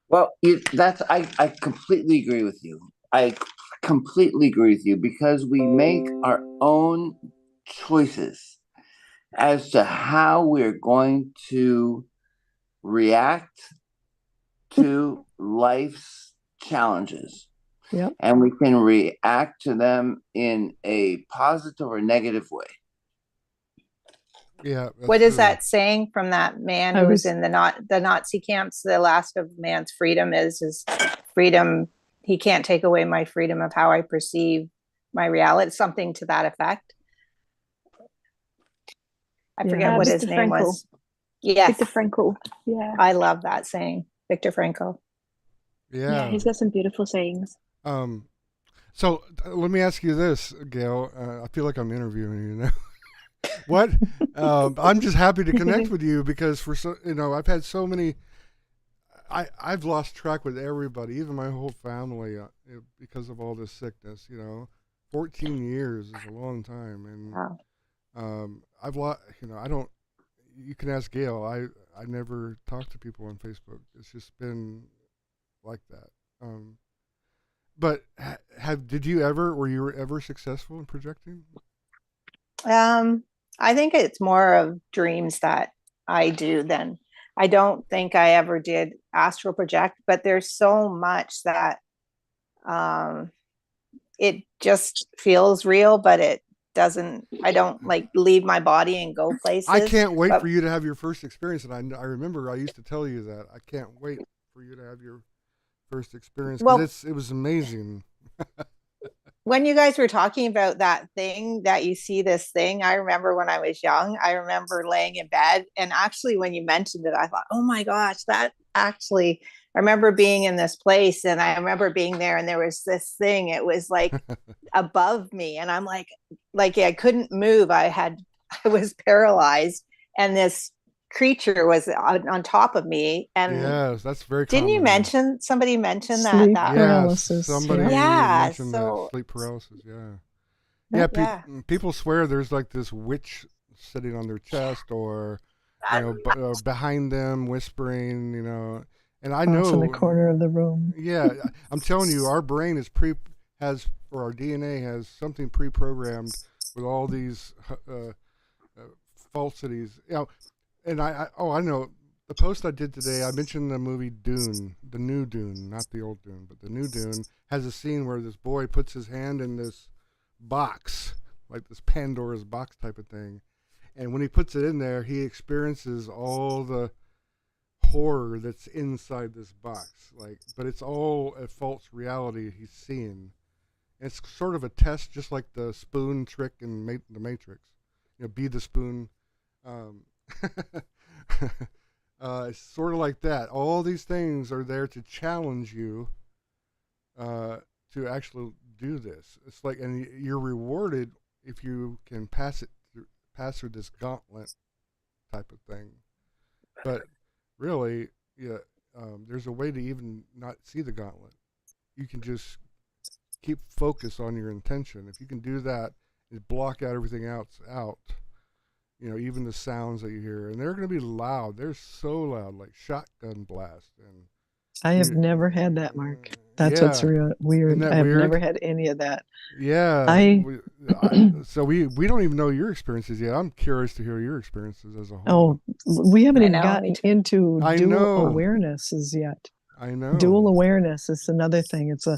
Well, I completely agree with you. I completely agree with you, because we make our own choices as to how we're going to react to life's challenges. Yep. And we can react to them in a positive or negative way. Yeah. What is that saying from that man who was in the Nazi camps? The last of man's freedom is freedom. He can't take away my freedom of how I perceive my reality. Something to that effect. I forget what his name was. Yes. Viktor Frankl. Yeah. I love that saying. Viktor Frankl. Yeah. He's got some beautiful sayings. So let me ask you this, Gail. I feel like I'm interviewing you now. What? I'm just happy to connect with you, because I've had so many. I've lost track with everybody, even my whole family, because of all this sickness. 14 years is a long time, and wow. I've lost. I don't. You can ask Gail. I never talk to people on Facebook. It's just been like that. But were you ever successful in projecting? I think it's more of dreams that I do than I don't think I ever did astral project, but there's so much that it just feels real, but it doesn't. I don't like leave my body and go places. I can't wait for you to have your first experience. And I remember I used to tell you that. I can't wait for you to have your first experience, because it was amazing. When you guys were talking about that thing, that you see this thing, I remember when I was young, I remember laying in bed, and actually when you mentioned it, I thought, oh my gosh, I remember being in this place, and I remember being there, and there was this thing, it was like above me, and I'm like I couldn't move. I was paralyzed, and this creature was on top of me. And yes, that's very common. Somebody mentioned sleep that paralysis. Somebody mentioned that, sleep paralysis. People swear there's like this witch sitting on their chest, or behind them whispering, and I know in the corner of the room. Yeah, I'm telling you, our brain or our DNA has something pre-programmed with all these falsities. And I know the post I did today, I mentioned the movie Dune, the new Dune, not the old Dune, but the new Dune has a scene where this boy puts his hand in this box, like this Pandora's box type of thing. And when he puts it in there, he experiences all the horror that's inside this box. But it's all a false reality he's seeing. It's sort of a test, just like the spoon trick in the Matrix. Be the spoon. It's sort of like that. All these things are there to challenge you to actually do this. It's like, and you're rewarded if you can pass through this gauntlet type of thing. But really, there's a way to even not see the gauntlet. You can just keep focus on your intention. If you can do that, and block out everything else out. Even the sounds that you hear, and they're going to be loud. They're so loud, like shotgun blast. And I have never had that, Mark. That's what's real weird. I have never had any of that. Yeah. So we don't even know your experiences yet. I'm curious to hear your experiences as a whole. Oh, we haven't even gotten into dual awarenesses yet. I know. Dual awareness is another thing. It's a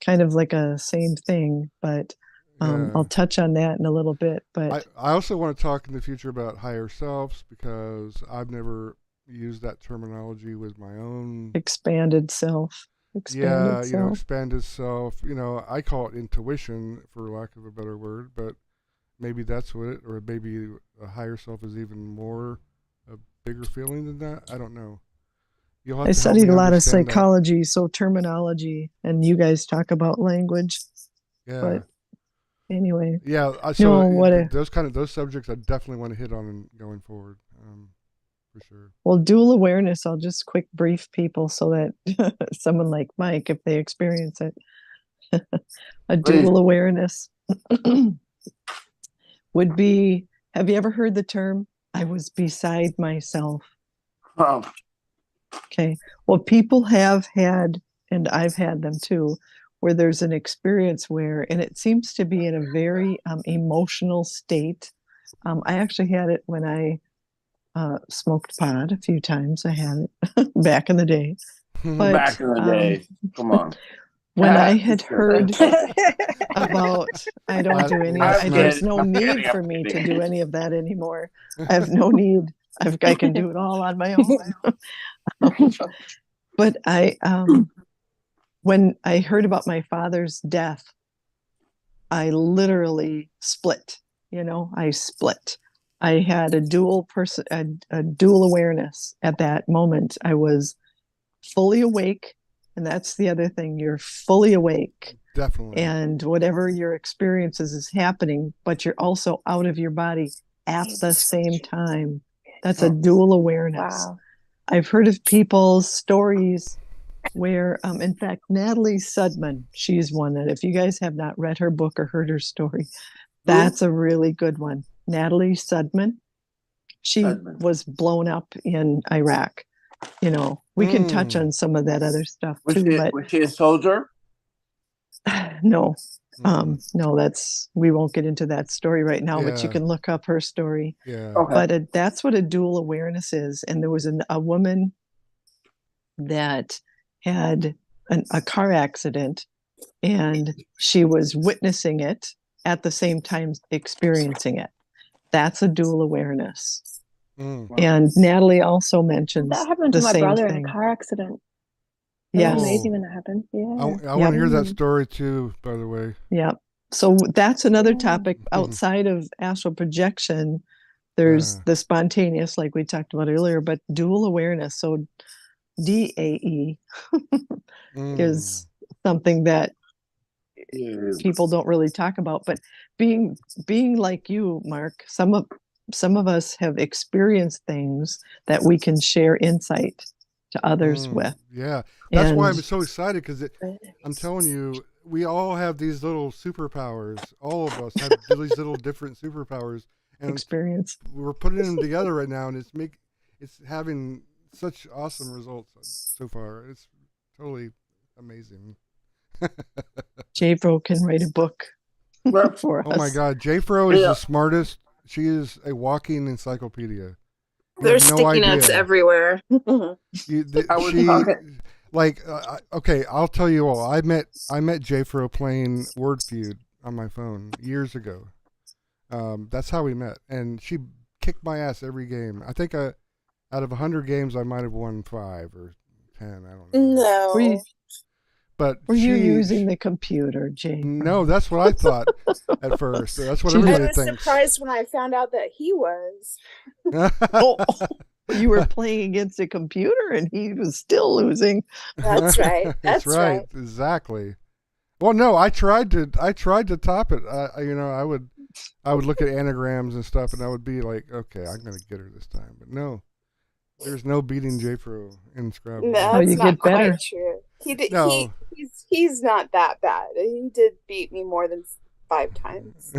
kind of like a same thing, but I'll touch on that in a little bit. But I also want to talk in the future about higher selves, because I've never used that terminology with my own expanded self. Expanded self. I call it intuition, for lack of a better word, but maybe that's what it, or maybe a higher self is even more a bigger feeling than that. I don't know. I studied a lot of psychology, so terminology, and you guys talk about language. Yeah. But anyway. Yeah. So those subjects I definitely want to hit on going forward. For sure. Well, dual awareness, I'll just quick brief people so that someone like Mike, if they experience it, a dual awareness would be, have you ever heard the term, I was beside myself? Okay. Well, people have had, and I've had them too, where there's an experience where, and it seems to be in a very emotional state. I actually had it when I smoked pot a few times. I had it back in the day. But, back in the day. Come on. When I had heard about, I don't do any, there's no need for me to do any of that anymore. I have no need. I can do it all on my own. But when I heard about my father's death, I literally split. I split. I had a dual awareness at that moment. I was fully awake, and that's the other thing. You're fully awake. Definitely. And whatever your experiences is happening, but you're also out of your body at the same time. That's a dual awareness. Wow. I've heard of people's stories where, in fact, Natalie Sudman, she's one that if you guys have not read her book or heard her story, that's a really good one. Natalie Sudman, she was blown up in Iraq. We can touch on some of that other stuff too. Was she a soldier? No. No, we won't get into that story right now, but you can look up her story. Yeah. Okay. But that's what a dual awareness is. And there was a woman that had a car accident, and she was witnessing it at the same time experiencing it. That's a dual awareness. Wow. And Natalie also mentions that happened to my brother in a car accident. Yes. It was amazing when that happened. Yeah. I want to hear that story too, by the way. Yeah. So that's another topic outside of astral projection. There's the spontaneous, like we talked about earlier, but dual awareness. So DAE is something that people don't really talk about. But being like you, Mark, some of us have experienced things that we can share insight to others with. Yeah, that's why I'm so excited, because I'm telling you, we all have these little superpowers. All of us have these little different superpowers and experience. We're putting them together right now, and it's having such awesome results so far. It's totally amazing. J-Fro can write a book for us. Oh my God, J-Fro is the smartest. She is a walking encyclopedia. There's sticky notes everywhere. Okay, I'll tell you all. I met J-Fro playing Word Feud on my phone years ago. That's how we met, and she kicked my ass every game. I think out of 100 games, I might have won 5 or 10. I don't know. No. Were you using the computer, Jane? No, that's what I thought at first. That's what everybody thinks. I was surprised when I found out that he was. You were playing against a computer and he was still losing. That's right. That's right. Exactly. Well, no, I tried to top it. I would look at anagrams and stuff, and I would be like, okay, I'm gonna get her this time. But no, There's no beating J-Pro in Scrabble. No, Oh, that's you not get quite better. true. He did. No. He's not that bad. He did beat me more than 5 times.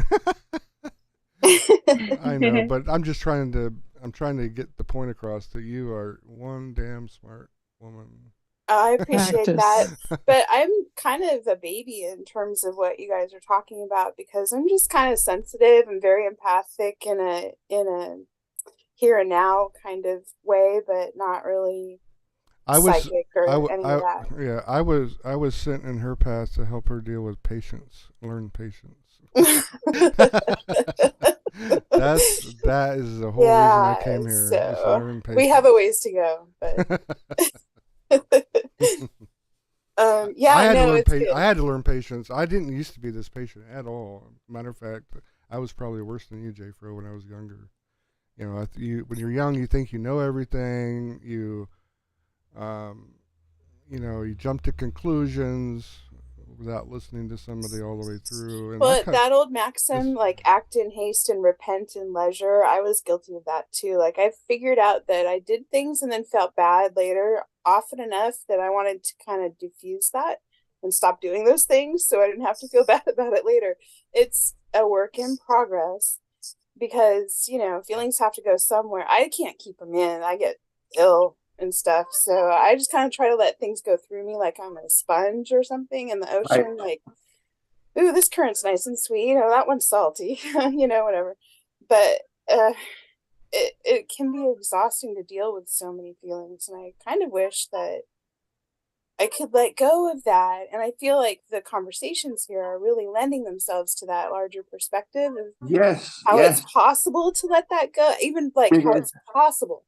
I know, but I'm trying to get the point across that you are one damn smart woman. I appreciate that, Practice. but I'm kind of a baby in terms of what you guys are talking about because I'm just kind of sensitive and very empathic in a here and now kind of way, but not really psychic or any of that. Yeah, I was sent in her path to help her deal with patience, learn patience. That is the whole reason I came here. So learn patience. we have a ways to go, but yeah, I had to learn patience. I didn't used to be this patient at all. Matter of fact, I was probably worse than you, J-Fro, when I was younger. You know, when you're young, you think you know everything. You you jump to conclusions without listening to somebody all the way through. And but that old maxim, like act in haste and repent in leisure, I was guilty of that too. Like I figured out that I did things and then felt bad later often enough that I wanted to kind of diffuse that and stop doing those things so I didn't have to feel bad about it later. It's a work in progress because, feelings have to go somewhere. I can't keep them in. I get ill and stuff. So I just kind of try to let things go through me like I'm a sponge or something in the ocean. Right. Like, ooh, this current's nice and sweet. Oh, that one's salty, whatever. But it can be exhausting to deal with so many feelings. And I kind of wish that I could let go of that. And I feel like the conversations here are really lending themselves to that larger perspective of how it's possible to let that go, even like how it's possible.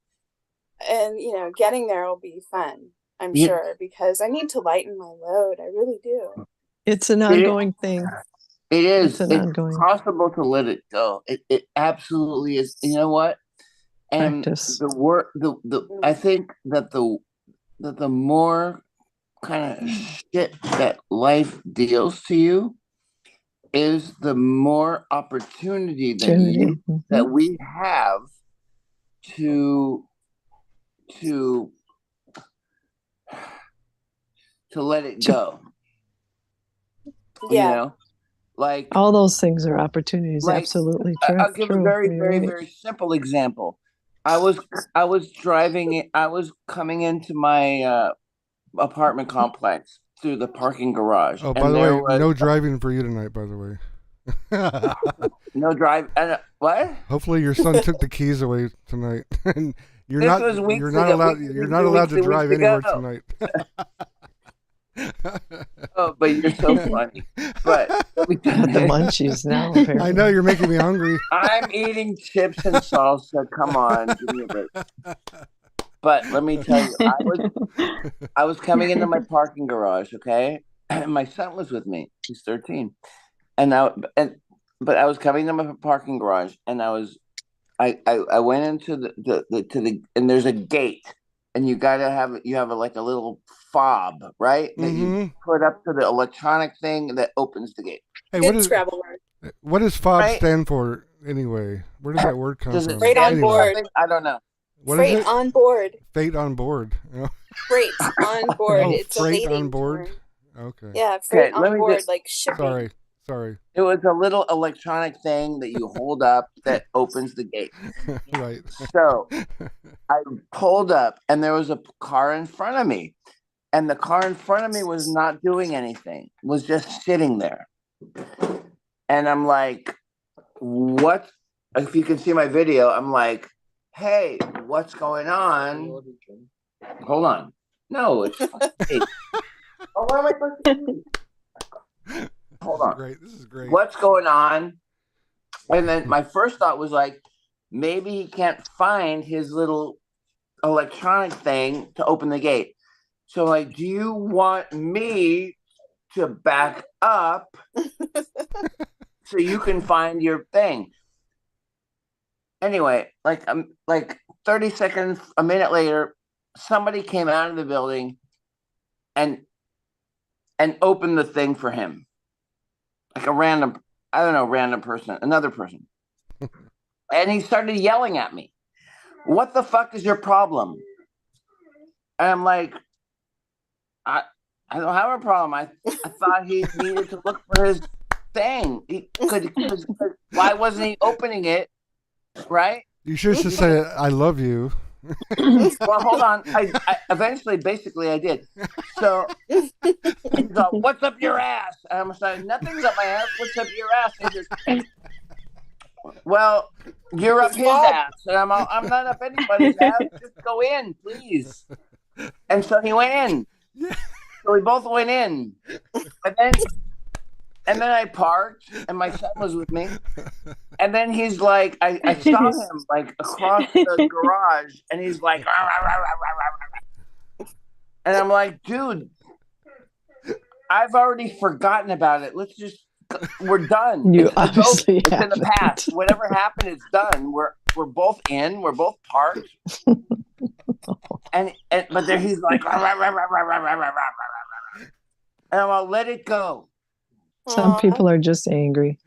And, getting there will be fun, I'm sure, because I need to lighten my load. I really do. It's an ongoing thing. It is. It's ongoing. Possible to let it go. It absolutely is. You know what? And Practice. I think that the more kind of shit that life deals to you is the more opportunity that we have to let it go. Yeah. Like all those things are opportunities. Absolutely true. I'll give a very, very, very simple example. I was coming into my apartment complex through the parking garage. Oh, by the way, no driving for you tonight, by the way. No drive. What? Hopefully your son took the keys away tonight. And you're not allowed to drive anywhere tonight. Oh, but you're so funny. But the munchies now. Apparently. I know you're making me hungry. I'm eating chips and salsa. Come on, give me a break. But let me tell you, I was coming into my parking garage, okay? And my son was with me. He's 13. But I was coming to my parking garage, and I went into the and there's a gate, and you have like a little fob, right? That you put up to the electronic thing that opens the gate. Hey, what does fob stand for anyway? Where does that word come from? Freight on board. I don't know. Freight on board. Freight on board. Freight on board. Oh, it's freight a on board. Term. Okay. Yeah, freight on board, like shipping. Sorry. It was a little electronic thing that you hold up that opens the gate. Right. So I pulled up, and there was a car in front of me, and the car in front of me was not doing anything, was just sitting there. And I'm like, what? If you can see my video, I'm like, hey, what's going on? Hold on. No, it's hey. Oh, what am I supposed to do? Hold on. This is great. What's going on? And then my first thought was like, maybe he can't find his little electronic thing to open the gate. So like, do you want me to back up so you can find your thing? Anyway, like 30 seconds, a minute later, somebody came out of the building and opened the thing for him. Like a random person, another person. And he started yelling at me. what the fuck is your problem? And I'm like, I don't have a problem. I thought he needed to look for his thing. Why wasn't he opening it? Right? You should just say, "I love you." Well, hold on. I eventually, basically, I did. So he's like, "What's up your ass?" And I'm like, "Nothing's up my ass. What's up your ass?" And he goes, "Well, you're up his ass." And I'm not up anybody's ass. Just go in, please. And so he went in. So we both went in. And then I parked, and my son was with me. And then he's like, I saw him like across the garage, and he's like, rah, rah, rah, rah, rah, rah. And I'm like, dude, I've already forgotten about it. We're done. You It's obviously in the haven't. past. Whatever happened, it's done. We're both in. We're both parked. But then he's like, rah, rah, rah, rah, rah, rah, rah, rah, rah, rah. And I'm like, let it go. Some people are just angry.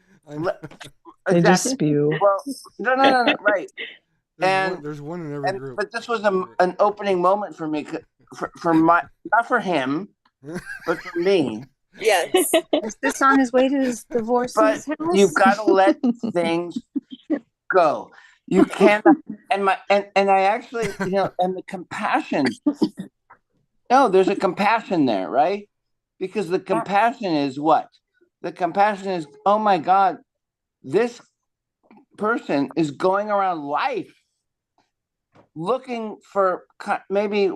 They just spew. Well, no, right. There's one in every group. But this was an opening moment for me, for my, not for him, but for me. Yes. Is this on his way to his divorcee's house? You've got to let things go. You can't. And I actually, and the compassion. No, there's a compassion there, right? Because the compassion is what? The compassion is, oh my God, this person is going around life looking for maybe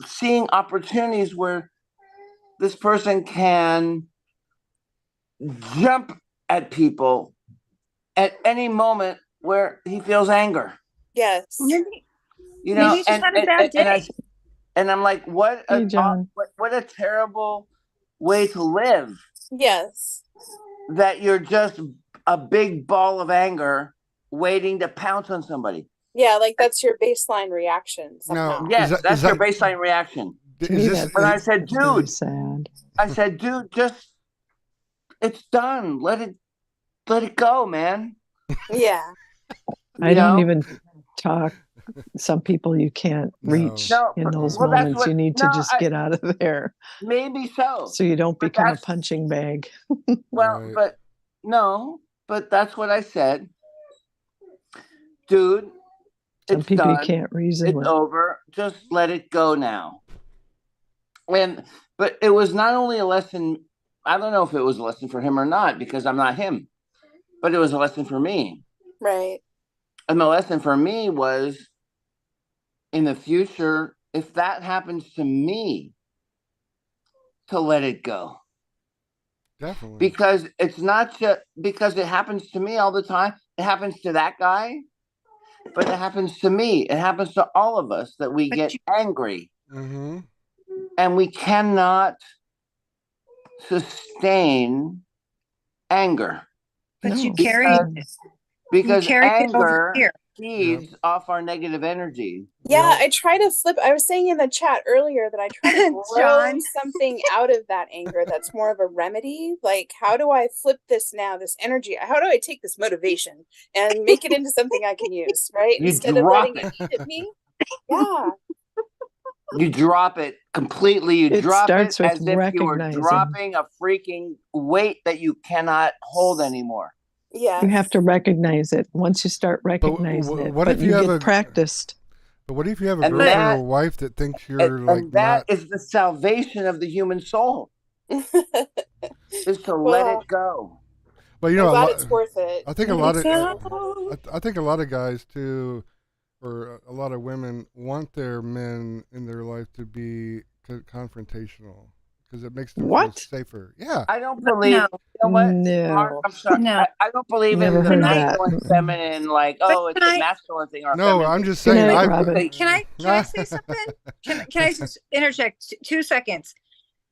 seeing opportunities where this person can jump at people at any moment where he feels anger. Yes. Maybe he just had a bad day. And I'm like, what a terrible way to live. Yes. That you're just a big ball of anger waiting to pounce on somebody. Yeah, like that's your baseline reaction. No, yes, that's your baseline reaction. When I said, dude, just it's done. Let it go, man. Yeah. I don't even talk. Some people you can't reach in those moments. You need to just get out of there. Maybe so. So you don't become a punching bag. Well, but that's what I said. Dude, some it's people done. You can't reason it's with. Over. Just let it go now. But it was not only a lesson. I don't know if it was a lesson for him or not, because I'm not him. But it was a lesson for me. Right. And the lesson for me was, in the future, if that happens to me, to let it go. Definitely. Because it's not just because it happens to me all the time. It happens to that guy, but it happens to me. It happens to all of us that we get angry. Mm-hmm. And we cannot sustain anger. But you carry because anger it over here. feeds off our negative energy. Yeah, I try to flip. I was saying in the chat earlier that I try to grow something out of that anger that's more of a remedy. Like, how do I flip this now, this energy? How do I take this motivation and make it into something I can use, right? Instead of letting it eat at me. Yeah. You drop it completely. You drop it as if you were recognizing. dropping a freaking weight that you cannot hold anymore. Yeah. You have to recognize it. Once you start recognizing it, what if you have practiced? But what if you have a girlfriend or wife that thinks you're like that is the salvation of the human soul. Is to let it go. But you know, I'm glad it's worth it. I think a lot of I think a lot of guys too, or a lot of women want their men in their life to be confrontational because it makes them feel safer. Yeah. I don't believe. You know what? No. Mark, I'm sorry. No. I don't believe Never in the heard masculine, that. feminine, like, it's a masculine thing. Or No, feminine I'm just Good saying. night, Robin. Can I say something? Can I just interject 2 seconds?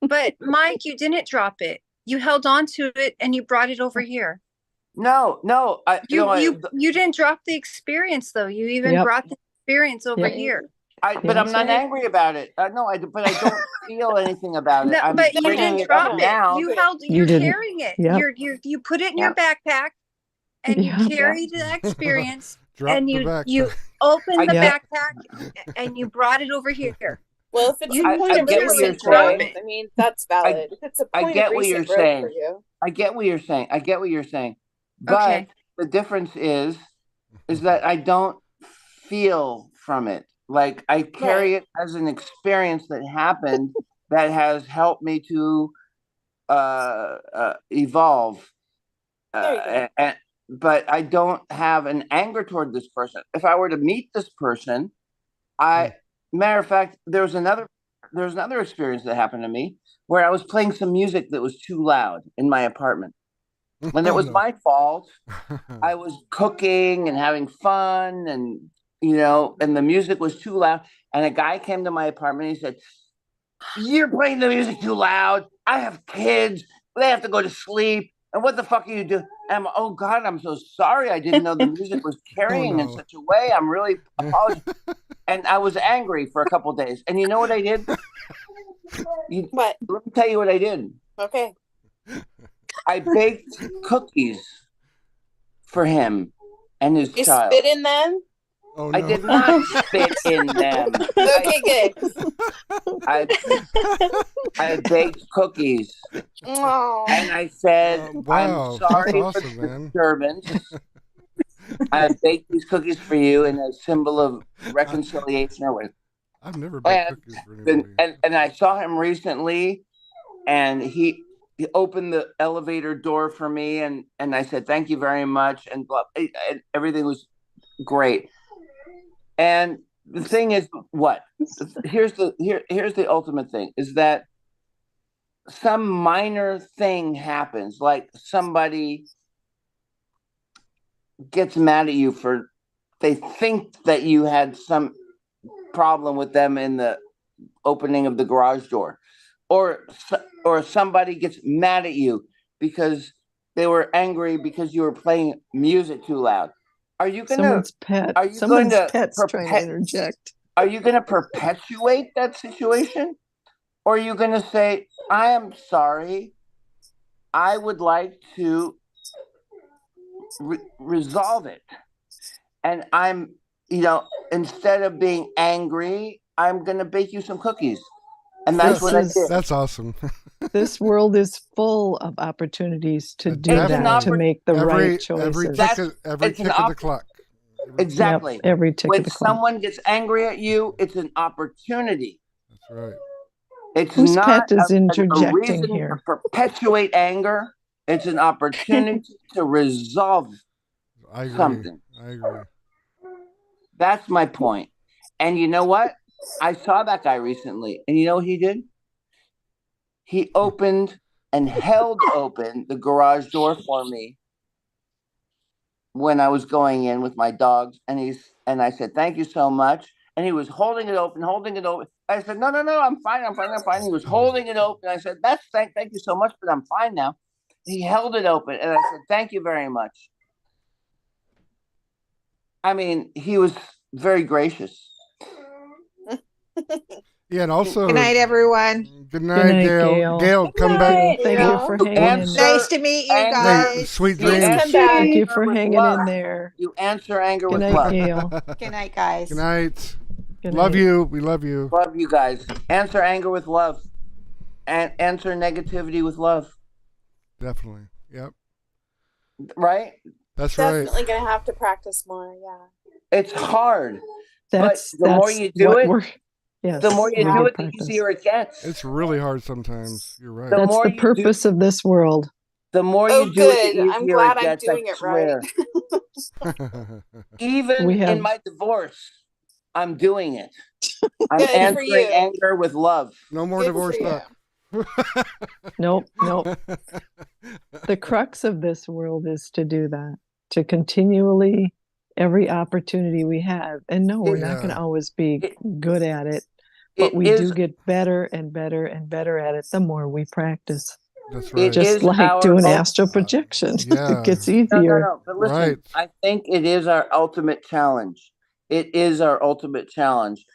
But Mike, you didn't drop it. You held on to it and you brought it over here. No. You didn't drop the experience though. You even brought the experience over here. But I'm not angry about it. No, but I don't feel anything about it. No, but you didn't drop it. Now. You're carrying it. Yep. You put it in your backpack and you carried the experience Drop and the you backpack. opened the Yeah. backpack and you brought it over here. Well, if it's You a need point to of get what you're recent drop growth, saying. I mean, that's valid. If it's a I point get of what you're recent growth saying. for you. I get what you're saying. I get what you're saying. But Okay. the difference is that I don't feel from it. Like I carry it as an experience that happened that has helped me to evolve. There you go. But I don't have an anger toward this person. If I were to meet this person, matter of fact, there's another experience that happened to me where I was playing some music that was too loud in my apartment. And it was my fault. I was cooking and having fun, and and the music was too loud. And a guy came to my apartment and he said, "You're playing the music too loud. I have kids. They have to go to sleep. And what the fuck are you doing?" And oh God, I'm so sorry. I didn't know the music was carrying in such a way. I'm really apologetic. And I was angry for a couple of days. And you know what I did? What? Let me tell you what I did. Okay. I baked cookies for him and his You child. spit in them? Oh, no. I did not spit in them. Okay, good. I baked cookies. Oh. And I said, wow, "I'm sorry that's awesome, for the man. disturbance. I baked these cookies for you in a symbol of reconciliation." I've never baked cookies for anybody. And I saw him recently, and he opened the elevator door for me, and I said, "Thank you very much," and everything was great. And the thing is, what? Here's the ultimate thing, is that some minor thing happens, like somebody gets mad at you they think that you had some problem with them in the opening of the garage door, or somebody gets mad at you because they were angry because you were playing music too loud. Are you gonna? Someone's pet's trying to interject. Are you gonna perpetuate that situation, or are you gonna say, "I am sorry. I would like to resolve it," and I'm, instead of being angry, I'm gonna bake you some cookies, and that's what I did. That's awesome. This world is full of opportunities to do that, to make the right choices. Every tick of the clock. Exactly. Yep, every tick of the clock. When someone gets angry at you, it's an opportunity. That's right. It's Whose not pet is a interjecting reason here? to perpetuate anger. It's an opportunity to resolve something. I agree. That's my point. And you know what? I saw that guy recently, and you know what he did? He opened and held open the garage door for me when I was going in with my dogs, and I said, "Thank you so much." And he was holding it open. I said, "No, I'm fine. He was holding it open. I said, thank you so much, but I'm fine now." He held it open, and I said, "Thank you very much." I mean, he was very gracious. Yeah, and also Good night, everyone. Good night, Gail. Gail, come back. Thank you for hanging in there. Nice to meet you guys. Sweet dreams. Thank you for hanging in there. You answer anger Good with night, love. Gail. Good night, guys. Good night. Good Love night. you. We love you. Love you guys. Answer anger with love, and answer negativity with love. Definitely. Yep. Right? That's right. Definitely gonna have to practice more. Yeah. It's hard, That's but the more you do what it, yes, the more you we do do it, the practice. easier it gets. It's really hard sometimes. You're right. That's the purpose of this world. The more Oh, you do it, good. the easier I'm glad it I'm gets. doing I it swear. right. Even We have- in my divorce, I'm doing it. I'm Good for answering you. anger with love. No more Good divorce for you. talk. Nope. The crux of this world is to do that, to continually, every opportunity we have. And no, we're not going to always be good at it, but we do get better and better and better at it the more we practice. That's right. Just like doing astral projection. It gets easier. No. But listen, Right. I think it is our ultimate challenge. It is our ultimate challenge.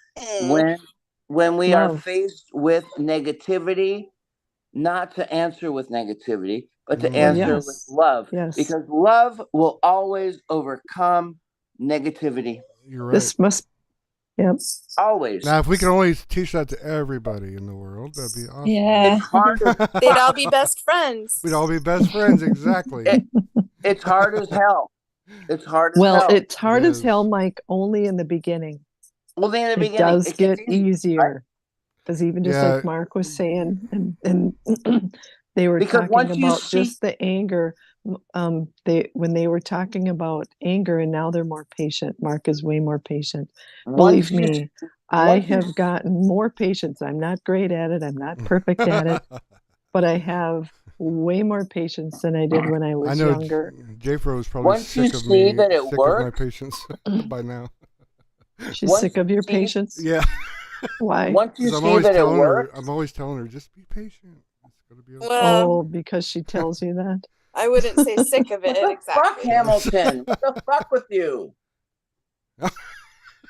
When we are Love. faced with negativity, not to answer with negativity, but to answer with Yes. love. Yes. Because love will always overcome negativity. You're right. This must, yep. Always. Now, if we could only teach that to everybody in the world, that'd be awesome. Yeah. They'd all be best friends. We'd all be best friends, exactly. It's hard as hell. It's hard as Well, hell. it's hard It as is. hell, Mike, only in the beginning. Only in the It beginning. does It get gets easy, right? easier. Because even just Yeah. like Mark was saying, and they were Because talking once you about see- just the anger. When they were talking about anger, and now they're more patient. Mark is way more patient. Believe Once you- me, I once you- have gotten more patience. I'm not great at it. I'm not perfect at it, but I have way more patience than I did when I I was know younger. J-Fro is probably Once you sick of see me, that it sick of my works- patience by now. She's Once sick of your you see- patience. Yeah. Why? Once you 'Cause see that it works, I'm always telling her, just be patient. It's gonna be okay. Well, Oh, because she tells you that. I wouldn't say sick of it what the fuck, exactly. Hamilton? What the fuck with you? Is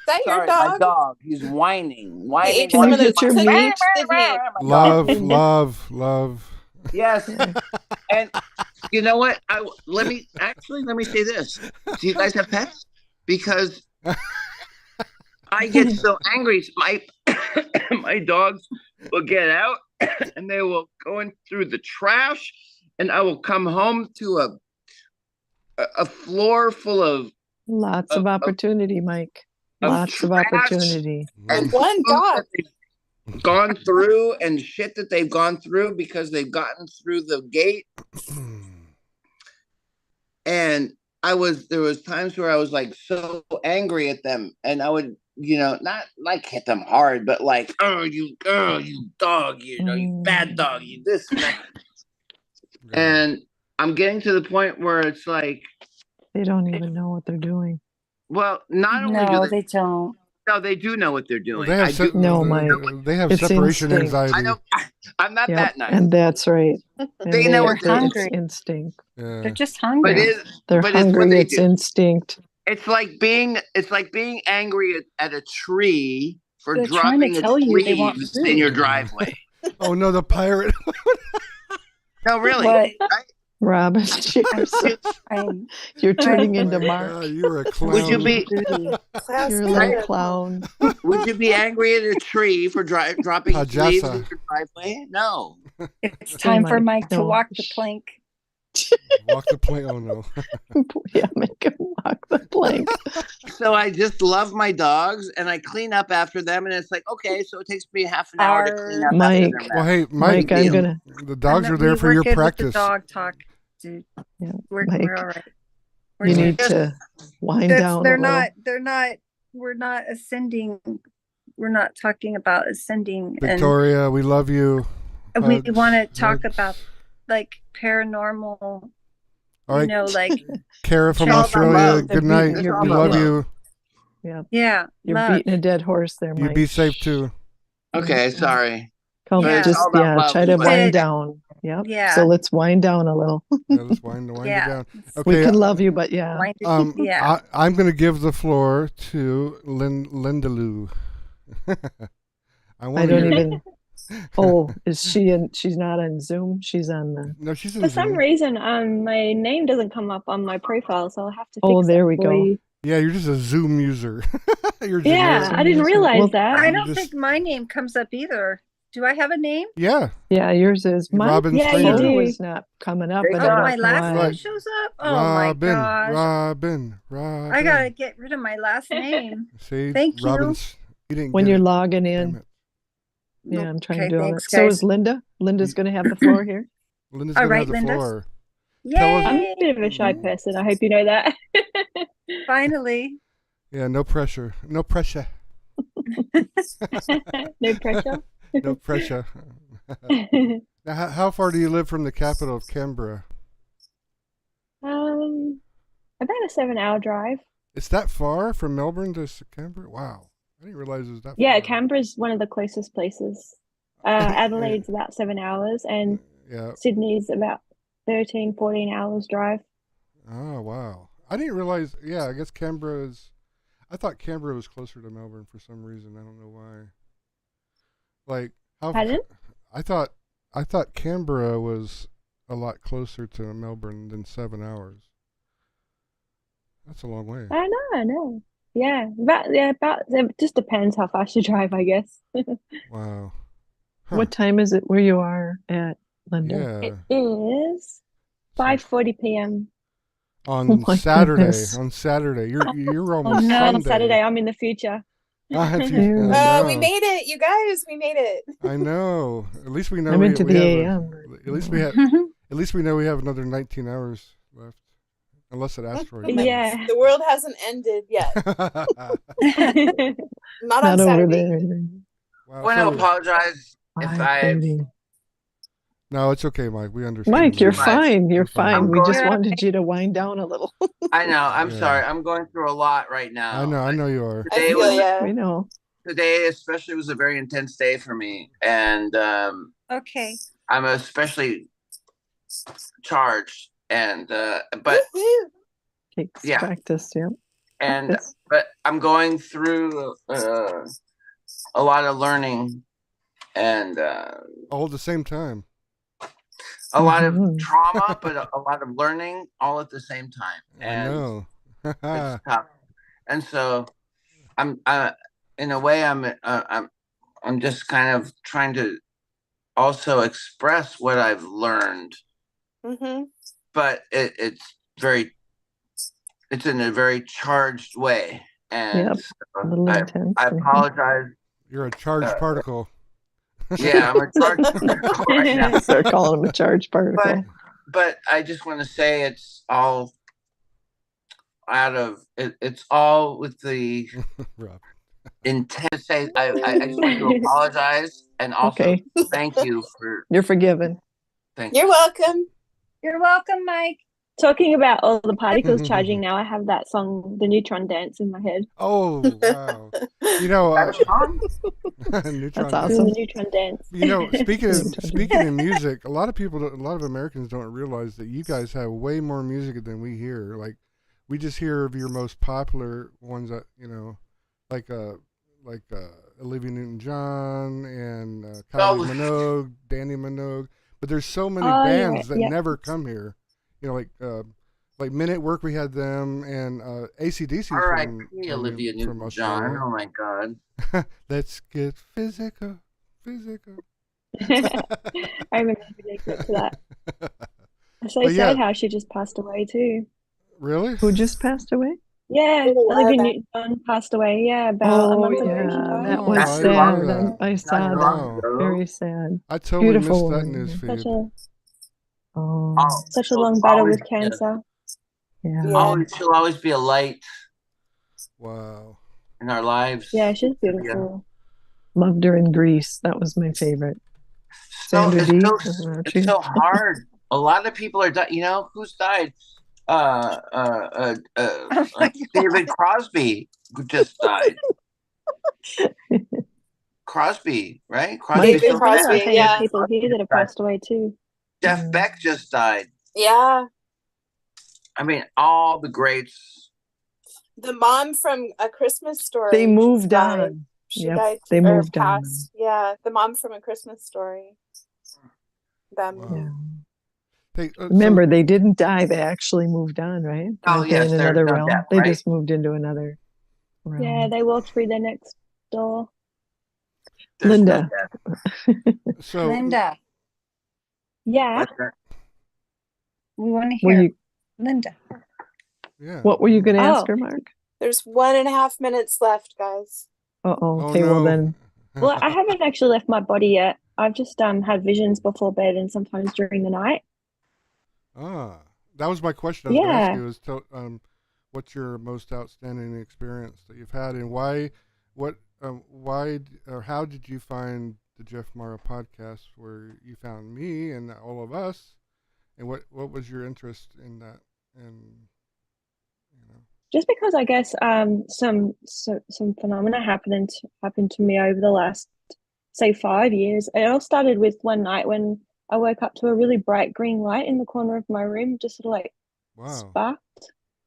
that your Sorry, my dog? dog. He's whining. He Whining. ate some of the get your some of the meat? roasted meat. Love, love, love. Yes. And you know what? Let me say this. Do you guys have pets? Because I get so angry. My dogs will get out and they will go in through the trash, and I will come home to a floor full of Lots of opportunity, Mike. Lots of trash opportunity. And one food dog. that they've gone through and shit that they've gone through because they've gotten through the gate. And there was times where I was like so angry at them, and I would, not like hit them hard, but like, oh, you dog, you bad dog, you this and that. And I'm getting to the point where it's like, They don't even know what they're doing. well, not only No, do they don't. no, they do know what they're doing. They have, No, Mike. they have It's separation instinct. anxiety. I know. I'm not Yep, that nice. and that's right. And They know what they're it's hungry. instinct. Yeah. They're just But hungry. They're but it's what hungry. they It's do. instinct. It's like being angry at a tree for They're trying to dropping tell its you they want leaves food. in your driveway. Oh no, the pirate. No, really. What? Robin, I'm you're turning Oh into my Mark. God, you're a clown. Would you be Class You're a little predator. clown. Would you be angry at a tree for dropping its leaves in Hodges. your driveway? No. It's time for Mike, Mike to no. walk the plank. Walk the plank. Oh no. Yeah, make him walk the plank. So I just love my dogs, and I clean up after them, and it's like, okay, so it takes me half an hour to clean up Mike. after them. Well, hey, Mike, I'm gonna. the dogs are there for your practice. dog talk, dude. Yeah, We're Mike, all right. you need to wind down a little. We're not ascending. We're not talking about ascending. Victoria, we love you. And we Hugs, want to talk hugs. about like paranormal, All right, like, Kara from Child Australia. love. Good night. We You're love beating- you. yeah, You're love. beating a dead horse there, You Mike. be safe too. Okay, sorry. Come, Yeah. It's just all about love try is to what wind it is. down. Yep. Yeah. So let's wind down a little. Yeah, let's wind Yeah. it down. We Okay. can love you, but yeah. Wind it- yeah. I'm going to give the floor to Lindaloo. I I want don't to even. Oh, is she in? She's not on Zoom. She's on the. No, she's in For some Zoom. reason, my name doesn't come up on my profile, so I'll have to fix Oh, there that we for go. you. Yeah, you're just a Zoom user. You're Yeah, generic. I didn't realize Well, that. I don't just- think my name comes up either. Do I have a name? Yeah, Yeah, yours is. My Robin Yeah, you Stringer. do. photo is not coming up, Great and Oh, I don't my know last why. name Right. shows up. Oh my gosh! Robin. I gotta get rid of my last name. See, Thank you. Robin's. You didn't When get you're it. logging Damn in. it. Yeah, I'm trying Okay, to do all that. thanks, So guys. is Linda. Linda's going to have the floor here. Linda's All gonna right, have the Linda. floor. Yay! I'm a bit of a shy person. I hope you know that. Finally. Yeah, no pressure. No pressure. No pressure. No pressure. Now, how far do you live from the capital of Canberra? About a 7-hour drive. It's that far from Melbourne to Canberra? Wow. I didn't realize it was that Yeah, far. Canberra's one of the closest places. Adelaide's about 7 hours, and Yeah. Sydney's about 13, 14 hours drive. Oh, wow. I didn't realize. Yeah, I guess Canberra is. I thought Canberra was closer to Melbourne for some reason. I don't know why. Like, how. Pardon? I thought Canberra was a lot closer to Melbourne than 7 hours. That's a long way. I know. Yeah, about it just depends how fast you drive, I guess. Wow. What time is it where you are at, Linda? Yeah. It is So 5:40 p.m. on my Saturday. goodness. On Saturday. You're Oh almost no, on Sunday. Saturday I'm in the future. If you, Yeah. I Oh, we know. made it, you guys. We made it. I know. At least we know I'm we, into we the have AM. at least we have at least we know we have another 19 hours left. Unless it asteroid. Yeah. The world hasn't ended yet. Not on Not over Saturday. there. Wow, I want to so- apologize if I 5:30. No, it's okay, Mike. We understand. Mike, you're much. fine. You're fine. I'm We just going- wanted you to wind down a little. I know. I'm Yeah. sorry. I'm going through a lot right now. I know you are. I Today feel was ya. We know. today especially was a very intense day for me, and Okay. I'm especially charged. And but Woohoo. Takes Yeah. practice, yeah. and Practice. but I'm going through a lot of learning and All at the same time. a lot of Mhm. trauma, but a lot of learning all at the same time. I And know. it's tough. And so I'm in a way I'm just kind of trying to also express what I've learned, Mm-hmm. but it's in a very charged way. And Yep. A little I, intense. I Mhm. apologize. You're a charged particle. Yeah, I'm a charged right now. Start calling him a charged particle. But I just want to say it's all out of it's all with the Rob. intent to say I just want to apologize and also Okay. thank you for You're forgiven. thank you. You're welcome. You're welcome, Mike. Talking about all the particles charging now, I have that song, The Neutron Dance, in my head. Oh wow. You know, That song? Neutron. That's Doing awesome. the Neutron Dance. You know, speaking Neutron. of music, a lot of Americans don't realize that you guys have way more music than we hear. Like, we just hear of your most popular ones that like Olivia Newton-John and Kylie Oh. Minogue, Danny Minogue. But there's so many Oh, yeah, bands that yeah. never come here. You know, like Men at Work, we had them, and AC/DC R.I.P. Olivia from Newton-John. Australia. Oh my God. Let's get physical. I remember the clip to that. It's so But yeah. sad how she just passed away too. Really? Who just passed away? Yeah, Did a while Olivia back. Newton passed away. Yeah, about a Oh, month ago yeah. she died. That was I Not didn't know sad. that. I saw Not that. long ago. Very sad. I totally Beautiful missed that woman. news Such feed. a Oh, such a long battle Always with be a- cancer. yeah. Yeah. She'll always be a light Wow. in our lives. Yeah, she's beautiful. Loved her in Greece. That was my favorite. So Sandra it's Dee. so, Wasn't it's she? so hard. A lot of people are dying. You know who's died? David Crosby who just died. Crosby, right? Crosby's David so Crosby, bad. Famous yeah. people here that have passed away too. Jeff Beck just died. Yeah. I mean, all the greats. The mom from A Christmas Story. They moved died. on. She Yep, died they or moved on. passed. Yeah, the mom from A Christmas Story. That Wow. movie. Yeah. Hey, Remember, they didn't die. They actually moved on, right? Oh, Weren't they yes, in there's another no realm. death, They right? just moved into another realm. Yeah, they walked through their next door. There's no Linda. death. so Linda, Yeah. But, we want to Were hear you, Linda. yeah. what were you going to ask Oh. her, Mark? There's 1.5 minutes left, guys. Uh-oh. Oh, Okay, well no. then. Well, I haven't actually left my body yet. I've just had visions before bed and sometimes during the night. That was my question. I was going to ask Yeah. you is what's your most outstanding experience that you've had, and why or how did you find the Jeff Mara podcast, where you found me and all of us, and what was your interest in that? And Just because I guess some phenomena happened to me over the last, say, 5 years. It all started with one night when I woke up to a really bright green light in the corner of my room, just sort of like wow, sparked.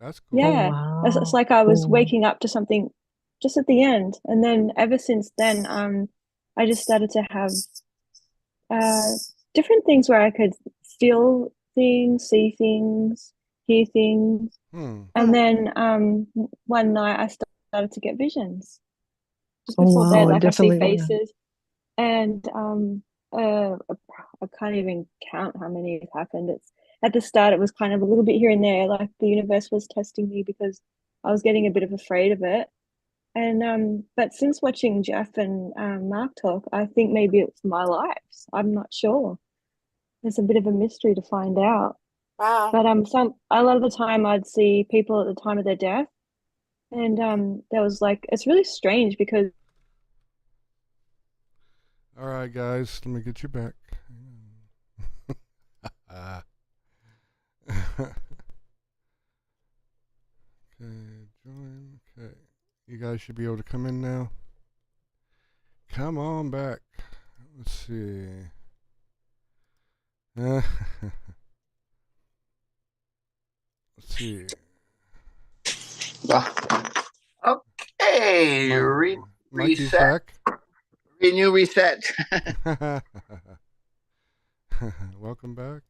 that's cool. Yeah, Oh, it's wow. like I was Cool. waking up to something just at the end, and then ever since then, I just started to have different things where I could feel things, see things, hear things. Hmm. And then one night I started to get visions. Just Oh, before wow, bed, I like I see definitely wanna. faces, and uh, I can't even count how many have happened. It's at the start, it was kind of a little bit here and there, like the universe was testing me because I was getting a bit of afraid of it. And but since watching Jeff and Mark talk, I think maybe it's my lives. I'm not sure. It's a bit of a mystery to find out. Wow. But a lot of the time I'd see people at the time of their death, and there was like it's really strange because All right, guys, let me get you back. Ah. Okay, join. Okay, you guys should be able to come in now. Come on back. Let's see. Let's see. Okay, Mikey's reset. back. Renew, reset. Welcome back.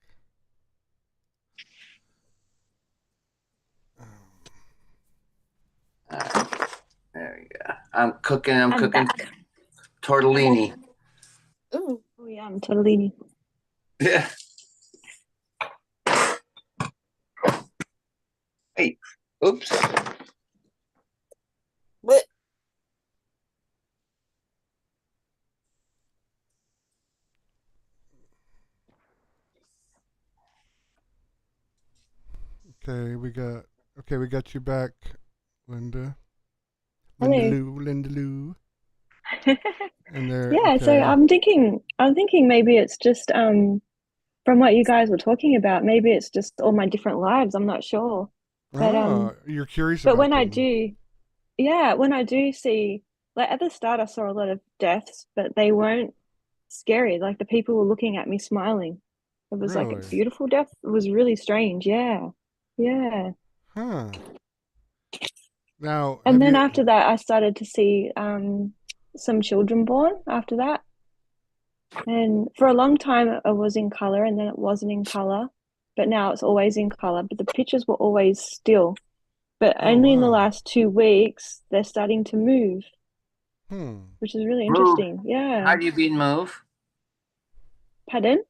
There we go. I'm cooking back. tortellini. Ooh. Oh yeah, I'm tortellini. Yeah. Wait. Oops. What? Okay, we got you back, Linda. Hello. Linda Lou. And there. Yeah, so Okay. I'm thinking maybe it's just from what you guys were talking about, maybe it's just all my different lives. I'm not sure. But You're curious but about when them. I do, yeah, when I do see, like at the start I saw a lot of deaths, but they weren't scary. Like the people were looking at me smiling. It was like a Really? beautiful death. It was really strange. Yeah. Yeah. Huh. Now, And have then you? after that I started to see some children born after that. And for a long time it was in color and then it wasn't in color, but now it's always in color. But the pictures were always still. But Oh, only in the wow. last 2 weeks they're starting to move, Hmm. which is really Move. interesting. Yeah. How do you mean move? Pardon?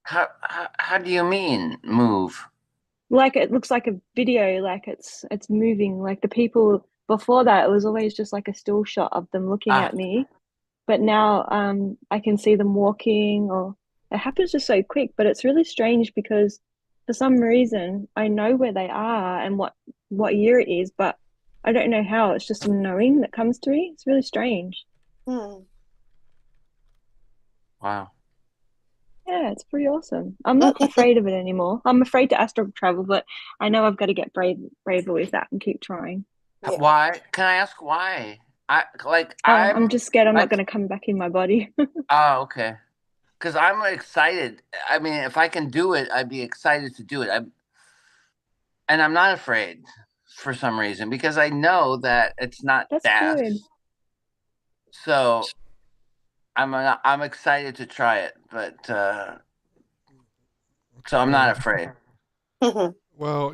How do you mean move? Like it looks like a video, like it's moving. Like the people before that, it was always just like a still shot of them looking Ah, at me. But now I can see them walking, or it happens just so quick. But it's really strange because for some reason I know where they are and what year it is, but I don't know how. It's just a knowing that comes to me. It's really strange. Hmm. wow. Yeah, it's pretty awesome. I'm not afraid of it anymore. I'm afraid to astral travel, but I know I've got to get braver with that and keep trying. Yeah. Why? Can I ask why? I'm just scared I'm not like going to come back in my body. oh, okay. Because I'm excited. I mean, if I can do it, I'd be excited to do it. And I'm not afraid for some reason because I know that it's not That's bad. good. So I'm excited to try it, but so I'm not afraid. Well,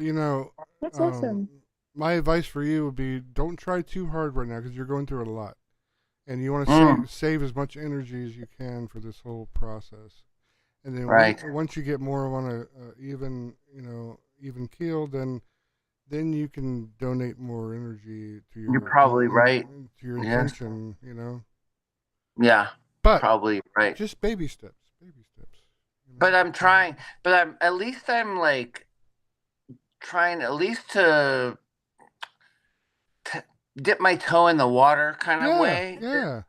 That's awesome. my advice for you would be don't try too hard right now because you're going through a lot, and you want to Mm, save as much energy as you can for this whole process. And then right. once you get more on a even keel, then you can donate more energy to You're your probably right. to your Yeah. intention, Yeah. But Probably right. just baby steps, baby steps. But I'm trying. But I'm like trying at least to dip my toe in the water kind of way. Yeah.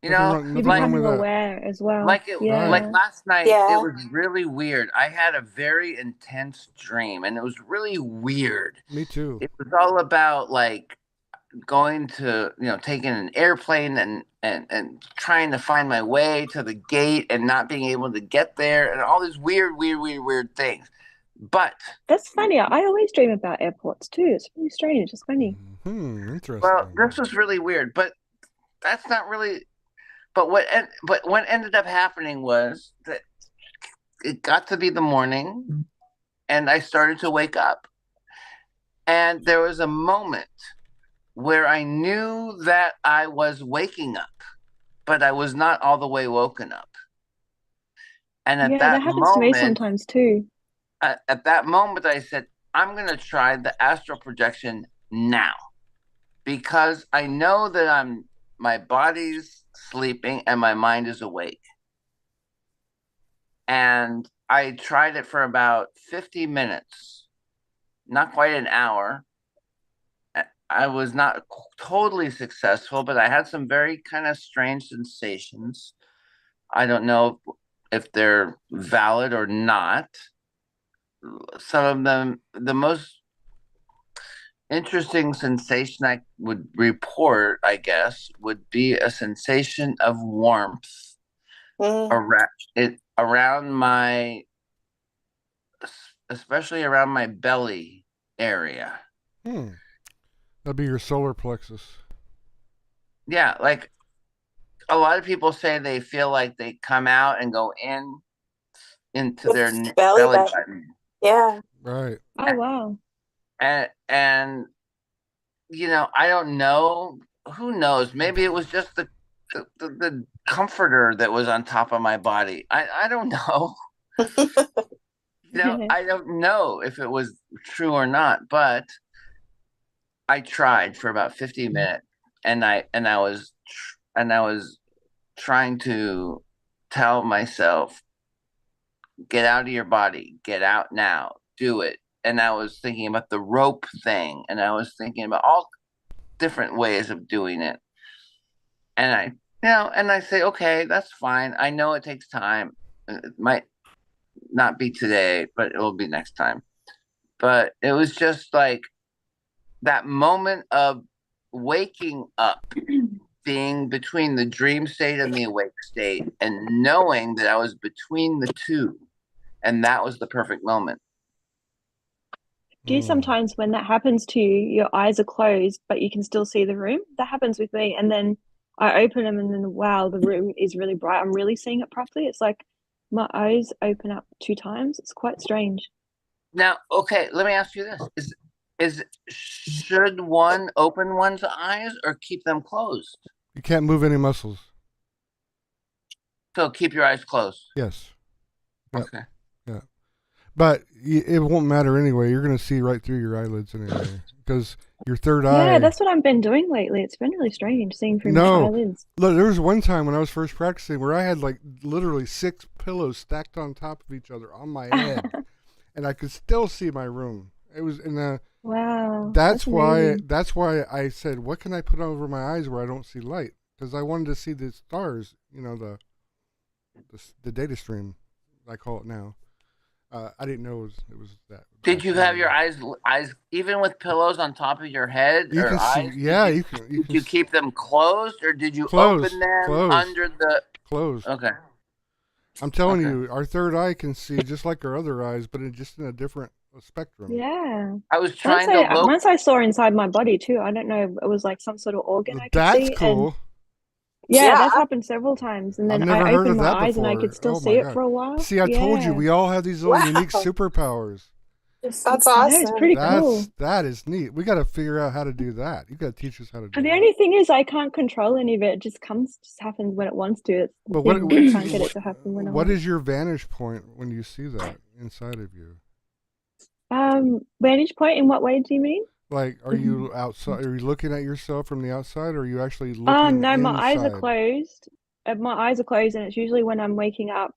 You Nothing know, wrong, You're nothing wrong becoming with that. aware as well. like Yeah. last night, Yeah. it was really weird. I had a very intense dream, and it was really weird. Me too. It was all about like going to taking an airplane and trying to find my way to the gate and not being able to get there and all these weird things. But That's funny. I always dream about airports too. It's really strange. It's funny. Interesting. well, this was really weird. But that's not really. But what ended up happening was that it got to be the morning, and I started to wake up. And there was a moment where I knew that I was waking up, but I was not all the way woken up. And at Yeah, that that happens to me moment, sometimes too. at that moment, I said, I'm going to try the astral projection now, because I know that my body's sleeping and my mind is awake. And I tried it for about 50 minutes, not quite an hour. I was not totally successful, but I had some very kind of strange sensations. I don't know if they're valid or not. Some of them, the most interesting sensation I would report, I guess, would be a sensation of warmth around my, especially around my belly area. That'd be your solar plexus. Yeah, like a lot of people say they feel like they come out and go into their belly button. Yeah. Right. Oh wow. And you know, I don't know. Who knows? Maybe it was just the comforter that was on top of my body. I don't know. You know, I don't know if it was true or not, but I tried for about 50 minutes, and I was trying to tell myself, get out of your body, get out now, do it. And I was thinking about the rope thing, and I was thinking about all different ways of doing it. And I say, okay, that's fine. I know it takes time. It might not be today, but it will be next time. But it was just like that moment of waking up, being between the dream state and the awake state, and knowing that I was between the two. And that was the perfect moment. Do you sometimes, when that happens to you, your eyes are closed, but you can still see the room? That happens with me. And then I open them and then, wow, the room is really bright. I'm really seeing it properly. It's like my eyes open up 2 times. It's quite strange. Now, okay, let me ask you this. Should one open one's eyes or keep them closed? You can't move any muscles. So keep your eyes closed. Yes. Yep. Okay. Yeah. But it won't matter anyway. You're going to see right through your eyelids anyway, because your third eye. Yeah, that's what I've been doing lately. It's been really strange seeing through my eyelids. Look, there was one time when I was first practicing where I had like literally 6 pillows stacked on top of each other on my head, and I could still see my room. It was in the. Wow. That's why I said, what can I put over my eyes where I don't see light? Because I wanted to see the stars. You know, the data stream, I call it now. I didn't know it was that. Did you have your eyes even with pillows on top of your head? You can see, yeah, you can. Did you keep them closed, or did you closed, open them closed, under the closed? Okay. I'm telling you, our third eye can see just like our other eyes, but just in a different spectrum. Yeah. I was trying to look. Once I saw inside my body too. I don't know if it was like some sort of organ I could see. That's cool. And yeah, that's happened several times. And then I opened my eyes before. and I could still see it for a while. See, I told you, we all have these little unique superpowers. That's awesome. It's pretty cool. That is neat. We got to figure out how to do that. You got to teach us how to do But that. the only thing is, I can't control any of it. It just happens when it wants to. But I can't get it to happen when I want. What is your vantage point when you see that inside of you? Vantage point in what way do you mean? Like, are you outside? Are you looking at yourself from the outside, or are you actually looking? Oh no, inside? my eyes are closed. My eyes are closed, and it's usually when I'm waking up.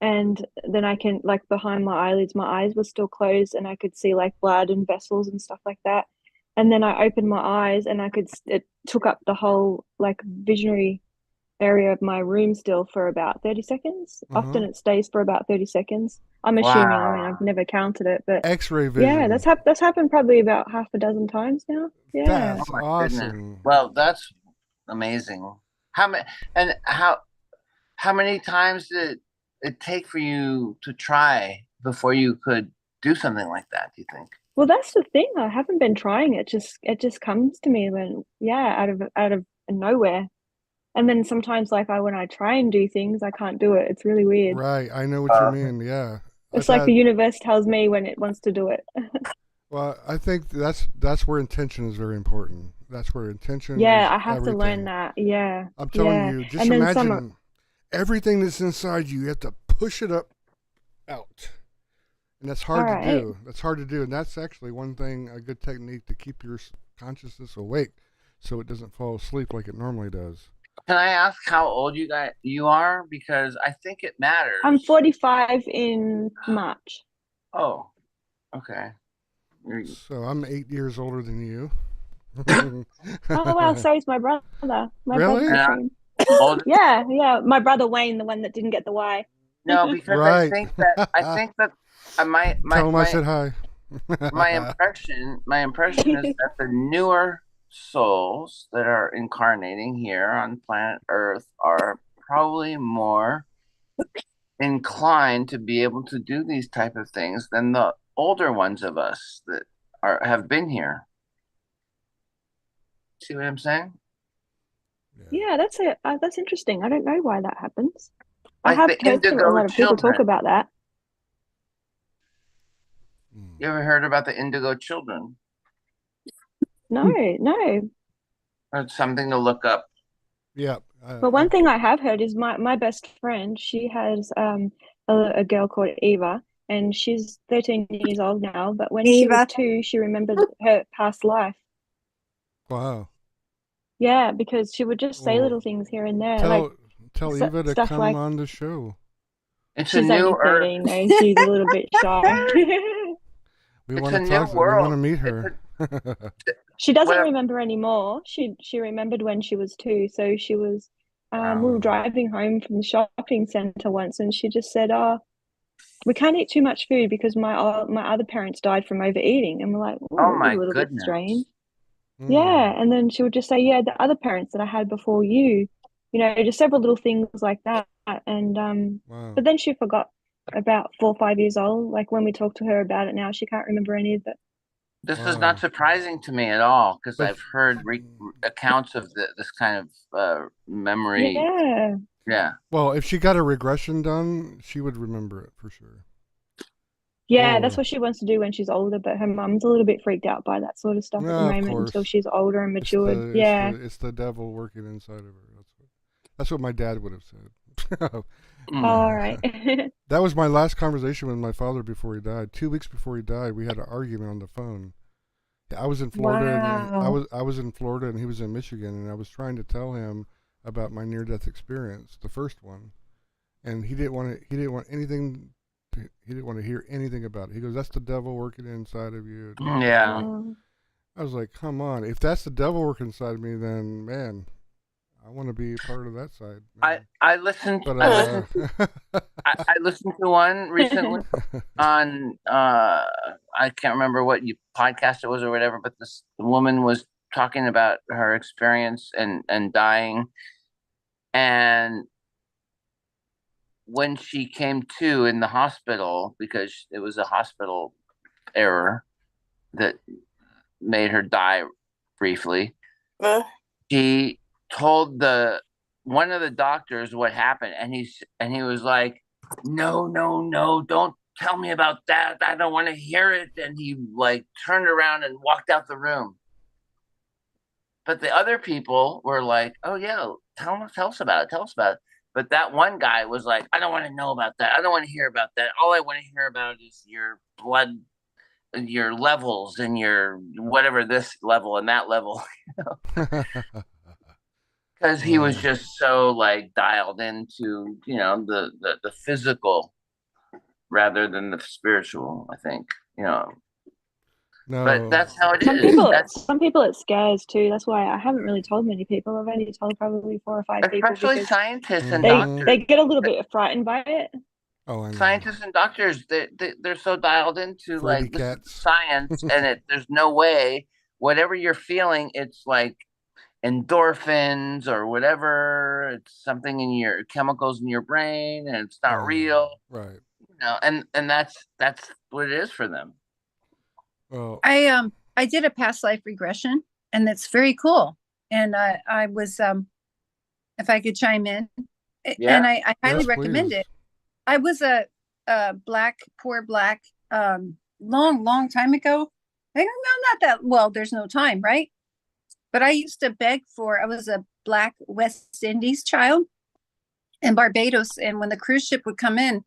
And then I can, like, behind my eyelids, my eyes were still closed, and I could see like blood and vessels and stuff like that. And then I opened my eyes, and it took up the whole like visionary area of my room still for about 30 seconds. Often it stays for about 30 seconds. I'm assuming. I mean, I've never counted it, but X-ray vision. Yeah, that's happened probably about half a dozen times now. Yeah, that's awesome. Well, that's amazing. How many times did it take for you to try before you could do something like that, do you think? Well, that's the thing. I haven't been trying it. It just comes to me when out of nowhere. And then sometimes, like when I try and do things, I can't do it. It's really weird. Right, I know what you mean. Yeah, It's like the universe tells me when it wants to do it. Well, I think that's where intention is very important. That's where intention Yeah, is I have to learn everything. that. Yeah. I'm telling Yeah. you, just And then imagine everything that's inside you. You have to push it up, out, and that's hard to do. That's hard to do, and that's actually one thing, a good technique to keep your consciousness awake, so it doesn't fall asleep like it normally does. Can I ask how old you are? Because I think it matters. I'm 45 in March. Oh, okay. So I'm 8 years older than you. Oh wow, so is my brother. My Really? brother's yeah. My brother Wayne, the one that didn't get the Y. No, because Right. I think that my Tell him I said hi. my impression is that the newer souls that are incarnating here on planet Earth are probably more inclined to be able to do these type of things than the older ones of us that have been here. See what I'm saying? Yeah, that's interesting. I don't know why that happens. I Like have the heard a indigo lot of people talk children. about that. You ever heard about the indigo children? No. It's something to look up. Yeah. But one thing I have heard is my best friend, she has a girl called Eva, and she's 13 years old now, but when she was 2, she remembered her past life. Wow. Yeah, because she would just say little things here and there. Tell Eva to come on the show. It's she's a new only 13, though. She's a little bit shy. We want to talk. We want to meet her. She doesn't remember anymore. She remembered when she was 2. So she was we were driving home from the shopping center once, and she just said, "Oh, we can't eat too much food because my other parents died from overeating." And we're like, "Oh my a little goodness, bit strange." Yeah, and then she would just say, "Yeah, the other parents that I had before you, just several little things like that." And but then she forgot about 4 or 5 years old. Like when we talk to her about it now, she can't remember any of it. This is not surprising to me at all because I've heard accounts of this kind of memory. Yeah. Well, if she got a regression done, she would remember it for sure. Yeah, that's what she wants to do when she's older, but her mum's a little bit freaked out by that sort of stuff at the moment until she's older and matured. It's the devil working inside of her. That's what my dad would have said. All right. That was my last conversation with my father before he died. 2 weeks before he died, we had an argument on the phone. I was in Florida. And I was in Florida, and he was in Michigan, and I was trying to tell him about my near-death experience, the first one, and he didn't want anything. He didn't want to hear anything about it. He goes, "That's the devil working inside of you." Yeah. I was like, "Come on! If that's the devil working inside of me, then man, I want to be part of that side." I listened. I listened to one recently on I can't remember what podcast it was or whatever, but this woman was talking about her experience and dying, and when she came to in the hospital, because it was a hospital error that made her die briefly, she told one of the doctors what happened, and he was like, no, don't tell me about that. I don't want to hear it. And he like turned around and walked out the room. But the other people were like, oh yeah, tell us about it. But that one guy was like, I don't want to know about that. I don't want to hear about that. All I want to hear about is your blood, your levels, and your whatever this level and that level. Because he was just so like dialed into, the physical rather than the spiritual, I think, No. But that's how it is. Some people it scares too. That's why I haven't really told many people. I've only told probably 4 or 5 people. Especially scientists and doctors. They get a little bit frightened by it. Oh, I know. Scientists and doctors, they're so dialed into like this is science, and there's no way. Whatever you're feeling, it's like endorphins or whatever. It's something in your chemicals in your brain, and it's not real. Right. And that's what it is for them. Well, I did a past life regression, and it's very cool. And I was, if I could chime in, and I highly recommend it. I was a poor black, long time ago. I don't know, not that well. There's no time, right? But I used to beg for. I was a black West Indies child in Barbados, and when the cruise ship would come in,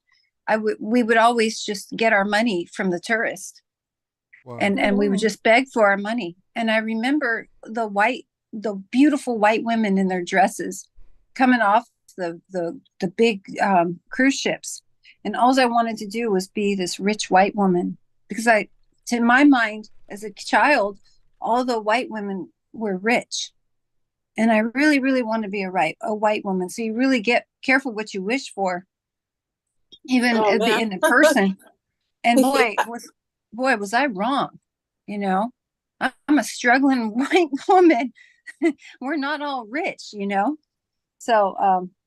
we would always just get our money from the tourist, Wow. and we would just beg for our money. And I remember the beautiful white women in their dresses coming off the big cruise ships, and all I wanted to do was be this rich white woman, because to my mind as a child, all the white women were rich, and I really, really want to be a white woman. So you really get careful what you wish for, even in a person. And boy, was I wrong. You know, I'm a struggling white woman. We're not all rich, you know. So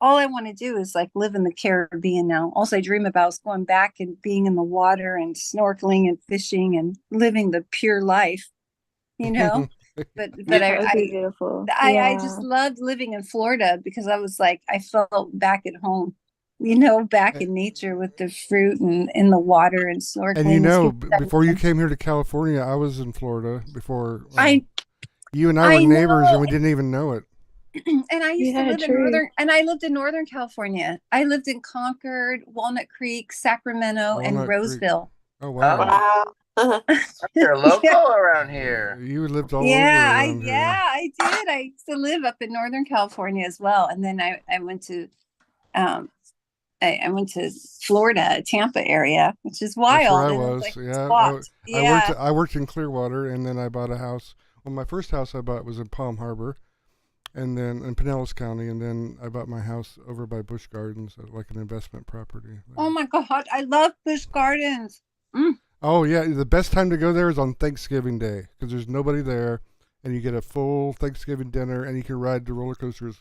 all I want to do is like live in the Caribbean now. Also, I dream about going back and being in the water and snorkeling and fishing and living the pure life, you know. But That would be beautiful. I just loved living in Florida because I was like, I felt back at home, you know, back in nature with the fruit and in the water and snorkeling. And you know, before you came here to California, I was in Florida before. You and I were neighbors, and we didn't even know it. And I used to live I lived in Northern California. I lived in Concord, Walnut Creek, Sacramento, and Roseville. Oh, wow. You're local around here. You lived all over around here. I did. I used to live up in Northern California as well. And then I went to I went to Florida, Tampa area, which is wild. That's where I was. I worked in Clearwater, and then I bought a house. Well, my first house I bought was in Palm Harbor, and then in Pinellas County, and then I bought my house over by Busch Gardens, like an investment property. Oh my God, I love Busch Gardens. Oh yeah, the best time to go there is on Thanksgiving Day because there's nobody there, and you get a full Thanksgiving dinner, and you can ride the roller coasters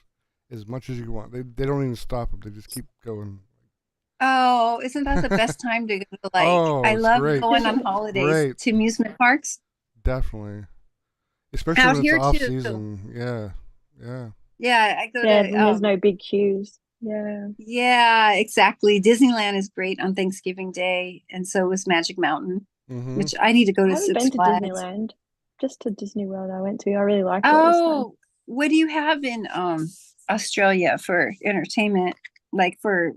as much as you want. They don't even stop them; they just keep going. Oh, isn't that the best time to go? Like, I love going on holidays to amusement parks. Definitely, especially out when here it's off too. season. Yeah. Yeah, I go to. There's no big queues. Yeah, exactly. Disneyland is great on Thanksgiving Day, and so is Magic Mountain, which I need to go to. I haven't been to Disneyland, just to Disney World. I went to. I really liked it. Oh, what do you have in Australia for entertainment? Like for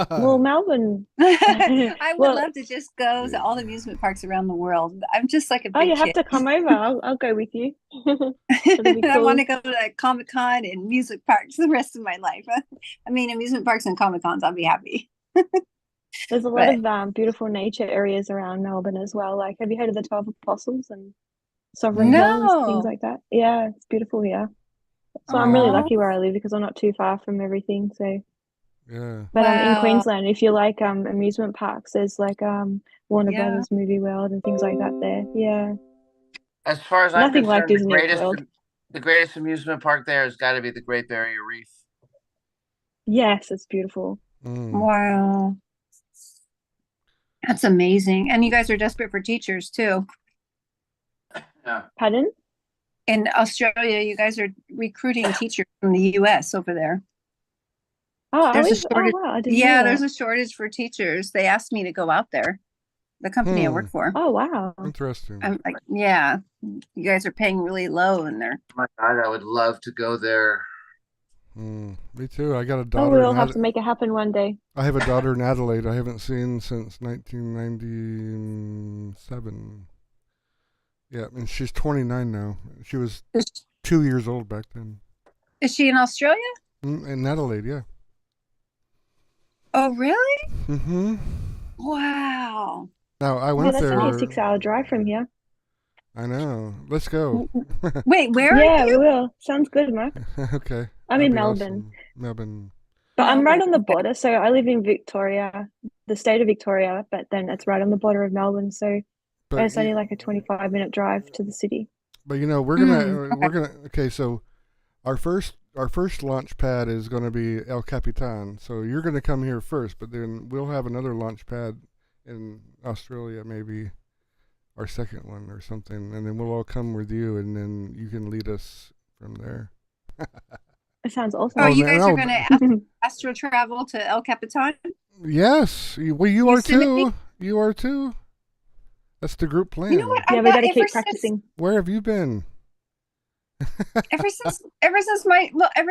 Melbourne. I would love to just go to all the amusement parks around the world. I'm just like a big you have kid. to come over. I'll go with you. Cool. I want to go to like Comic-Con and music parks the rest of my life. I mean, amusement parks and Comic-Cons, I'll be happy. There's a lot of beautiful nature areas around Melbourne as well. Like, have you heard of the 12 Apostles and Sovereign Hills, things like that? Yeah, it's beautiful here. So I'm really lucky where I live because I'm not too far from everything. So. Yeah. But in Queensland, if you like amusement parks, there's like Warner Brothers Movie World and things like that there. Yeah. As far as nothing I'm like concerned, Disney the greatest amusement park there has got to be the Great Barrier Reef. Yes, it's beautiful. Wow. That's amazing. And you guys are desperate for teachers too. Yeah. Pardon? In Australia, you guys are recruiting teachers from the US over there. Oh, there's a shortage. Wow, I didn't know that. There's a shortage for teachers. They asked me to go out there. The company I work for. Oh, wow. Interesting. I'm like, yeah, you guys are paying really low, and they're. Oh my God, I would love to go there. Me too. I got a daughter. We'll have to make it happen one day. I have a daughter in Adelaide. I haven't seen since 1997. Yeah, and she's 29 now. She was 2 years old back then. Is she in Australia? In Adelaide, yeah. Oh, really? Mm-hmm. Wow. Now, I went there. That's only a 6-hour drive from here. I know. Let's go. Wait, where are you? Yeah, we will. Sounds good, Mark. Okay. I'm in Melbourne. Awesome. Melbourne. But I'm right on the border. So I live in Victoria, the state of Victoria, but then it's right on the border of Melbourne. So it's only like a 25-minute drive to the city. But you know, we're gonna okay, so our first launch pad is going to be El Capitan. So you're going to come here first, but then we'll have another launch pad in Australia, maybe our second one or something, and then we'll all come with you, and then you can lead us from there. It sounds Oh, awesome. you guys no, are going to astral travel to El Capitan? yes. Well, you are Yosemite? too. You are too. That's the group plan. You know what? Yeah, I'm we not got to ever keep since practicing. Where have you been? ever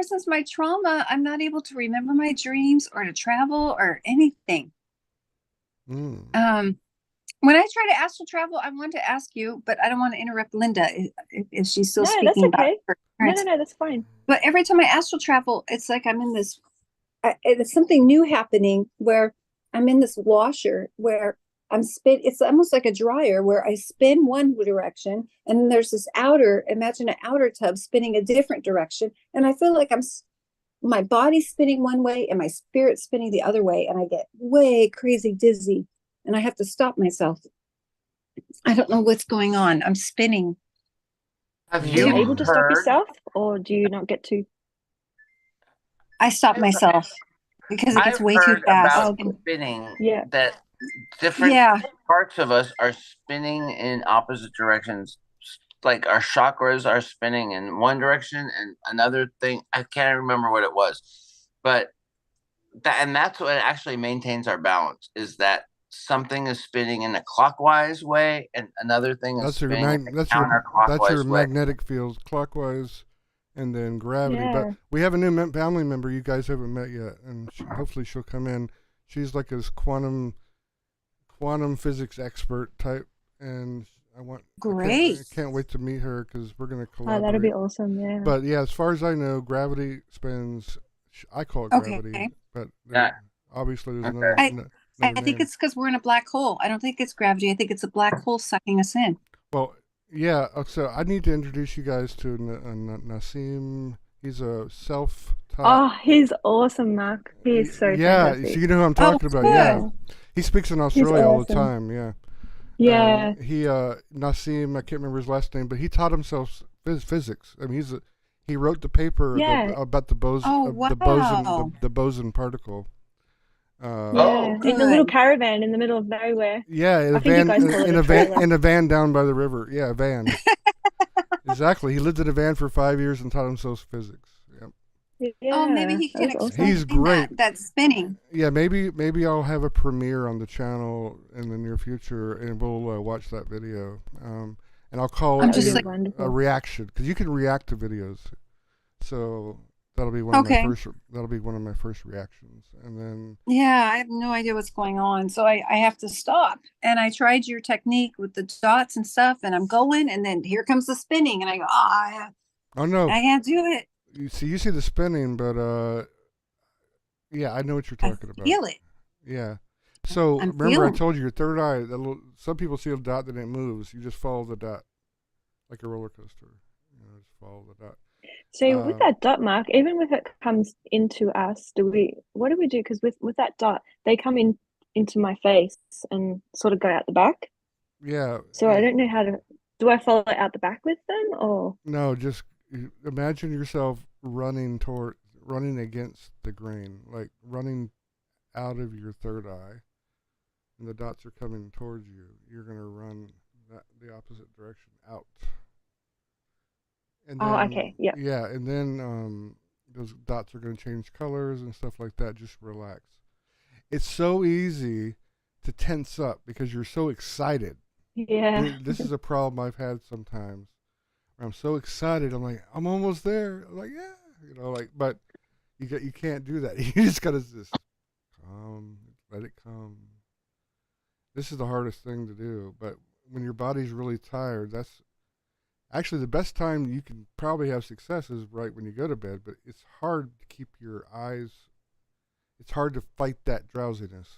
since my trauma, I'm not able to remember my dreams or to travel or anything. Mm. When I try to astral travel, I want to ask you, but I don't want to interrupt Linda if she's still No, that's speaking about okay. her No, experience. no, that's fine. But every time I astral travel, it's like I'm in this. It's something new happening where I'm in this washer where I'm spin. It's almost like a dryer where I spin one direction, and then there's this outer. Imagine an outer tub spinning a different direction, and I feel like my body's spinning one way and my spirit's spinning the other way, and I get way crazy dizzy, and I have to stop myself. I don't know what's going on. I'm spinning. Have Are you you able to stop heard? yourself, or do you not get to? I stop myself because it gets I've way too heard fast. about Oh, spinning. yeah. That different Yeah. parts of us are spinning in opposite directions. Like our chakras are spinning in one direction, and another thing I can't remember what it was, but that's what actually maintains our balance. Is that something is spinning in a clockwise way, and another thing is That's your spinning in a that's your counterclockwise way. magnetic field clockwise, and then gravity. Yeah. But we have a new family member you guys haven't met yet, and hopefully she'll come in. She's like this quantum physics expert type, and Great. I can't wait to meet her because we're gonna Oh, collaborate. that'd be awesome. Yeah. But yeah, as far as I know, gravity spins. I call it Okay. gravity, but Yeah. obviously there's Okay. another. I think it's because we're in a black hole. I don't think it's gravity. I think it's a black hole sucking us in. Well, yeah. So I need to introduce you guys to Nassim. He's a self-taught. Oh, he's awesome, Mark. He's so yeah. fantastic. So you know who I'm talking about. good. Yeah. He speaks in Australia all the awesome. time. Yeah. Yeah. He Nassim. I can't remember his last name, but he taught himself physics. I mean, he wrote the paper Yeah. about the boson. Oh, wow. The boson particle. Yeah. good. In a little caravan in the middle of nowhere. Yeah, in I a think you van, guys call it in a a van, trailer. in a van down by the river. Yeah, a van. Exactly. He lived in a van for 5 years and taught himself physics. Yep. Yeah. Oh, maybe he can That's awesome. explain He's great. that spinning. Yeah, maybe I'll have a premiere on the channel in the near future, and we'll watch that video. And I'll call I'm it just a, like- wonderful. a reaction because you can react to videos. So that'll be one of Okay. my first. That'll be one of my first reactions, and then Yeah, I have no idea what's going on. So I have to stop. And I tried your technique with the dots and stuff, and I'm going, and then here comes the spinning. And I go, oh no, I can't do it. you see the spinning, but yeah, I know what you're I talking about. feel it. Yeah. So I'm remember, I feeling. told you your third eye. Some people see a dot that it moves. You just follow the dot, like a roller coaster. Just follow the dot. So with that dot, Mark, even if it comes into us, what do we do? Because with that dot, they come into my face and sort of go out the back. Yeah. So I don't know how to. Do I follow it out the back with them, or? No, just imagine yourself running against the grain, like running out of your third eye, and the dots are coming towards you. You're gonna run the opposite direction out. And Oh, then, okay, yeah. Yeah, and then those dots are going to change colors and stuff like that. Just relax. It's so easy to tense up because you're so excited. Yeah. This is a problem I've had sometimes. I'm so excited. I'm like, I'm almost there. I'm like, yeah, but you can't do that. You just gotta just let it come. This is the hardest thing to do. But when your body's really tired, that's actually the best time you can probably have success is right when you go to bed. But it's hard to keep your eyes. It's hard to fight that drowsiness.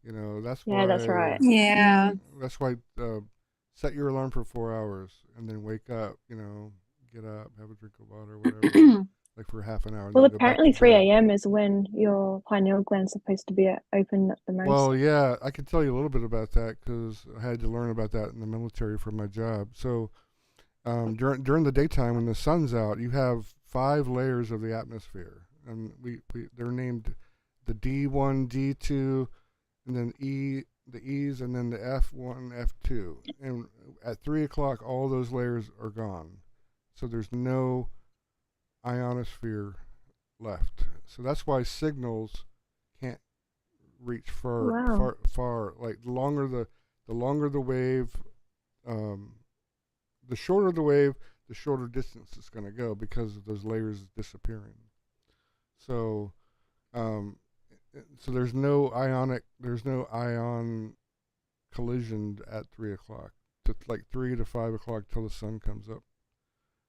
That's why. Yeah, that's right. Yeah. That's why. Set your alarm for 4 hours and then wake up. Get up, have a drink of water, whatever. Like for half an hour. Well, then go back apparently to 3 bed. a.m. is when your pineal gland's supposed to be open at the most. Well, yeah, I can tell you a little bit about that because I had to learn about that in the military for my job. So during the daytime when the sun's out, you have 5 layers of the atmosphere, and they're named the D1, D2, and then the E's, and then the F1, F2. And at 3 o'clock, all those layers are gone. So there's no ionosphere left. So that's why signals can't reach far, Wow. far, far. Like the longer the wave, the shorter the wave, the shorter distance it's going to go because of those layers disappearing. So, so there's no ion collision at 3 o'clock. To like 3 to 5 o'clock till the sun comes up.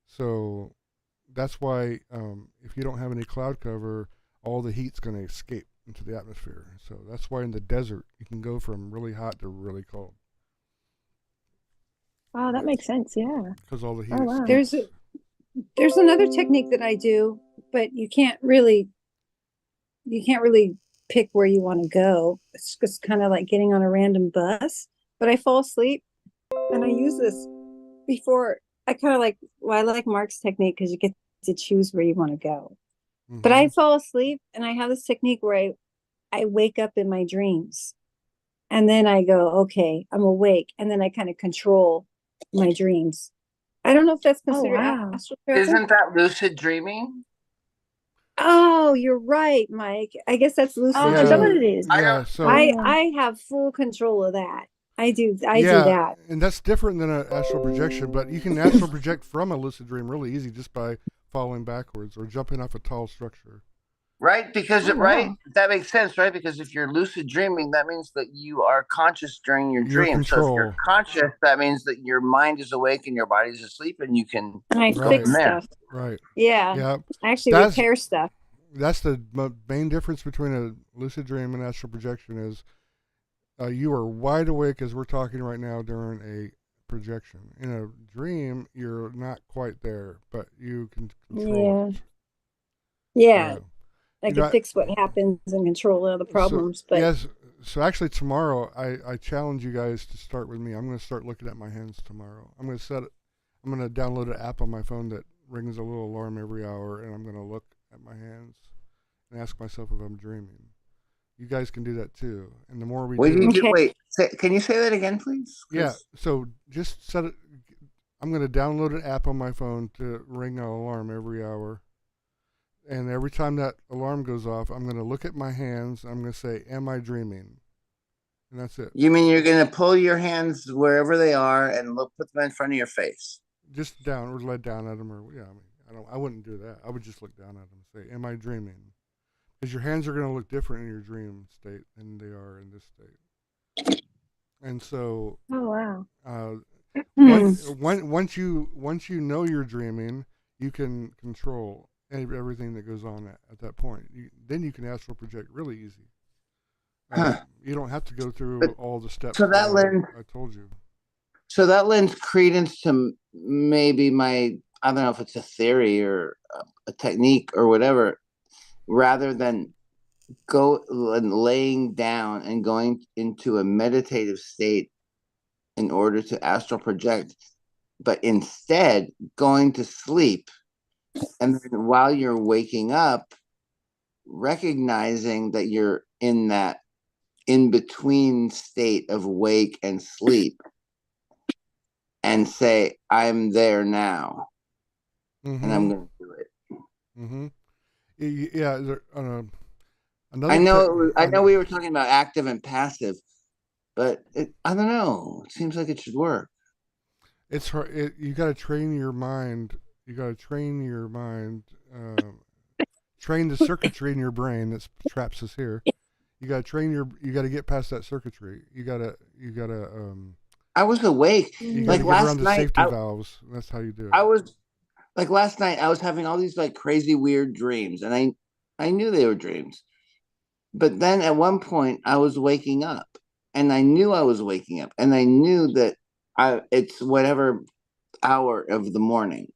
So that's why if you don't have any cloud cover, all the heat's going to escape into the atmosphere. So that's why in the desert you can go from really hot to really cold Oh, that makes sense. Yeah. because all the heat Oh, wow. escapes. There's another technique that I do, but you can't really pick where you want to go. It's just kind of like getting on a random bus. But I fall asleep, and I use this before. I kind of like, well, I like Mark's technique because you get to choose where you want to go. But I fall asleep, and I have this technique where I wake up in my dreams, and then I go, okay, I'm awake, and then I kind of control my dreams. I don't know if that's considered wow. astral travel. Isn't that lucid dreaming? Oh, you're right, Mike. I guess that's lucid Oh, Yeah, is that what dreaming. it is? Yeah, so I have full control of that. I do yeah, that. and that's different than an astral projection. But you can astral project from a lucid dream really easy just by falling backwards or jumping off a tall structure. Right? Because Oh, right, wow. that makes sense, right? Because if you're lucid dreaming, that means that you are conscious during your Your dream. So if you're control. conscious, that means that your mind is awake and your body's asleep, and you can And I go fix from there. stuff. Right. Yeah. Yeah. I actually That's repair stuff. that's the main difference between a lucid dream and astral projection is you are wide awake as we're talking right now during a projection. In a dream, you're not quite there, but you can control it. Yeah. I You can know, fix what happens and control other problems. So, But yes, so actually tomorrow I challenge you guys to start with me. I'm going to start looking at my hands tomorrow. I'm going to download an app on my phone that rings a little alarm every hour, and I'm going to look at my hands and ask myself if I'm dreaming. You guys can do that too. And the more we What do do you it, do? Wait, can you say that again, please? yeah. So just set it. I'm going to download an app on my phone to ring an alarm every hour. And every time that alarm goes off, I'm going to look at my hands. I'm going to say, "Am I dreaming?" And that's it. You mean you're going to pull your hands wherever they are and put them in front of your face? Just down or let down at them, or yeah. I wouldn't do that. I would just look down at them and say, "Am I dreaming?" Because your hands are going to look different in your dream state than they are in this state. And so, Oh, wow. once you know you're dreaming, you can control everything that goes on at that point. Then you can astral project really easy. You don't have to go through all the steps So that lends, I told you. so that lends credence to maybe I don't know if it's a theory or a technique or whatever, rather than laying down and going into a meditative state in order to astral project, but instead going to sleep. And then while you're waking up, recognizing that you're in that in between state of wake and sleep, and say, "I'm there now, and I'm going to do it." Mm-hmm. Yeah. Another. I know we were talking about active and passive, but I don't know. It seems like it should work. It's hard. You got to train your mind. You got to train your mind. Train the circuitry in your brain that traps us here. You got to train you got to get past that circuitry. You got to. I was awake. You got Like to get last around the night, safety valves. That's how you do it. I was like last night. I was having all these like crazy weird dreams, and I knew they were dreams. But then at one point, I was waking up, and I knew I was waking up, and I knew that it's whatever hour of the morning,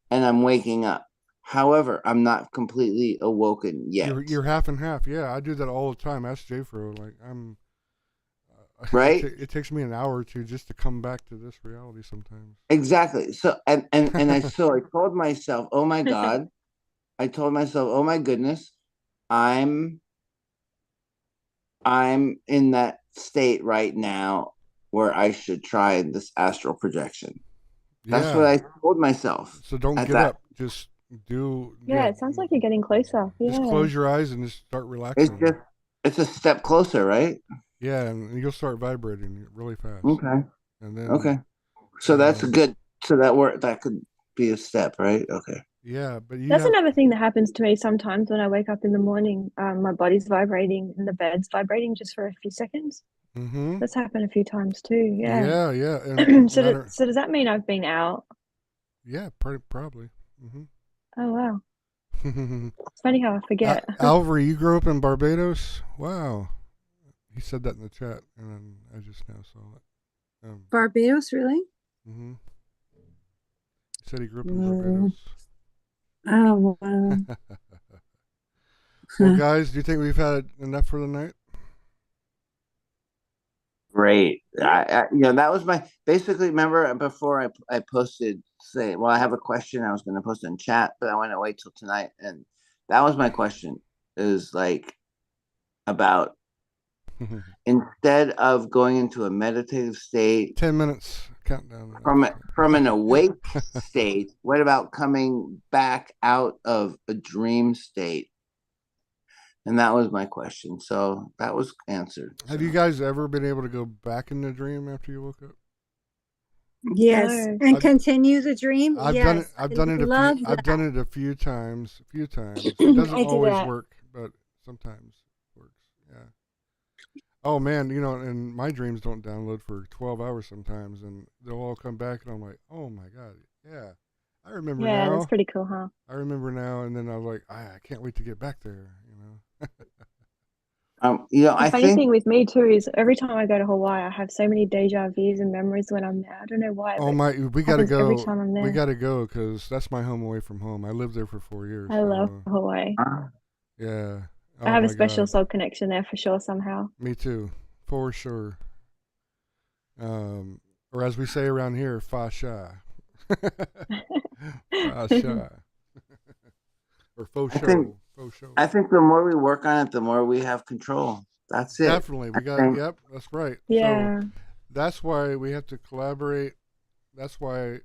and I'm waking up. However, I'm not completely awoken yet. You're half and half. Yeah, I do that all the time. Ask Jayfro. Like I'm. Right. It takes me an hour or two just to come back to this reality sometimes. Exactly. So and I told myself, "Oh my God," I told myself, "Oh my goodness, I'm in that state right now where I should try this astral projection." That's what I told myself. So don't get up. Just Yeah, it sounds like you're getting closer. Yeah. Just close your eyes and just start It's relaxing. just it's a step closer, right? Yeah, and you'll start vibrating really fast. Okay. And then Okay. So that's a good. So that could be a step, right? Okay. Yeah, but That's another thing that happens to me sometimes when I wake up in the morning. My body's vibrating and the bed's vibrating just for a few seconds. Mm-hmm. That's happened a few times too. Yeah. Yeah. And so does that mean I've been out? Yeah, probably. Mm-hmm. Oh wow. It's funny how I forget. Alvar, you grew up in Barbados? Wow. He said that in the chat, and then I just now saw it. Barbados, really? Mm-hmm. He said he grew up in Barbados. Oh, wow. Well, guys, do you think we've had enough for the night? Great. That was my basically. Remember before I posted say, well, I have a question. I was going to post it in chat, but I want to wait till tonight. And that was my question. Is like about instead of going into a meditative state, 10 minutes countdown from an awake state. What about coming back out of a dream state? And that was my question. So that was answered. Have you guys ever been able to go back in the dream after you woke up? Yes, and continue the dream. I've yes, done it. I've done it a few times. It doesn't always work, but sometimes it works. Yeah. Oh man, and my dreams don't download for 12 hours sometimes, and they'll all come back, and I'm like, oh my god, yeah, I remember now. Yeah, that's pretty cool, huh? I remember now, and then I was like, I can't wait to get back there. The funny thing with me too is every time I go to Hawaii, I have so many deja vus and memories when I'm there. I don't know why. Oh my, we gotta go. Every time I'm there. We gotta go because that's my home away from home. I lived there for 4 years. I love Hawaii. Yeah. Oh, I have a special soul connection there for sure somehow. Me too, for sure. Or as we say around here, fa sha. Fa sha. Or faux show. I think the more we work on it, the more we have control. That's it. Definitely. Yep, that's right. Yeah. So that's why we have to collaborate. That's why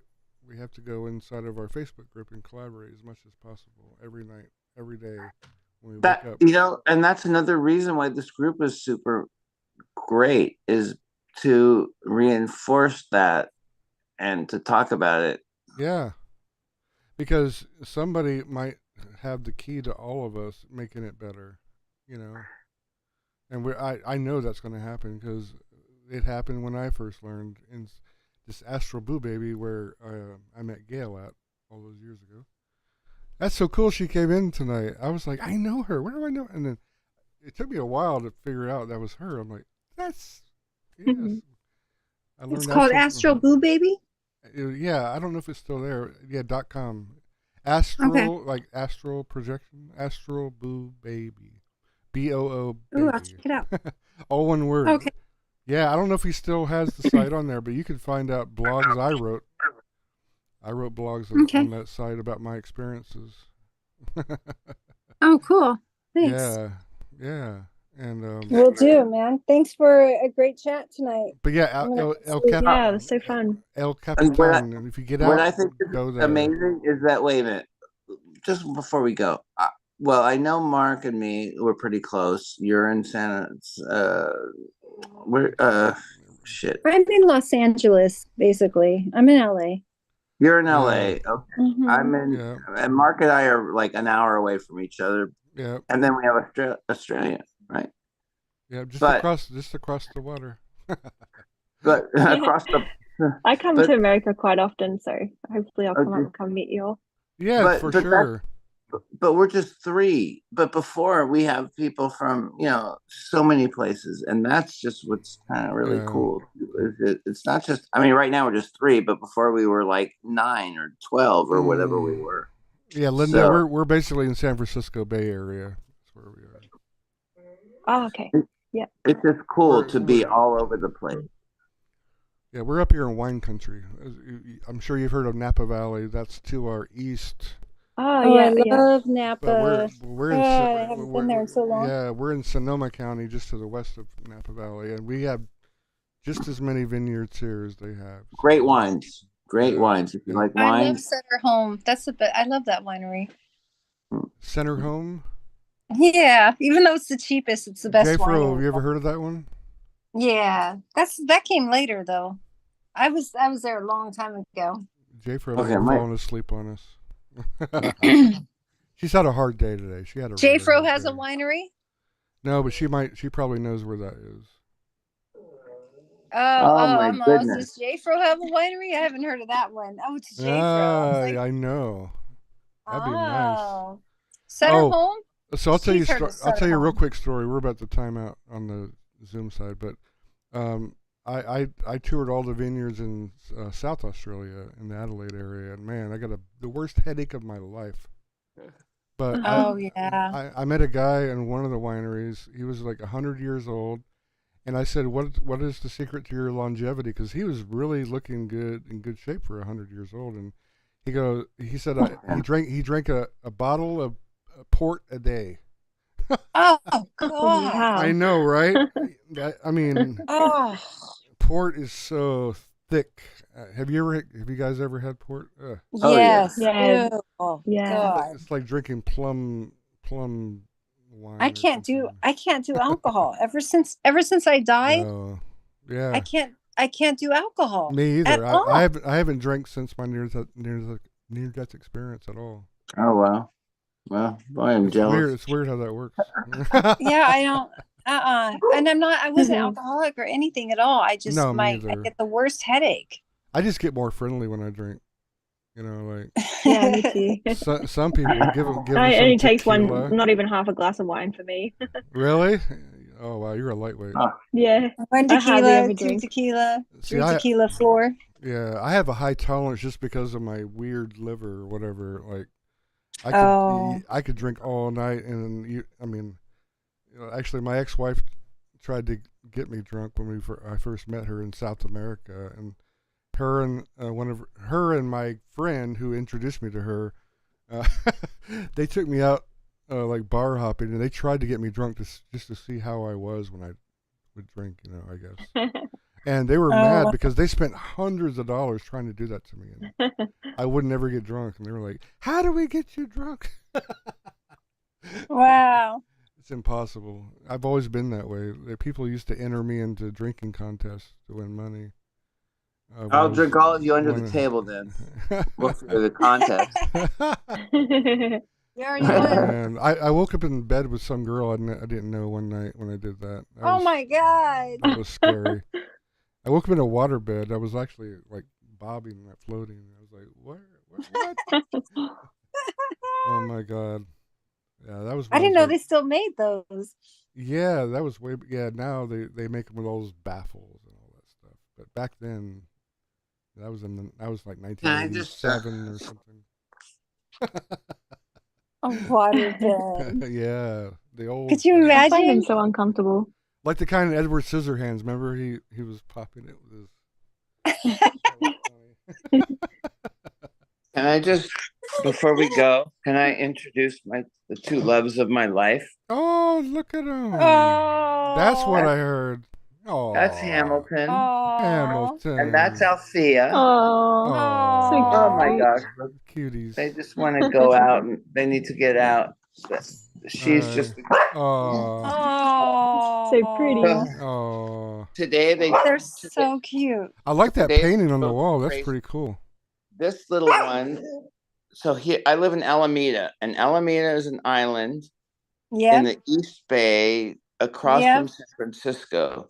we have to go inside of our Facebook group and collaborate as much as possible every night, every day when we wake up. And that's another reason why this group is super great, is to reinforce that and to talk about it. Yeah. Because somebody might have the key to all of us making it better, and I know that's going to happen because it happened when I first learned in this Astral Boo Baby where I met Gail at all those years ago. That's so cool. She came in tonight. I was like, I know her. Where do I know? And then it took me a while to figure out that was her. I'm like, yes. It's called Astral Boo Baby. Yeah, I don't know if it's still there. Yeah, .com. Astral, like astral projection. Astral Boo Baby. BOO Baby. Ooh, I'll check it out. All one word. Okay. Yeah, I don't know if he still has the site on there, but you can find out blogs I wrote. I wrote blogs on that site about my experiences. Oh, cool. Thanks. Yeah. And will do, man. Thanks for a great chat tonight. But yeah, El Capitan. Yeah, it was so fun. El Capitan. And if you get out, what I think go is there. amazing is that, wait a minute, just before we go, well, I know Mark and me were pretty close. You're in shit. I'm in Los Angeles, basically. I'm in LA. You're in LA. Okay. Mm-hmm. I'm in, and Mark and I are like an hour away from each other. Yeah. And then we have Australia, right? Yeah, across the water. But across the. I come to America quite often, so hopefully I'll come up and come meet you all. Yeah, for sure. But we're just three. But before we have people from so many places, and that's just what's kind of really cool. It's not just. I mean, right now we're just three, but before we were like 9 or 12 or whatever we were. Yeah, Linda, we're basically in San Francisco Bay Area. That's where we are. Oh, okay. Yeah. It's just cool to be all over the place. Yeah, we're up here in wine country. I'm sure you've heard of Napa Valley. That's to our east. Oh yeah, I love Napa. We're in, I haven't been there in so long. Yeah, we're in Sonoma County, just to the west of Napa Valley, and we have just as many vineyards here as they have. Great wines. Great wines. If you like I love wine, Center Home. That's the best. I love that winery. Center Home. Yeah, even though it's the cheapest, it's the best J-Fro, have winery. you ever heard of that one? Yeah, that came later though. I was there a long time ago. J-Fro Okay, falling asleep on us. She's had a hard day today. She had a really J-Fro hard has a day. winery. No, but she probably knows where that is. Oh, my goodness. Does J-Fro have a winery? I haven't heard of that one. Oh, it's J-Fro. I was like, I know. That'd be nice. oh, Center Oh, Home. So I'll tell you. She's heard of I'll tell you a real Home. quick story. We're about to time out on the Zoom side, but I toured all the vineyards in South Australia in the Adelaide area, and man, I got the worst headache of my life. But Oh yeah. I met a guy in one of the wineries. He was like 100 years old, and I said, "What is the secret to your longevity?" Because he was really looking good, in good shape for 100 years old, and he said he drank a bottle of port a day. Oh Oh, God. wow. I know, right? I mean, Oh. port is so thick. Have you guys ever had port? Oh, yeah. Yes. Yeah. Ew. Oh Yeah. God. It's like drinking plum wine. I or can't do something. alcohol. Ever since I died, No, yeah, I can't do alcohol me at either. all. I haven't drank since my near death experience at all. Oh, wow. Well, boy, I'm jealous. It's weird how that works. Yeah, I don't. And I wasn't alcoholic or anything at all. I just No, me I either. get the worst headache. I just get more friendly when I drink. You know, like Yeah, me too. some people give them It some only takes tequila. not even half a glass of wine for me. Really? Oh wow, you're a lightweight. Oh, Yeah. One I hardly tequila, ever two drink. tequila, See, three tequila, four. Yeah, I have a high tolerance just because of my weird liver or whatever. Like, Oh. I could drink all night, and actually, my ex-wife tried to get me drunk when I first met her in South America, and her and my friend who introduced me to her, they took me out like bar hopping, and they tried to get me drunk just to see how I was when I would drink. I guess. And they were mad because they spent hundreds of dollars trying to do that to me. And I would never get drunk. And they were like, "How do we get you drunk?" Wow. It's impossible. I've always been that way. People used to enter me into drinking contests to win money. I'll drink all of you under the table then. We'll figure the contest. You already won. And I woke up in bed with some girl I didn't know one night when I did that. Oh my God. That was scary. I woke up in a water bed. I was actually like bobbing, not floating. I was like, what? Oh my God. Yeah, that was. I didn't know they still made those. Yeah, that was way. Yeah, now they make them with all those baffles and all that stuff. But back then, that was like 1987 or something. A water bed. Yeah, the old. Could you I find them imagine? so uncomfortable. Like the kind of Edward Scissorhands. Remember, he was popping it with his. Can I just, before we go, can I introduce the two loves of my life? Oh, look at him! Oh. That's what I heard. Oh, That's Hamilton. Oh. Hamilton. And that's Althea. Oh, Oh, so Oh my cute. gosh. cuties. They just want to go out and they need to get out. She's just Oh, Oh. So pretty. oh. today They're so cute. I like that Today painting on the so wall. That's crazy. pretty cool. This little one. So here I live in Alameda, and Alameda is an island in Yeah. the East Bay across Yep. from San Francisco.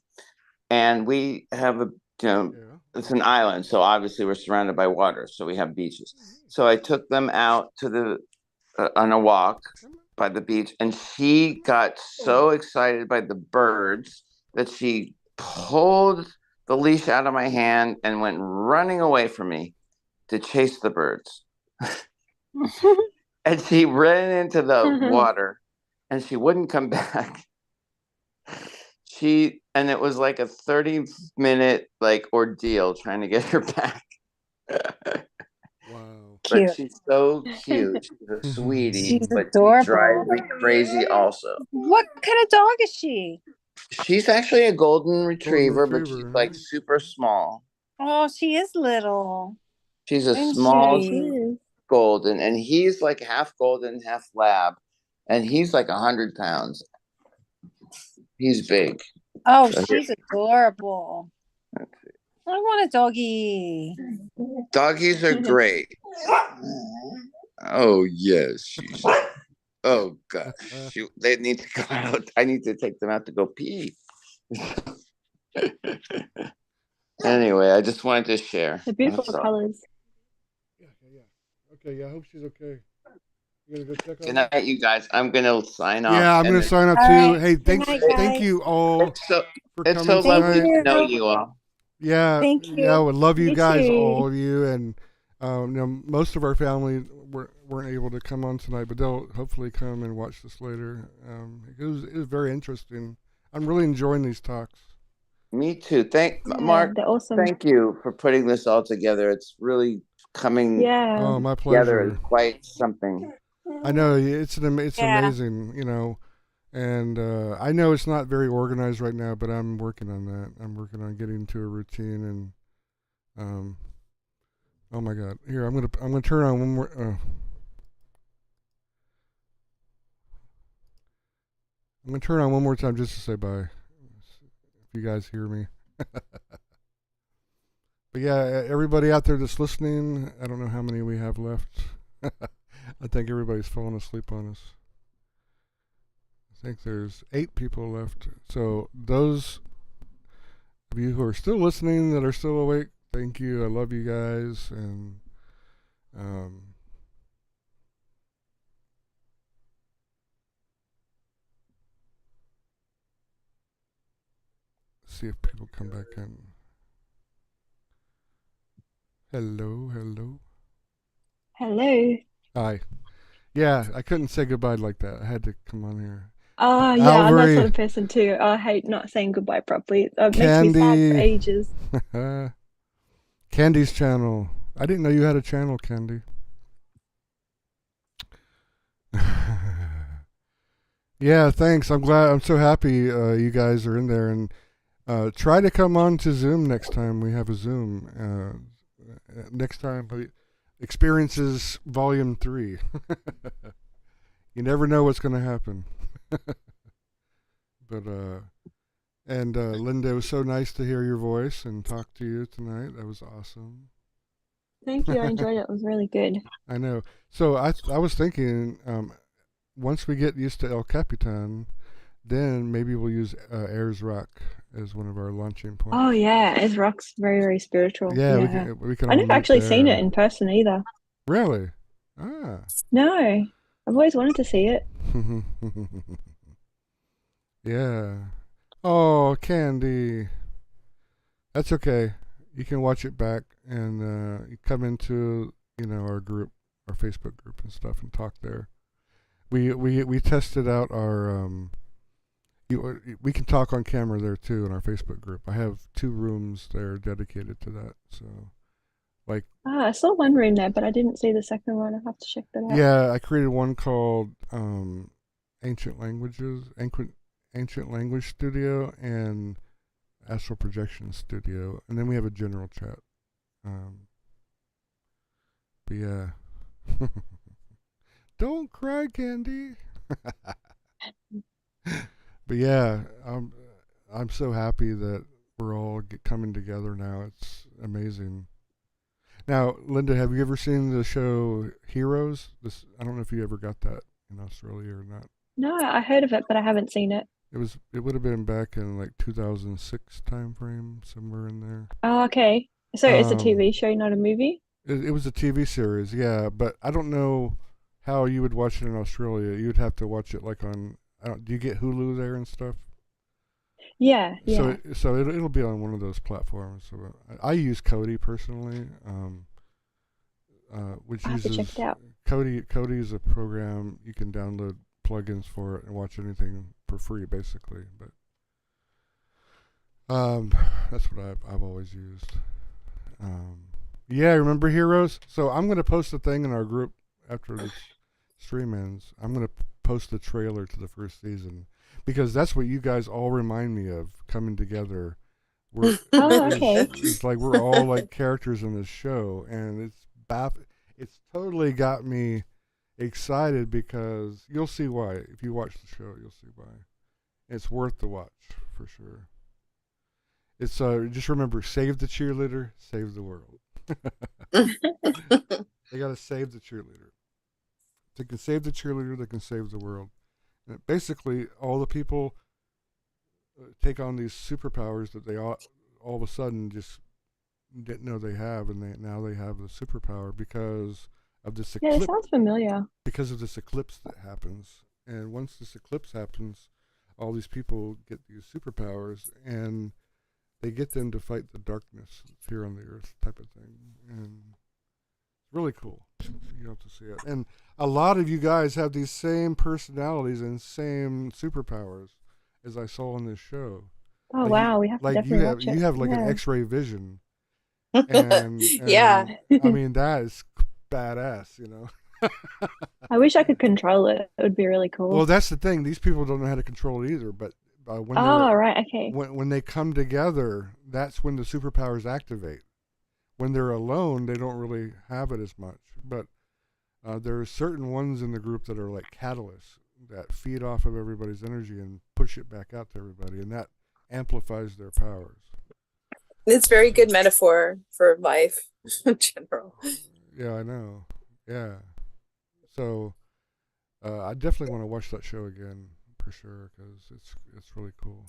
And we have Yeah. it's an island, so obviously we're surrounded by water, so we have beaches. So I took them out to on a walk by the beach, and she got so excited by the birds that she pulled the leash out of my hand and went running away from me to chase the birds. And she ran into the water, and she wouldn't come back. And it was like a 30-minute ordeal trying to get her back. Wow. Cute. But she's so cute. She's a sweetie. She's but adorable. She drives me crazy also. What kind of dog is she? She's actually a golden retriever, but she's retriever. like super small. Oh, she is little. She's a And small She she, is. golden, and he's like half golden, half lab, and he's like 100 pounds. He's big. oh, So she's adorable. I want a doggy. doggies are great. Oh yes, she's. Oh god, they need to go out. I need to take them out to go pee. Anyway, I just wanted to share. The beautiful That's all. colors. Yeah. Okay, yeah, I hope she's okay. You gonna go check Good on her? night, you guys. I'm gonna sign off. Yeah, I'm and gonna sign off All too. right. Hey, Good thank night, you guys. all It's so for it's coming so lovely tonight. to know you all. Yeah, Thank yeah, you. would love you You guys, too. all of you, and most of our family weren't able to come on tonight, but they'll hopefully come and watch this later. It was very interesting. I'm really enjoying these talks. Me too. Yeah, Mark. they're awesome. Thank you for putting this all together. It's really coming Yeah. Oh, my together pleasure. as quite something. I know it's Yeah. amazing, and I know it's not very organized right now, but I'm working on that. I'm working on getting to a routine, and oh my God, here I'm gonna turn on one more. I'm gonna turn on one more time just to say bye. If you guys hear me. But yeah, everybody out there that's listening, I don't know how many we have left. I think everybody's fallen asleep on us. I think there's 8 people left. So those of you who are still listening, that are still awake, thank you. I love you guys, and see if people come back in. Hello. Hello. Hi. Yeah, I couldn't say goodbye like that. I had to come on here. Oh, yeah, I'm that Alvery, sort of person too. I hate not saying goodbye properly. It makes me sad for Candy, ages. Candy's channel. I didn't know you had a channel, Candy. Yeah, thanks. I'm so happy you guys are in there, and try to come on to Zoom next time we have a Zoom. Next time, Experiences Volume 3. You never know what's going to happen. But Linda, it was so nice to hear your voice and talk to you tonight. That was awesome. Thank you. I enjoyed it. It was really good. I know. So I was thinking, once we get used to El Capitan, then maybe we'll use Ayers Rock as one of our launching points. Oh, yeah. Ayers Rock's very, very spiritual. Yeah, Yeah. we can I all never meet actually seen there. it in person either. Really? Ah. No, I've always wanted to see it. Yeah. Oh, Candy. That's okay. You can watch it back, and you come into our group, our Facebook group and stuff, and talk there. We tested out our we can talk on camera there too in our Facebook group. I have 2 rooms there dedicated to that. So, like, I saw one room there, but I didn't see the second one. I'll have to check that out. yeah, I created one called Ancient Language Studio and Astral Projection Studio, and then we have a general chat. But yeah, don't cry, Candy. But yeah, I'm so happy that we're all coming together now. It's amazing. Now, Linda, have you ever seen the show Heroes? I don't know if you ever got that in Australia or not. No, I heard of it, but I haven't seen it. It would have been back in like 2006 time frame, somewhere in there. Oh, okay. So it's a TV show, not a movie? It was a TV series, yeah, but I don't know how you would watch it in Australia. You would have to watch it like on. Do you get Hulu there and stuff? Yeah, yeah. So it'll be on one of those platforms. So I use Kodi personally, which I'll have to uses check it out. Kodi is a program you can download plugins for it and watch anything for free, basically. But that's what I've always used. Yeah, remember Heroes? So I'm gonna post a thing in our group after the stream ends. I'm gonna post the trailer to the first season, because that's what you guys all remind me of, coming together We're Oh, okay. it's like we're all like characters in this show, and it's totally got me excited because you'll see why if you watch the show. You'll see why it's worth the watch for sure. It's just remember, save the cheerleader, save the world. They gotta save the cheerleader. If they can save the cheerleader, they can save the world. And basically, all the people take on these superpowers that they all of a sudden just didn't know they have, and now they have the superpower because of this Yeah, that eclipse. sounds familiar. Because of this eclipse that happens, and once this eclipse happens, all these people get these superpowers, and they get them to fight the darkness that's here on the earth, type of thing, and it's really cool. You have to see it, and a lot of you guys have these same personalities and same superpowers as I saw on this show. Oh Like wow, we have to like definitely watch it. you have like an Yeah. X-ray vision, and Yeah. I mean that is badass, you know. I wish I could control it. It would be really cool. Well, that's the thing. These people don't know how to control it either. But when Oh, they're right. Okay. when they come together, that's when the superpowers activate. When they're alone, they don't really have it as much. But there are certain ones in the group that are like catalysts that feed off of everybody's energy and push it back out to everybody, and that amplifies their powers. It's very good metaphor for life in general. Yeah, I know. Yeah. So I definitely want to watch that show again for sure because it's really cool.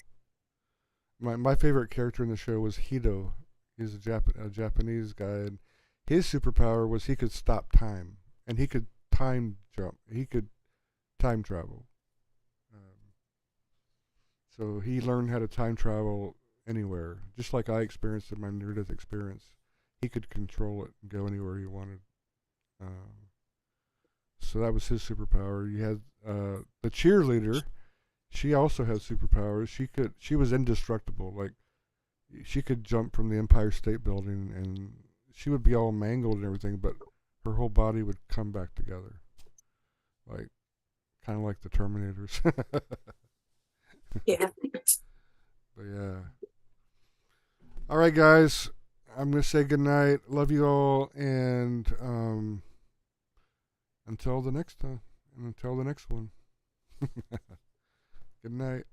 My favorite character in the show was Hito. He's a Japanese guy, and his superpower was he could stop time, and he could time jump. He could time travel. So he learned how to time travel anywhere, just like I experienced in my near-death experience. He could control it and go anywhere he wanted. So that was his superpower. You had the cheerleader. She also had superpowers. She was indestructible. Like she could jump from the Empire State Building, and she would be all mangled and everything, but her whole body would come back together, like kind of like the Terminators. Yeah. But yeah. All right, guys. I'm gonna say goodnight. Love you all, and until the next time, and until the next one. Good night.